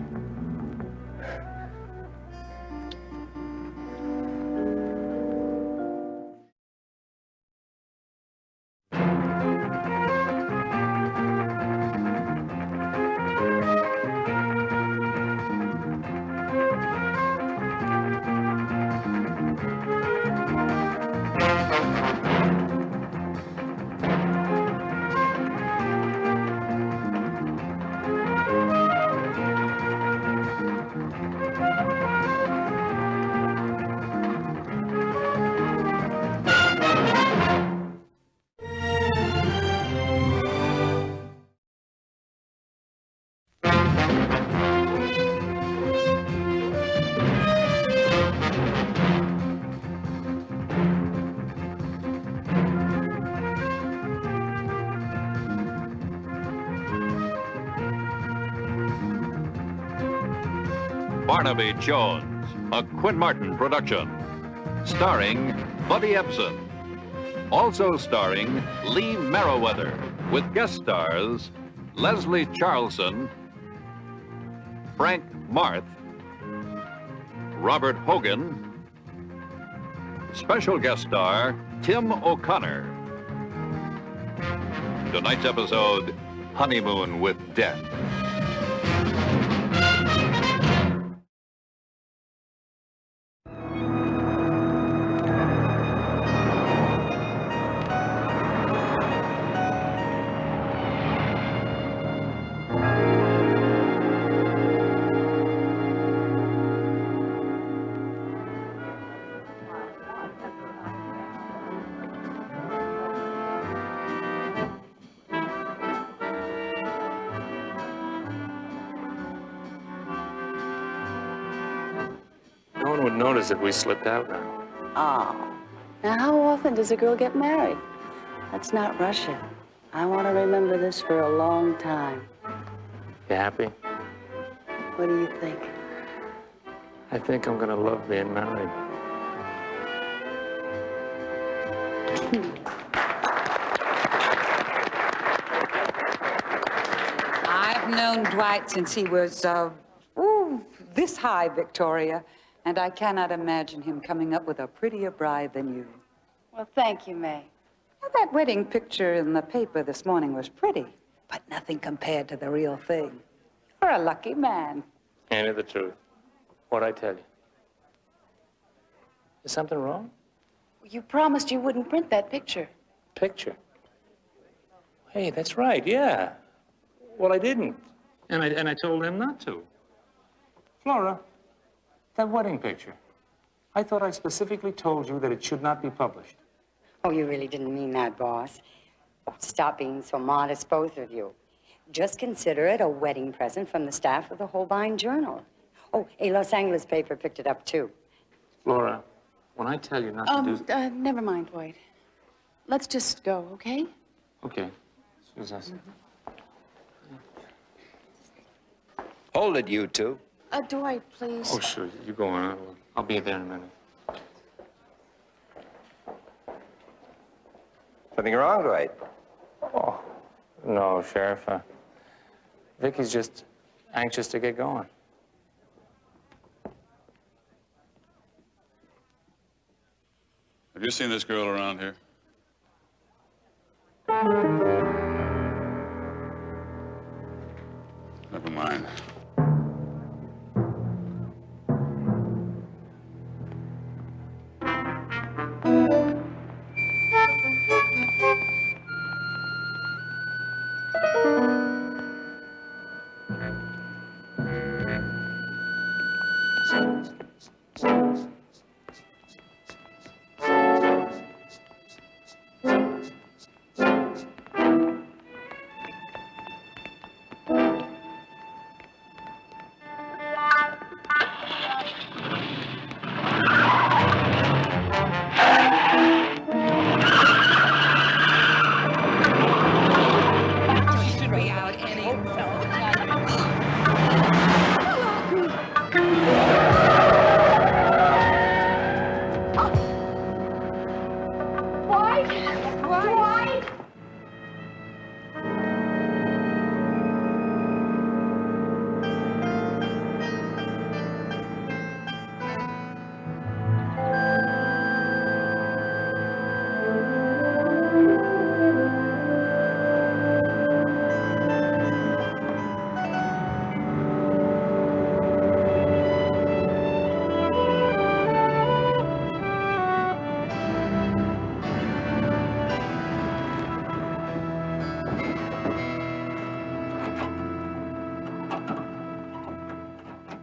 Barnaby Jones, a Quinn Martin production. Starring Buddy Epson. Also starring Lee Merriweather, with guest stars Leslie Charlson, Frank Marth, Robert Hogan, special guest star Tim O'Connor. Tonight's episode, Honeymoon with Death. No one would notice if we slipped out now. Oh. Now, how often does a girl get married? Let's not rush it. I want to remember this for a long time. You happy? What do you think? I think I'm gonna love being married. I've known Dwight since he was, this high, Victoria. And I cannot imagine him coming up with a prettier bride than you. Well, thank you, May. Now, that wedding picture in the paper this morning was pretty, but nothing compared to the real thing. You're a lucky man. Ain't it the truth? What'd I tell you? Is something wrong? You promised you wouldn't print that picture. Picture? Hey, that's right, yeah. Well, I didn't. And I told him not to. Flora, that wedding picture. I thought I specifically told you that it should not be published. Oh, you really didn't mean that, boss. Oh, stop being so modest, both of you. Just consider it a wedding present from the staff of the Holbein Journal. Oh, a Los Angeles paper picked it up, too. Flora, when I tell you not to do... Never mind, Dwight. Let's just go, okay? Okay, as soon as I say. Hold it, you two. Dwight, please. Oh, sure, you go on. I'll be there in a minute. Something wrong, Dwight? Oh, no, Sheriff. Vicky's just anxious to get going. Have you seen this girl around here? Never mind.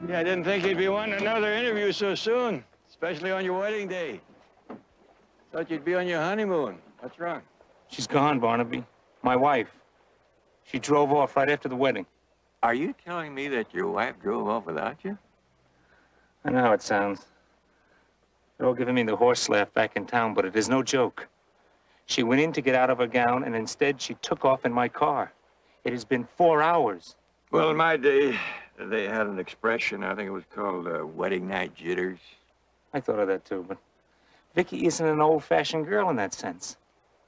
Yeah, I didn't think you'd be wanting another interview so soon, especially on your wedding day. Thought you'd be on your honeymoon. What's wrong? She's gone, Barnaby. My wife. She drove off right after the wedding. Are you telling me that your wife drove off without you? I know how it sounds. They're all giving me the horse laugh back in town, but it is no joke. She went in to get out of her gown, and instead she took off in my car. It has been 4 hours. Well, in my day, They had an expression, I think it was called wedding night jitters. I thought of that too, but Vicky isn't an old-fashioned girl in that sense.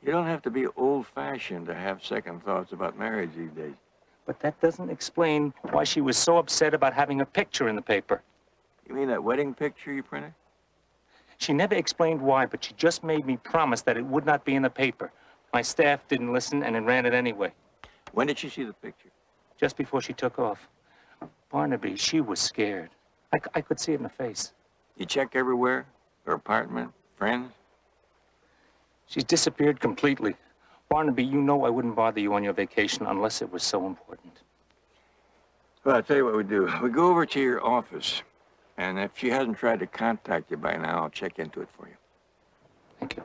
You don't have to be old-fashioned to have second thoughts about marriage these days. But that doesn't explain why she was so upset about having a picture in the paper. You mean that wedding picture you printed? She never explained why, but she just made me promise that it would not be in the paper. My staff didn't listen, and it ran it anyway. When did she see the picture? Just before she took off. Barnaby, she was scared. I could see it in her face. You check everywhere? Her apartment? Friends? She's disappeared completely. Barnaby, you know I wouldn't bother you on your vacation unless it was so important. Well, I'll tell you what we do. We go over to your office, and if she hasn't tried to contact you by now, I'll check into it for you. Thank you.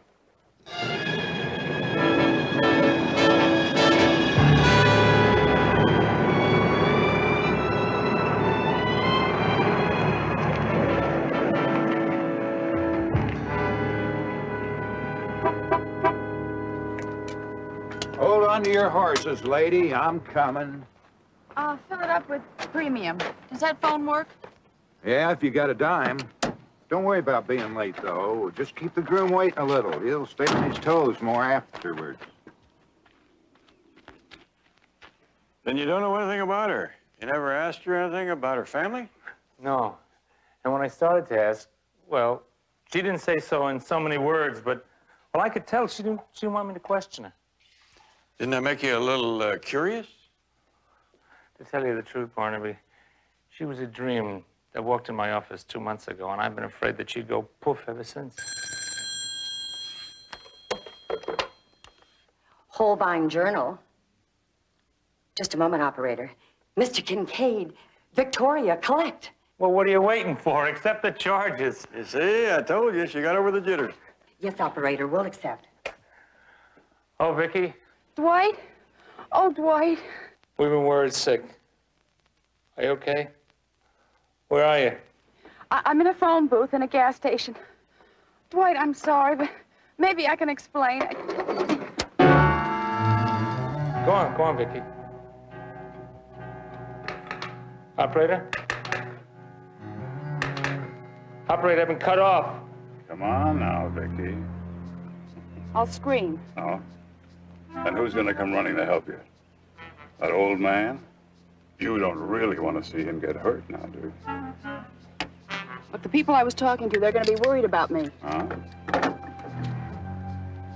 Hold on to your horses, lady. I'm coming. Fill it up with premium. Does that phone work? Yeah, if you got a dime. Don't worry about being late, though. Just keep the groom waiting a little. He'll stay on his toes more afterwards. Then you don't know anything about her? You never asked her anything about her family? No. And when I started to ask, well, she didn't say so in so many words, but, well, I could tell she didn't want me to question her. Didn't that make you a little curious? To tell you the truth, Barnaby, she was a dream that walked in my office 2 months ago, and I've been afraid that she'd go poof ever since. Holbein Journal. Just a moment, operator. Mr. Kincaid, Victoria, collect. Well, what are you waiting for? Accept the charges. You see, I told you, she got over the jitters. Yes, operator, we'll accept. Oh, Vicky, Dwight? Oh, Dwight. we've been worried sick. Are you okay? Where are you? I'm in a phone booth in a gas station. Dwight, I'm sorry, but maybe I can explain. Go on, Vicky. Operator? Operator, I've been cut off. Come on now, Vicky. I'll scream. Oh? And who's gonna come running to help you? That old man? You don't really want to see him get hurt now, do you? But the people I was talking to, they're going to be worried about me. Huh?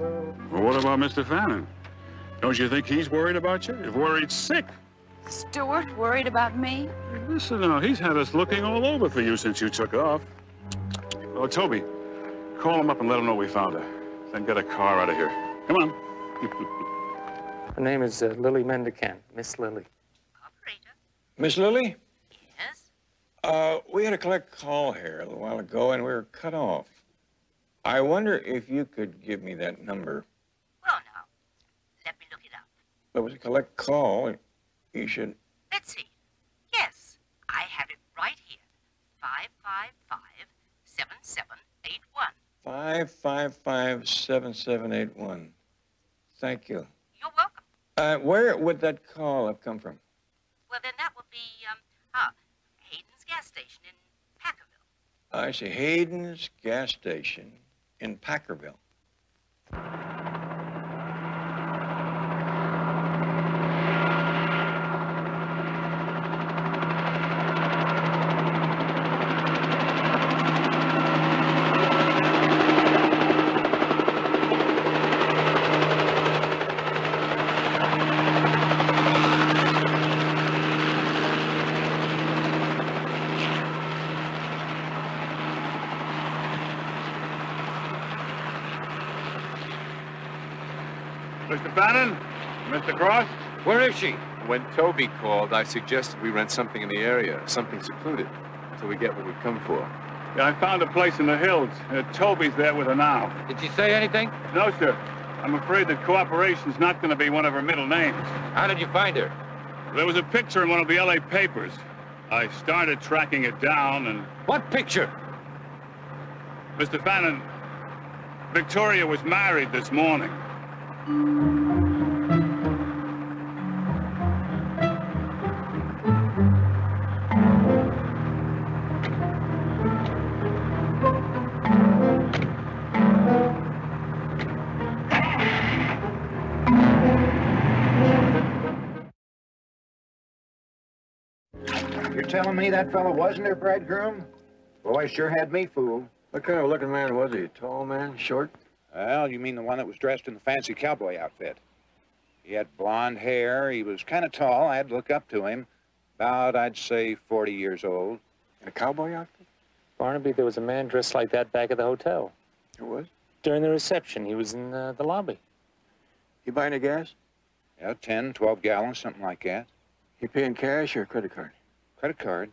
Well, what about Mr. Fannin? Don't you think he's worried about you? He's worried sick. Stuart worried about me? Listen now, he's had us looking all over for you since you took off. Oh, Toby, call him up and let him know we found her. Then get a car out of here. Come on. Her name is Lily Mendicant, Miss Lily. Miss Lily? Yes? We had a collect call here a little while ago, and we were cut off. I wonder if you could give me that number. Well, now, let me look it up. There was a collect call. You should... Let's see. Yes, I have it right here. 555-7781. 555-7781. Thank you. You're welcome. Where would that call have come from? Well, then that would be, Hayden's gas station in Packerville. I see. Hayden's gas station in Packerville. Mr. Fannin? Mr. Cross? Where is she? When Toby called, I suggested we rent something in the area, something secluded, until we get what we've come for. Yeah, I found a place in the hills. Toby's there with her now. Did she say anything? No, sir. I'm afraid that cooperation's not going to be one of her middle names. How did you find her? There was a picture in one of the L.A. papers. I started tracking it down and... What picture? Mr. Fannin, Victoria was married this morning. telling me that fella wasn't her bridegroom? Boy, sure had me fooled. What kind of looking man was he? Tall man? Short? Well, you mean the one that was dressed in the fancy cowboy outfit. He had blonde hair. He was kind of tall. I had to look up to him. About, I'd say, 40 years old. In a cowboy outfit? Barnaby, there was a man dressed like that back at the hotel. There was? During the reception, he was in the lobby. You buy any gas? Yeah, 10, 12 gallons, something like that. You paying cash or credit card? Credit card.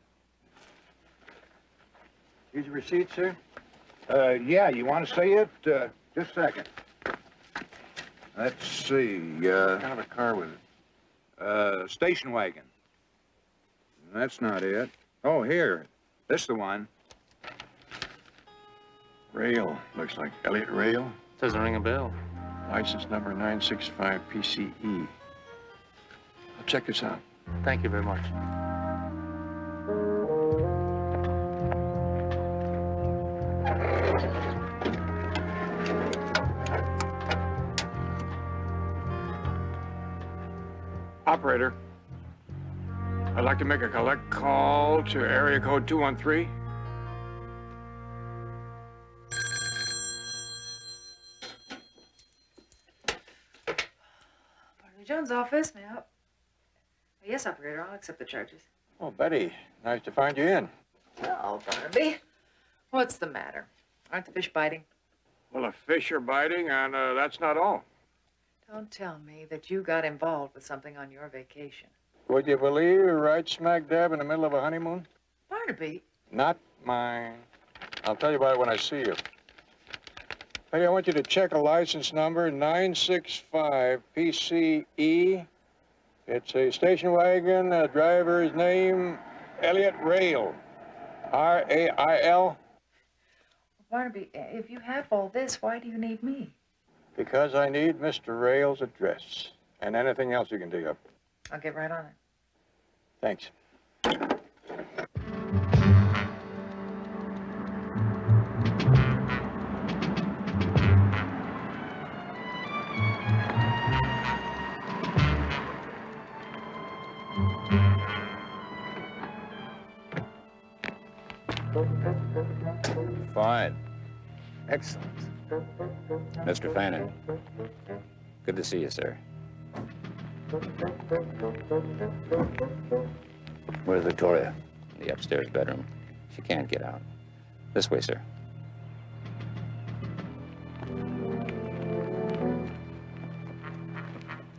Here's your receipt, sir. Yeah, you want to see it? Just a second. Let's see, What kind of a car was it? Station wagon. That's not it. Oh, here. This is the one. Rail, looks like. Elliott Rail. Doesn't ring a bell. License number 965 PCE. I'll check this out. Thank you very much. Operator, I'd like to make a collect call to area code 213. Barnaby Jones' office, may I help? Yes, operator, I'll accept the charges. Oh, Betty, nice to find you in. Oh, Barnaby, what's the matter? Aren't the fish biting? Well, the fish are biting, and that's not all. Don't tell me that you got involved with something on your vacation. Would you believe you're right smack dab in the middle of a honeymoon? Barnaby? Not mine. I'll tell you about it when I see you. Betty, I want you to check a license number 965 PCE. It's a station wagon, driver's name, Elliott Rail. R-A-I-L. Barnaby, if you have all this, why do you need me? Because I need Mr. Rail's address and anything else you can dig up. I'll get right on it. Thanks. Fine. Excellent. Mr. Fannin. Good to see you, sir. Where's Victoria? In the upstairs bedroom. She can't get out. This way, sir.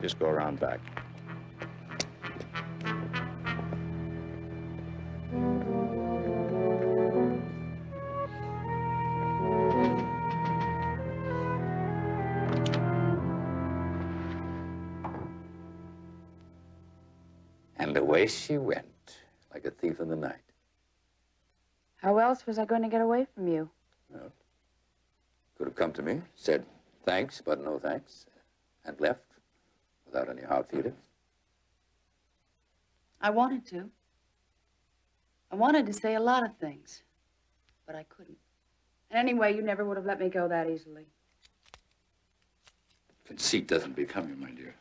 Just go around back. And away she went, like a thief in the night. How else was I going to get away from you? Well, could have come to me, said thanks, but no thanks, and left without any hard feelings. I wanted to. I wanted to say a lot of things, but I couldn't. And anyway, you never would have let me go that easily. Conceit doesn't become you, my dear.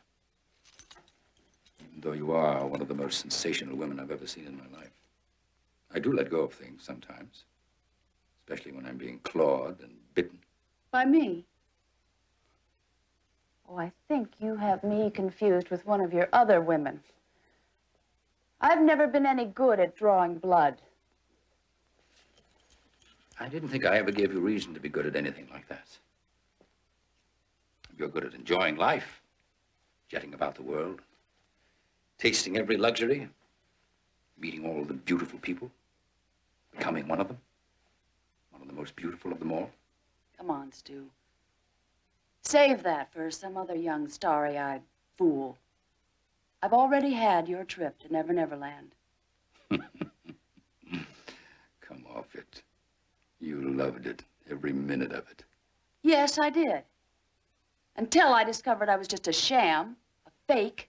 Even though you are one of the most sensational women I've ever seen in my life. I do let go of things sometimes, especially when I'm being clawed and bitten. By me? Oh, I think you have me confused with one of your other women. I've never been any good at drawing blood. I didn't think I ever gave you reason to be good at anything like that. You're good at enjoying life, jetting about the world, tasting every luxury, meeting all the beautiful people, becoming one of them, one of the most beautiful of them all. Come on, Stu. Save that for some other young, starry-eyed fool. I've already had your trip to Never Never Land. Come off it. You loved it, every minute of it. Yes, I did. Until I discovered I was just a sham, a fake.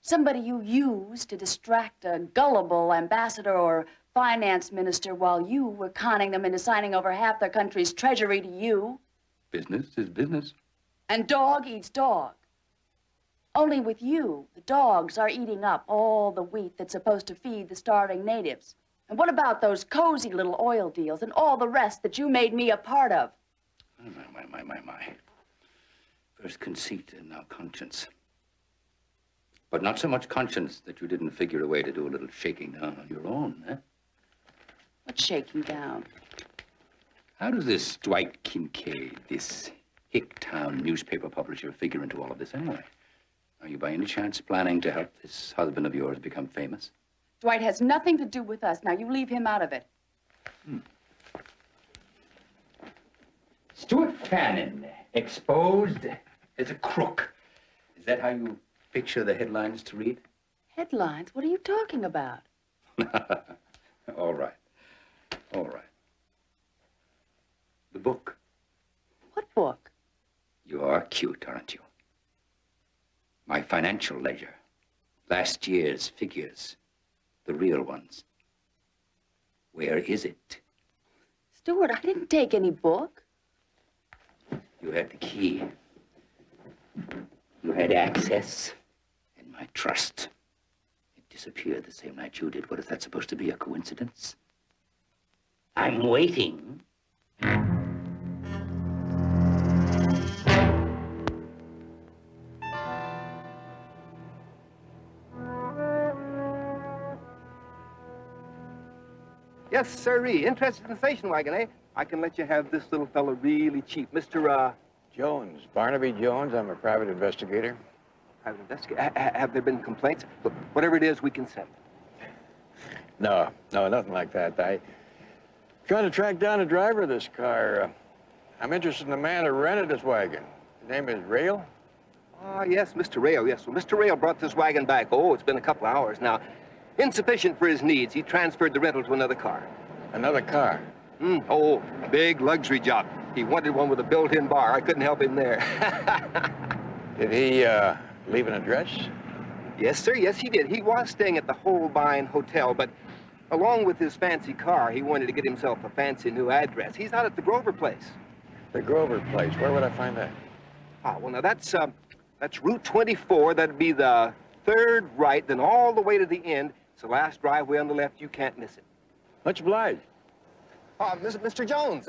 Somebody you used to distract a gullible ambassador or finance minister while you were conning them into signing over half their country's treasury to you. Business is business. And dog eats dog. Only with you, the dogs are eating up all the wheat that's supposed to feed the starving natives. And what about those cozy little oil deals and all the rest that you made me a part of? My. First conceit and now conscience. But not so much conscience that you didn't figure a way to do a little shaking down on your own, eh? What's shaking down? How does this Dwight Kincaid, this Hicktown newspaper publisher, figure into all of this anyway? Are you by any chance planning to help this husband of yours become famous? Dwight has nothing to do with us. Now, you leave him out of it. Stuart Fannin, exposed as a crook. Is that how you picture the headlines to read? Headlines? What are you talking about? All right. All right. The book. What book? You are cute, aren't you? My financial ledger. Last year's figures. The real ones. Where is it? Stuart, I didn't take any book. You had the key. You had access and my trust. It disappeared the same night you did. What is that supposed to be, a coincidence? I'm waiting. Yes, sirree. Interested in the station wagon, eh? I can let you have this little fella really cheap. Mr. Jones, Barnaby Jones. I'm a private investigator. Private investigator? Have there been complaints? Look, whatever it is, we can send. No, nothing like that. I'm trying to track down the driver of this car. I'm interested in the man who rented this wagon. His name is Rail? Ah, yes, Mr. Rail, yes. Well, Mr. Rail brought this wagon back. Oh, it's been a couple of hours now. Insufficient for his needs. He transferred the rental to another car. Another car? Oh, big luxury job. He wanted one with a built-in bar. I couldn't help him there. Did he leave an address? Yes, sir. Yes, he did. He was staying at the Holbein Hotel, but along with his fancy car, he wanted to get himself a fancy new address. He's out at the Grover place. The Grover place. Where would I find that? Ah, well, now that's Route 24. That'd be the third right, then all the way to the end. It's the last driveway on the left. You can't miss it. Much obliged. Mr. Jones,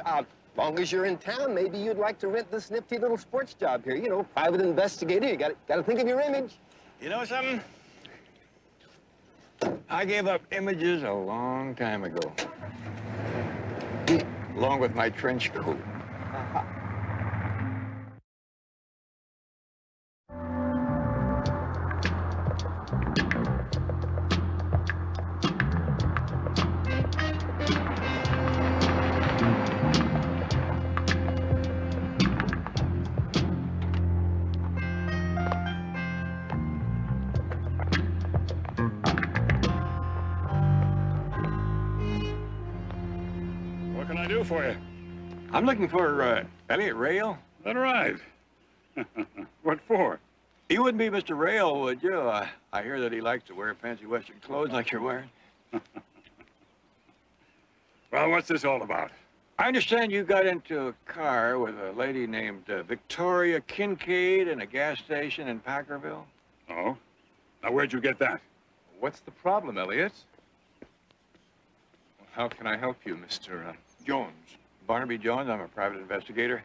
long as you're in town, maybe you'd like to rent this nifty little sports job here. You know, private investigator. You gotta think of your image. You know something? I gave up images a long time ago. Along with my trench coat. What can I do for you? I'm looking for Elliot Rail. That right. What for? You wouldn't be Mr. Rail, would you? I hear that he likes to wear fancy Western clothes like you're wearing. Well, what's this all about? I understand you got into a car with a lady named Victoria Kincaid in a gas station in Packerville. Oh? Now, where'd you get that? What's the problem, Elliot? Well, how can I help you, Mr. Jones. Barnaby Jones. I'm a private investigator.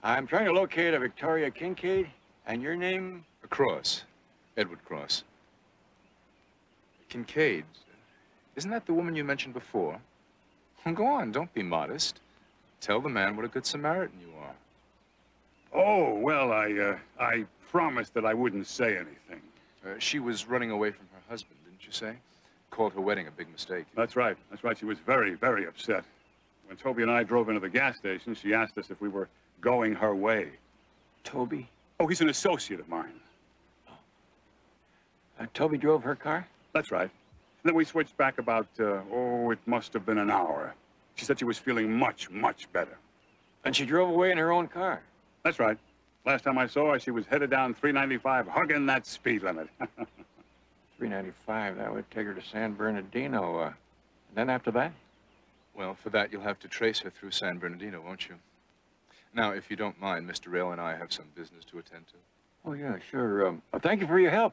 I'm trying to locate a Victoria Kincaid. And your name? Cross. Edward Cross. Kincaid. Isn't that the woman you mentioned before? Well, go on, don't be modest. Tell the man what a good Samaritan you are. Oh, well, I promised that I wouldn't say anything. She was running away from her husband, didn't you say? Called her wedding a big mistake. That's right. That's right. She was very, very upset. When Toby and I drove into the gas station, she asked us if we were going her way. Toby? Oh, he's an associate of mine. Toby drove her car? That's right. Then we switched back about, it must have been an hour. She said she was feeling much, much better. And she drove away in her own car? That's right. Last time I saw her, she was headed down 395, hugging that speed limit. 395, that would take her to San Bernardino. And then after that? Well, for that, you'll have to trace her through San Bernardino, won't you? Now, if you don't mind, Mr. Rail and I have some business to attend to. Oh, yeah, sure. Thank you for your help.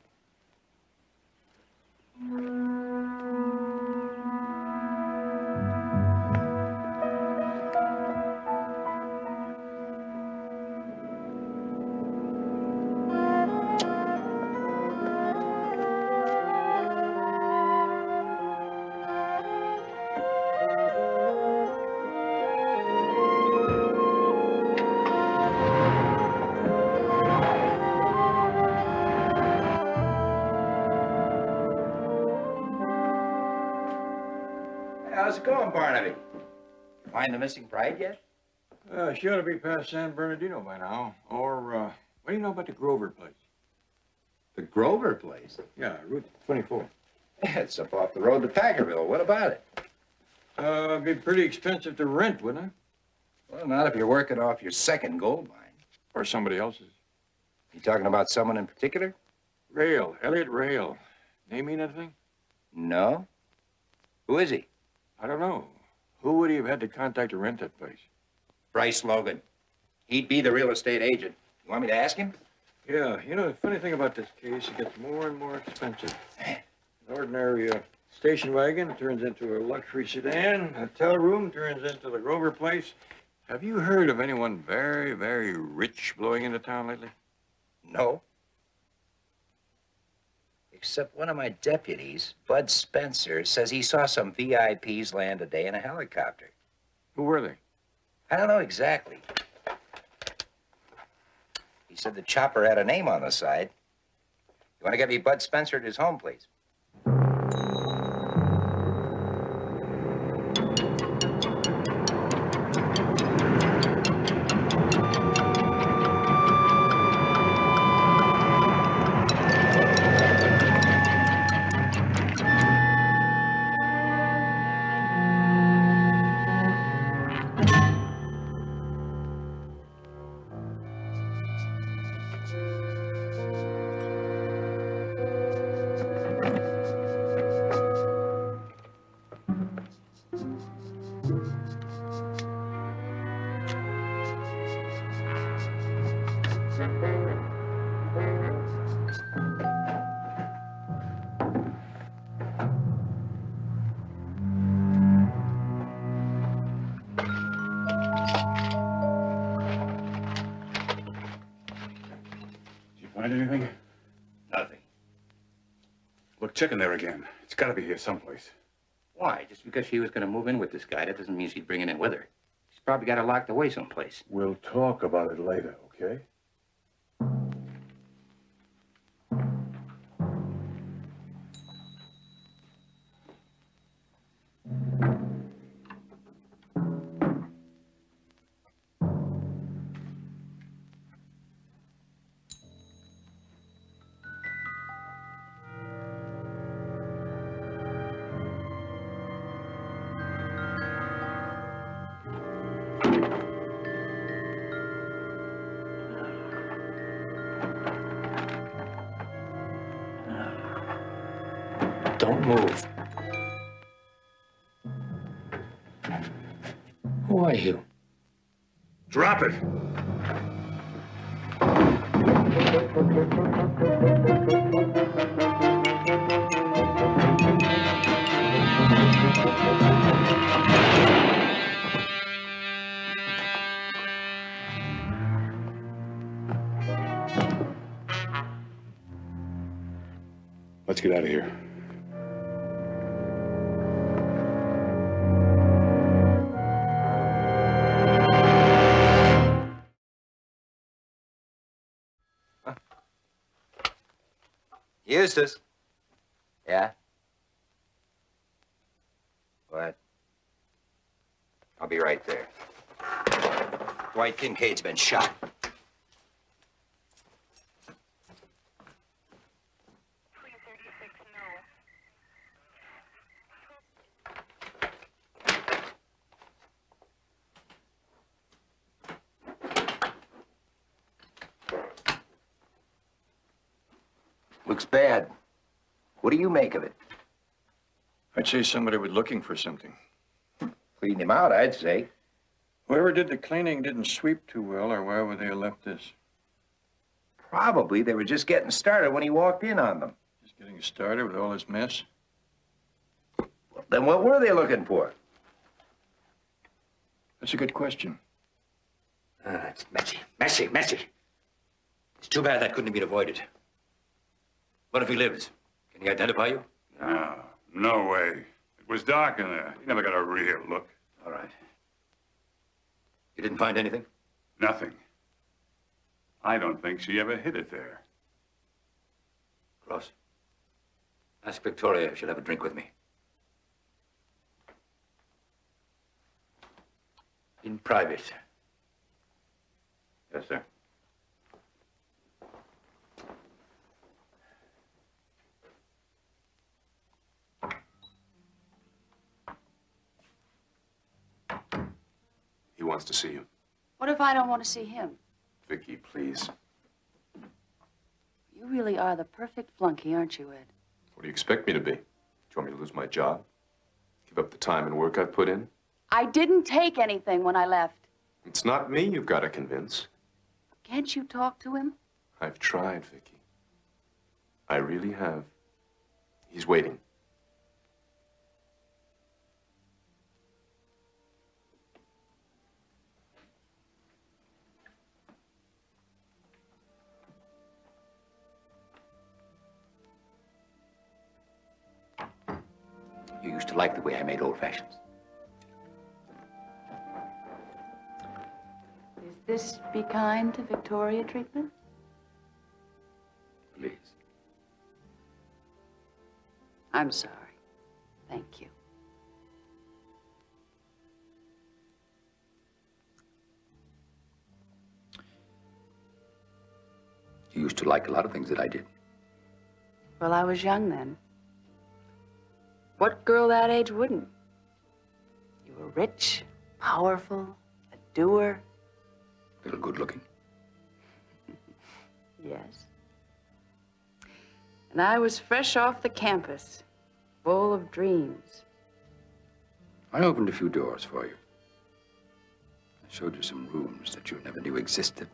How's it going, Barnaby? You find the missing bride yet? She ought to be past San Bernardino by now. Or, what do you know about the Grover place? The Grover place? Yeah, Route 24. It's up off the road to Packerville. What about it? It'd be pretty expensive to rent, wouldn't it? Well, not if you're working off your second gold mine. Or somebody else's. You talking about someone in particular? Rail, Elliot Rail. Name mean anything? No. Who is he? I don't know. Who would he have had to contact to rent that place? Bryce Logan. He'd be the real estate agent. You want me to ask him? Yeah, you know, the funny thing about this case, it gets more and more expensive. An ordinary station wagon turns into a luxury sedan. A hotel room turns into the Grover place. Have you heard of anyone very, very rich blowing into town lately? No. Except one of my deputies, Bud Spencer, says he saw some VIPs land today in a helicopter. Who were they? I don't know exactly. He said the chopper had a name on the side. You want to get me Bud Spencer at his home, please? Find anything? Nothing. Look, check in there again. It's got to be here someplace. Why? Just because she was going to move in with this guy, that doesn't mean she'd bring it in with her. She's probably got it locked away someplace. We'll talk about it later, okay? Don't move. Who are you? Drop it! Let's get out of here. Eustace. Yeah? What? I'll be right there. Dwight Kincaid's been shot. Looks bad. What do you make of it? I'd say somebody was looking for something. Cleaned him out, I'd say. Whoever did the cleaning didn't sweep too well, or why would they have left this? Probably they were just getting started when he walked in on them. Just getting started with all this mess? Then what were they looking for? That's a good question. It's messy. It's too bad that couldn't have been avoided. What if he lives? Can he identify you? No, no way. It was dark in there. You never got a real look. All right. You didn't find anything? Nothing. I don't think she ever hid it there. Cross, ask Victoria if she'll have a drink with me. In private. Yes, sir. He wants to see you. What if I don't want to see him? Vicky, please. You really are the perfect flunky, aren't you, Ed? What do you expect me to be? Do you want me to lose my job? Give up the time and work I've put in? I didn't take anything when I left. It's not me you've got to convince. Can't you talk to him? I've tried, Vicky. I really have. He's waiting. You used to like the way I made old fashions. Is this be kind to Victoria treatment? Please. I'm sorry. Thank you. You used to like a lot of things that I did. Well, I was young then. What girl that age wouldn't? You were rich, powerful, a doer. A little good looking. Yes. And I was fresh off the campus, full of dreams. I opened a few doors for you. I showed you some rooms that you never knew existed.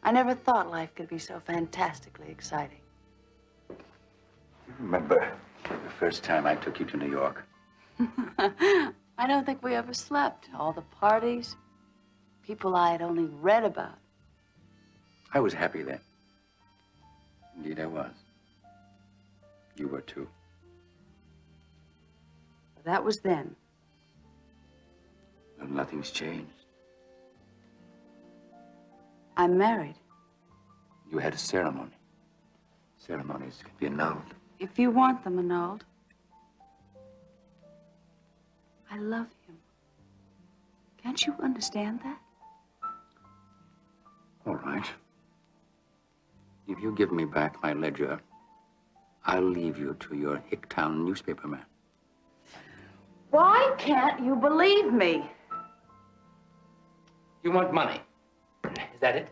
I never thought life could be so fantastically exciting. Remember the first time I took you to New York? I don't think we ever slept. All the parties, people I had only read about. I was happy then. Indeed, I was. You were too. That was then. Well, nothing's changed. I'm married. You had a ceremony. Ceremonies can be annulled. If you want them annulled. I love him. Can't you understand that? All right. If you give me back my ledger, I'll leave you to your Hicktown newspaperman. Why can't you believe me? You want money? Is that it?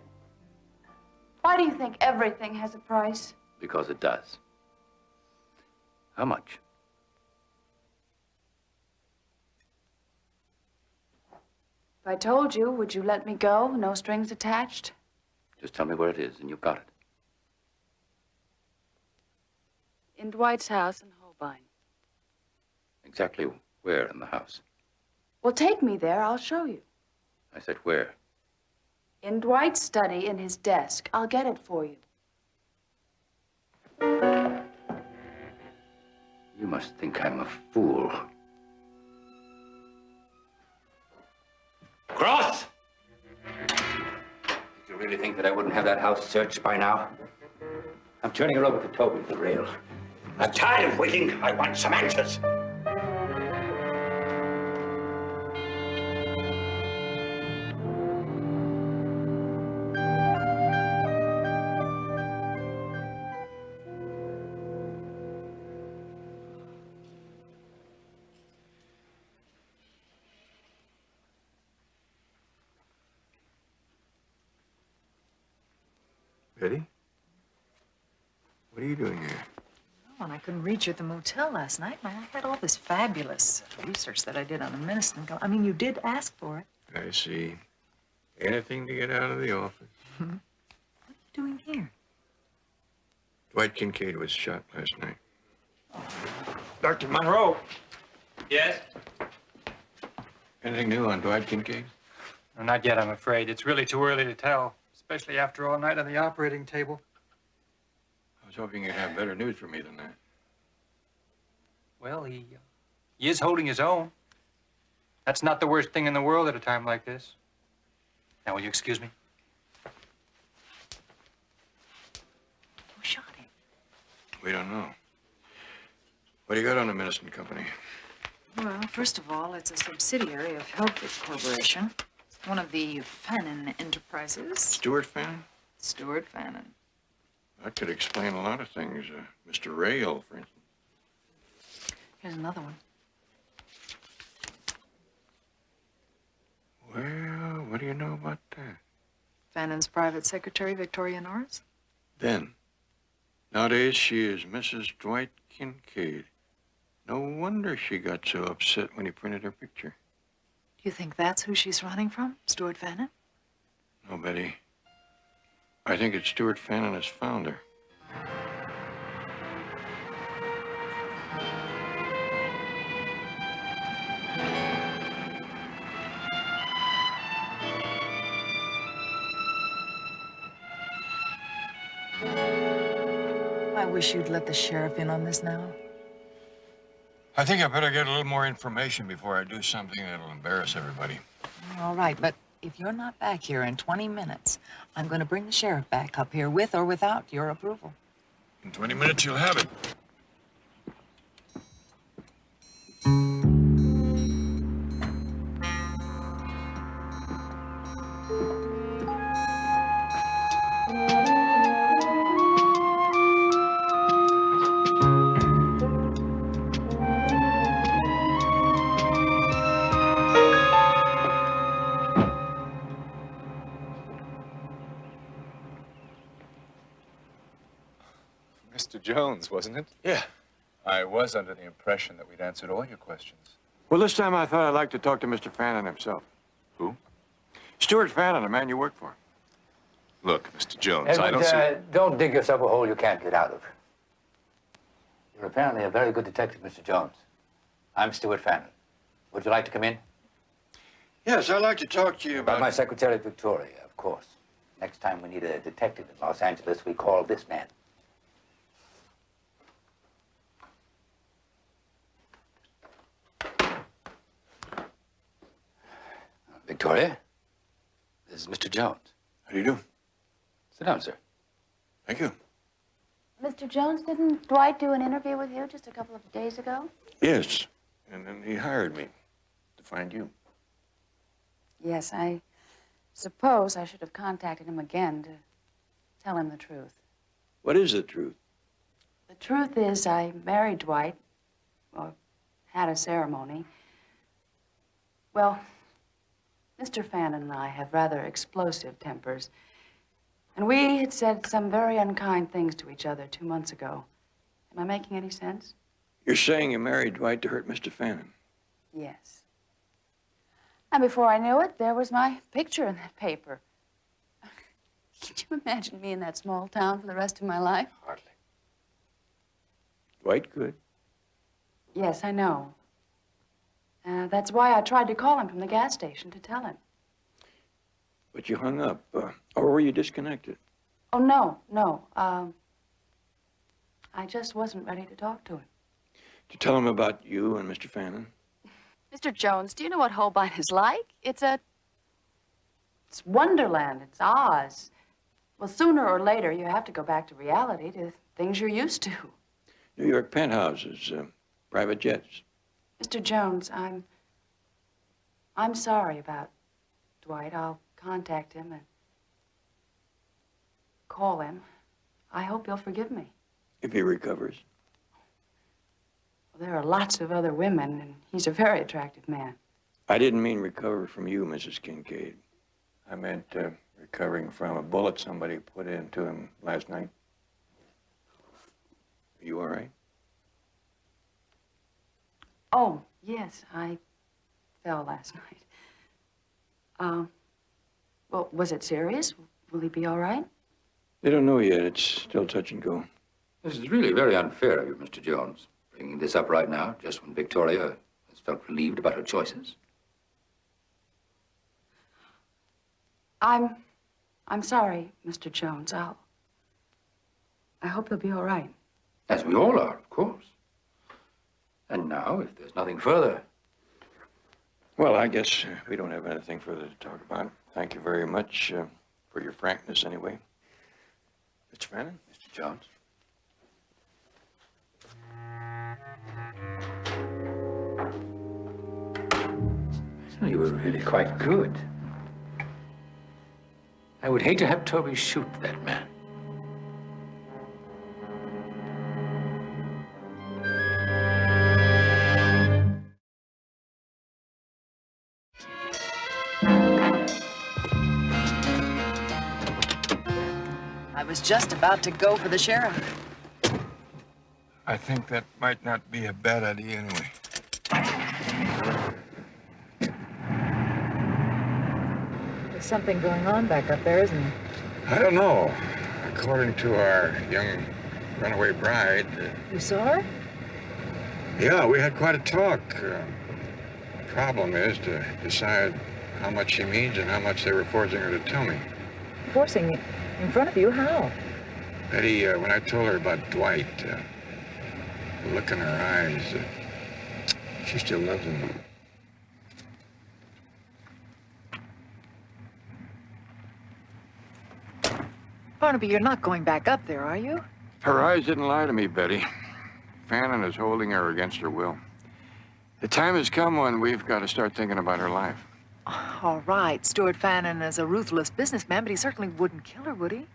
Why do you think everything has a price? Because it does. How much? If I told you, would you let me go? No strings attached? Just tell me where it is, and you've got it. In Dwight's house in Holbein. Exactly where in the house? Well, take me there. I'll show you. I said where? In Dwight's study, in his desk. I'll get it for you. You must think I'm a fool. Cross! Did you really think that I wouldn't have that house searched by now? I'm turning her over to Toby for real. I'm tired of waiting. I want some answers. Betty? What are you doing here? Oh, and I couldn't reach you at the motel last night. I had all this fabulous research that I did on the Minister. I mean, you did ask for it. I see. Anything to get out of the office. doing here? Dwight Kincaid was shot last night. Dr. Monroe. Yes? Anything new on Dwight Kincaid? No, not yet, I'm afraid. It's really too early to tell, especially after all night on the operating table. I was hoping you'd have better news for me than that. Well, he is holding his own. That's not the worst thing in the world at a time like this. Now, will you excuse me? Who shot him? We don't know. What do you got on the Medicine Company? Well, first of all, it's a subsidiary of Helfrich Corporation. One of the Fannin Enterprises. Stuart Fannin? Stuart Fannin. That could explain a lot of things. Mr. Rail, for instance. Here's another one. Well, what do you know about that? Fannin's private secretary, Victoria Norris. Then, nowadays she is Mrs. Dwight Kincaid. No wonder she got so upset when he printed her picture. Do you think that's who she's running from, Stuart Fannin? No, Betty. I think it's Stuart Fannin has found her. I wish you'd let the sheriff in on this now. I think I better get a little more information before I do something that'll embarrass everybody. All right, but if you're not back here in 20 minutes, I'm going to bring the sheriff back up here with or without your approval. In 20 minutes, you'll have it. Mr. Jones, wasn't it? Yeah. I was under the impression that we'd answered all your questions. Well, this time I thought I'd like to talk to Mr. Fannin himself. Who? Stuart Fannin, the man you work for. Look, Mr. Jones, I don't see... Don't dig yourself a hole you can't get out of. You're apparently a very good detective, Mr. Jones. I'm Stuart Fannin. Would you like to come in? Yes, I'd like to talk to you About my secretary, Victoria, of course. Next time we need a detective in Los Angeles, we call this man. Victoria, this is Mr. Jones. How do you do? Sit down, sir. Thank you. Mr. Jones, didn't Dwight do an interview with you just a couple of days ago? Yes. And then he hired me to find you. Yes, I suppose I should have contacted him again to tell him the truth. What is the truth? The truth is I married Dwight, or had a ceremony. Well, Mr. Fannin and I have rather explosive tempers, and we had said some very unkind things to each other 2 months ago. Am I making any sense? You're saying you married Dwight to hurt Mr. Fannin? Yes. And before I knew it, there was my picture in that paper. Can you imagine me in that small town for the rest of my life? Hardly. Dwight could. Yes, I know. That's why I tried to call him from the gas station to tell him. But you hung up, or were you disconnected? Oh, no, no. I just wasn't ready to talk to him. To tell him about you and Mr. Fannin? Mr. Jones, do you know what Holbein is like? It's Wonderland. It's Oz. Well, sooner or later, you have to go back to reality, to things you're used to. New York penthouses, private jets. Mr. Jones, I'm sorry about Dwight. I'll contact him and call him. I hope he'll forgive me. If he recovers. Well, there are lots of other women, and he's a very attractive man. I didn't mean recover from you, Mrs. Kincaid. I meant recovering from a bullet somebody put into him last night. Are you all right? Oh, yes, I fell last night. Well, was it serious? Will he be all right? They don't know yet. It's still touch and go. This is really very unfair of you, Mr. Jones, bringing this up right now, just when Victoria has felt relieved about her choices. I'm sorry, Mr. Jones. I hope he'll be all right. As we all are, of course. And now, if there's nothing further. Well, I guess we don't have anything further to talk about. Thank you very much for your frankness, anyway. Mr. Fannin? Mr. Jones? Well, you were really quite good. I would hate to have Toby shoot that man. I was just about to go for the sheriff. I think that might not be a bad idea anyway. There's something going on back up there, isn't there? I don't know. According to our young runaway bride... You saw her? Yeah, we had quite a talk. Problem is to decide how much she means and how much they were forcing her to tell me. Forcing it in front of you? How? Betty, when I told her about Dwight, the look in her eyes, she still loves him. Barnaby, you're not going back up there, are you? Her eyes didn't lie to me, Betty. Fannin is holding her against her will. The time has come when we've got to start thinking about her life. All right. Stuart Fannin is a ruthless businessman, but he certainly wouldn't kill her, would he?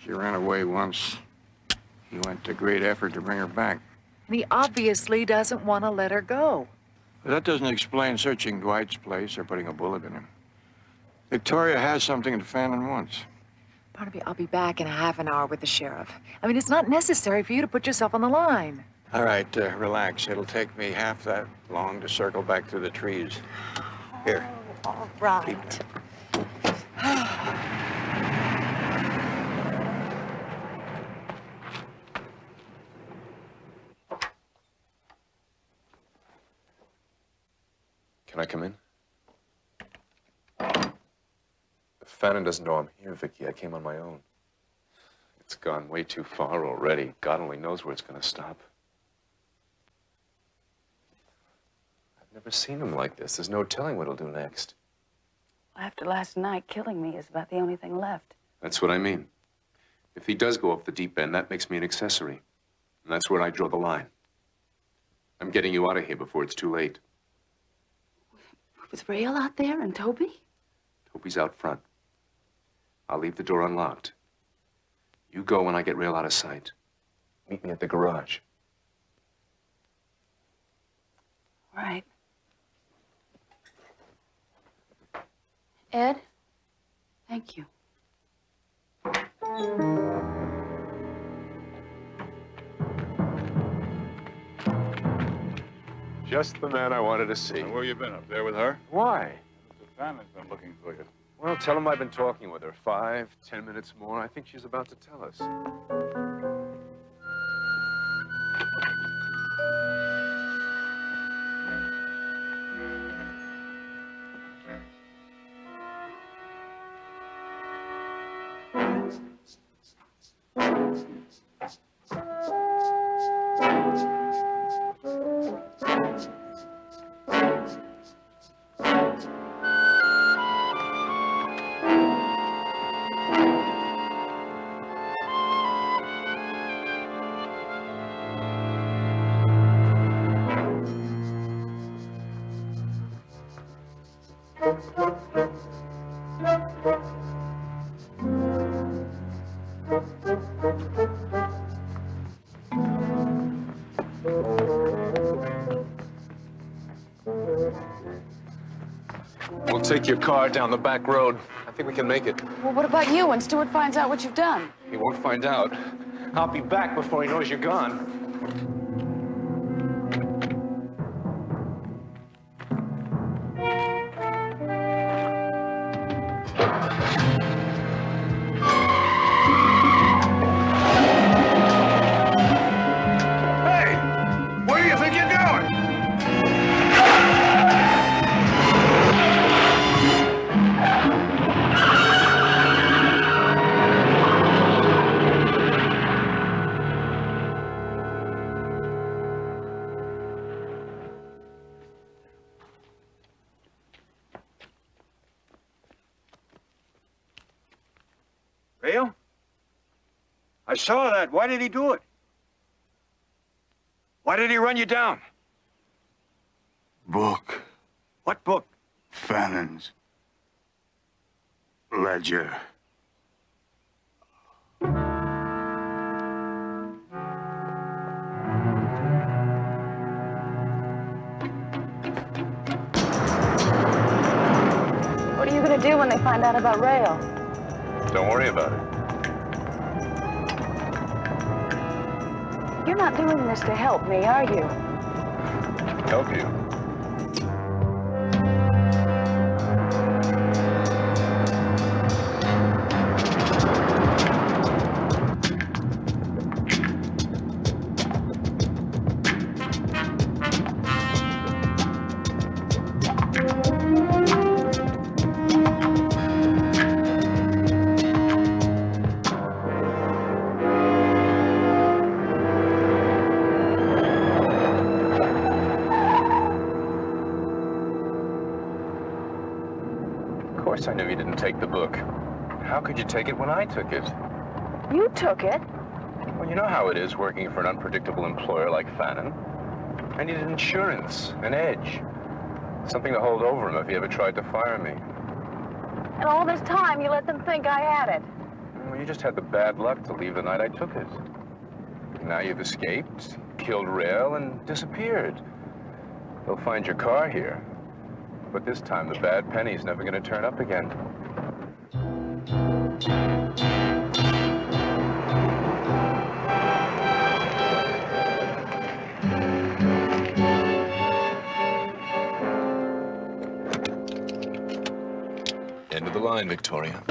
She ran away once. He went to great effort to bring her back. And he obviously doesn't want to let her go. But that doesn't explain searching Dwight's place or putting a bullet in him. Victoria has something that Fannin wants. Barnaby, I'll be back in a half an hour with the sheriff. I mean, it's not necessary for you to put yourself on the line. All right, relax. It'll take me half that long to circle back through the trees. Here. All right. Can I come in? Fannin doesn't know I'm here, Vicky. I came on my own. It's gone way too far already. God only knows where it's going to stop. I've never seen him like this. There's no telling what he'll do next. After last night, killing me is about the only thing left. That's what I mean. If he does go off the deep end, that makes me an accessory. And that's where I draw the line. I'm getting you out of here before it's too late. Was Rail out there and Toby? Toby's out front. I'll leave the door unlocked. You go when I get Rail out of sight. Meet me at the garage. All right. Ed, thank you. Just the man I wanted to see. Where you been, up there with her? Why? Mr. Fannin's been looking for you. Well, tell him I've been talking with her. 5, 10 minutes more. I think she's about to tell us. We'll take your car down the back road. I think we can make it. Well, what about you when Stuart finds out what you've done? He won't find out. I'll be back before he knows you're gone. Rail? I saw that. Why did he do it? Why did he run you down? Book. What book? Fannon's ledger. What are you going to do when they find out about Rail? Don't worry about it. You're not doing this to help me, are you? Help you. Of course I knew you didn't take the book. How could you take it when I took it? You took it. Well, you know how it is working for an unpredictable employer like Fannin. I needed insurance, an edge. Something to hold over him if he ever tried to fire me. And all this time, you let them think I had it. Well, you just had the bad luck to leave the night I took it. Now you've escaped, killed Rail, and disappeared. They'll find your car here. But this time, the bad penny's never going to turn up again. End of the line, Victoria.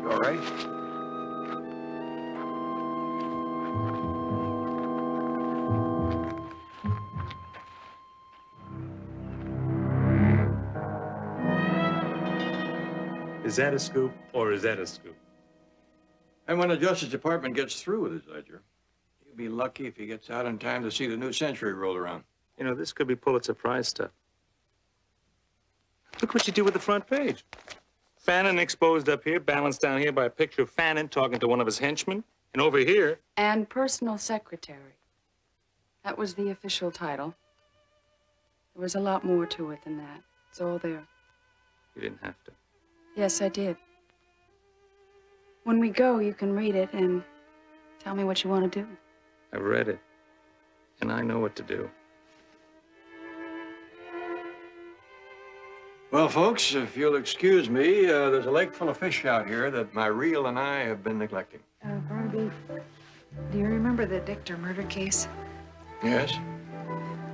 All right. Is that a scoop or is that a scoop? And when the Justice Department gets through with his ledger, he'll be lucky if he gets out in time to see the new century roll around. You know, this could be Pulitzer Prize stuff. Look what you do with the front page. Fannin exposed up here, balanced down here by a picture of Fannin talking to one of his henchmen. And over here... And personal secretary. That was the official title. There was a lot more to it than that. It's all there. You didn't have to. Yes, I did. When we go, you can read it and tell me what you want to do. I've read it, and I know what to do. Well, folks, if you'll excuse me, there's a lake full of fish out here that my reel and I have been neglecting. Barnaby, do you remember the Dichter murder case? Yes?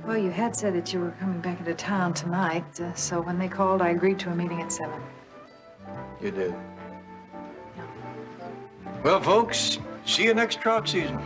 Well, you had said that you were coming back into town tonight, so when they called, I agreed to a meeting at 7. You did. Well, folks, see you next trout season.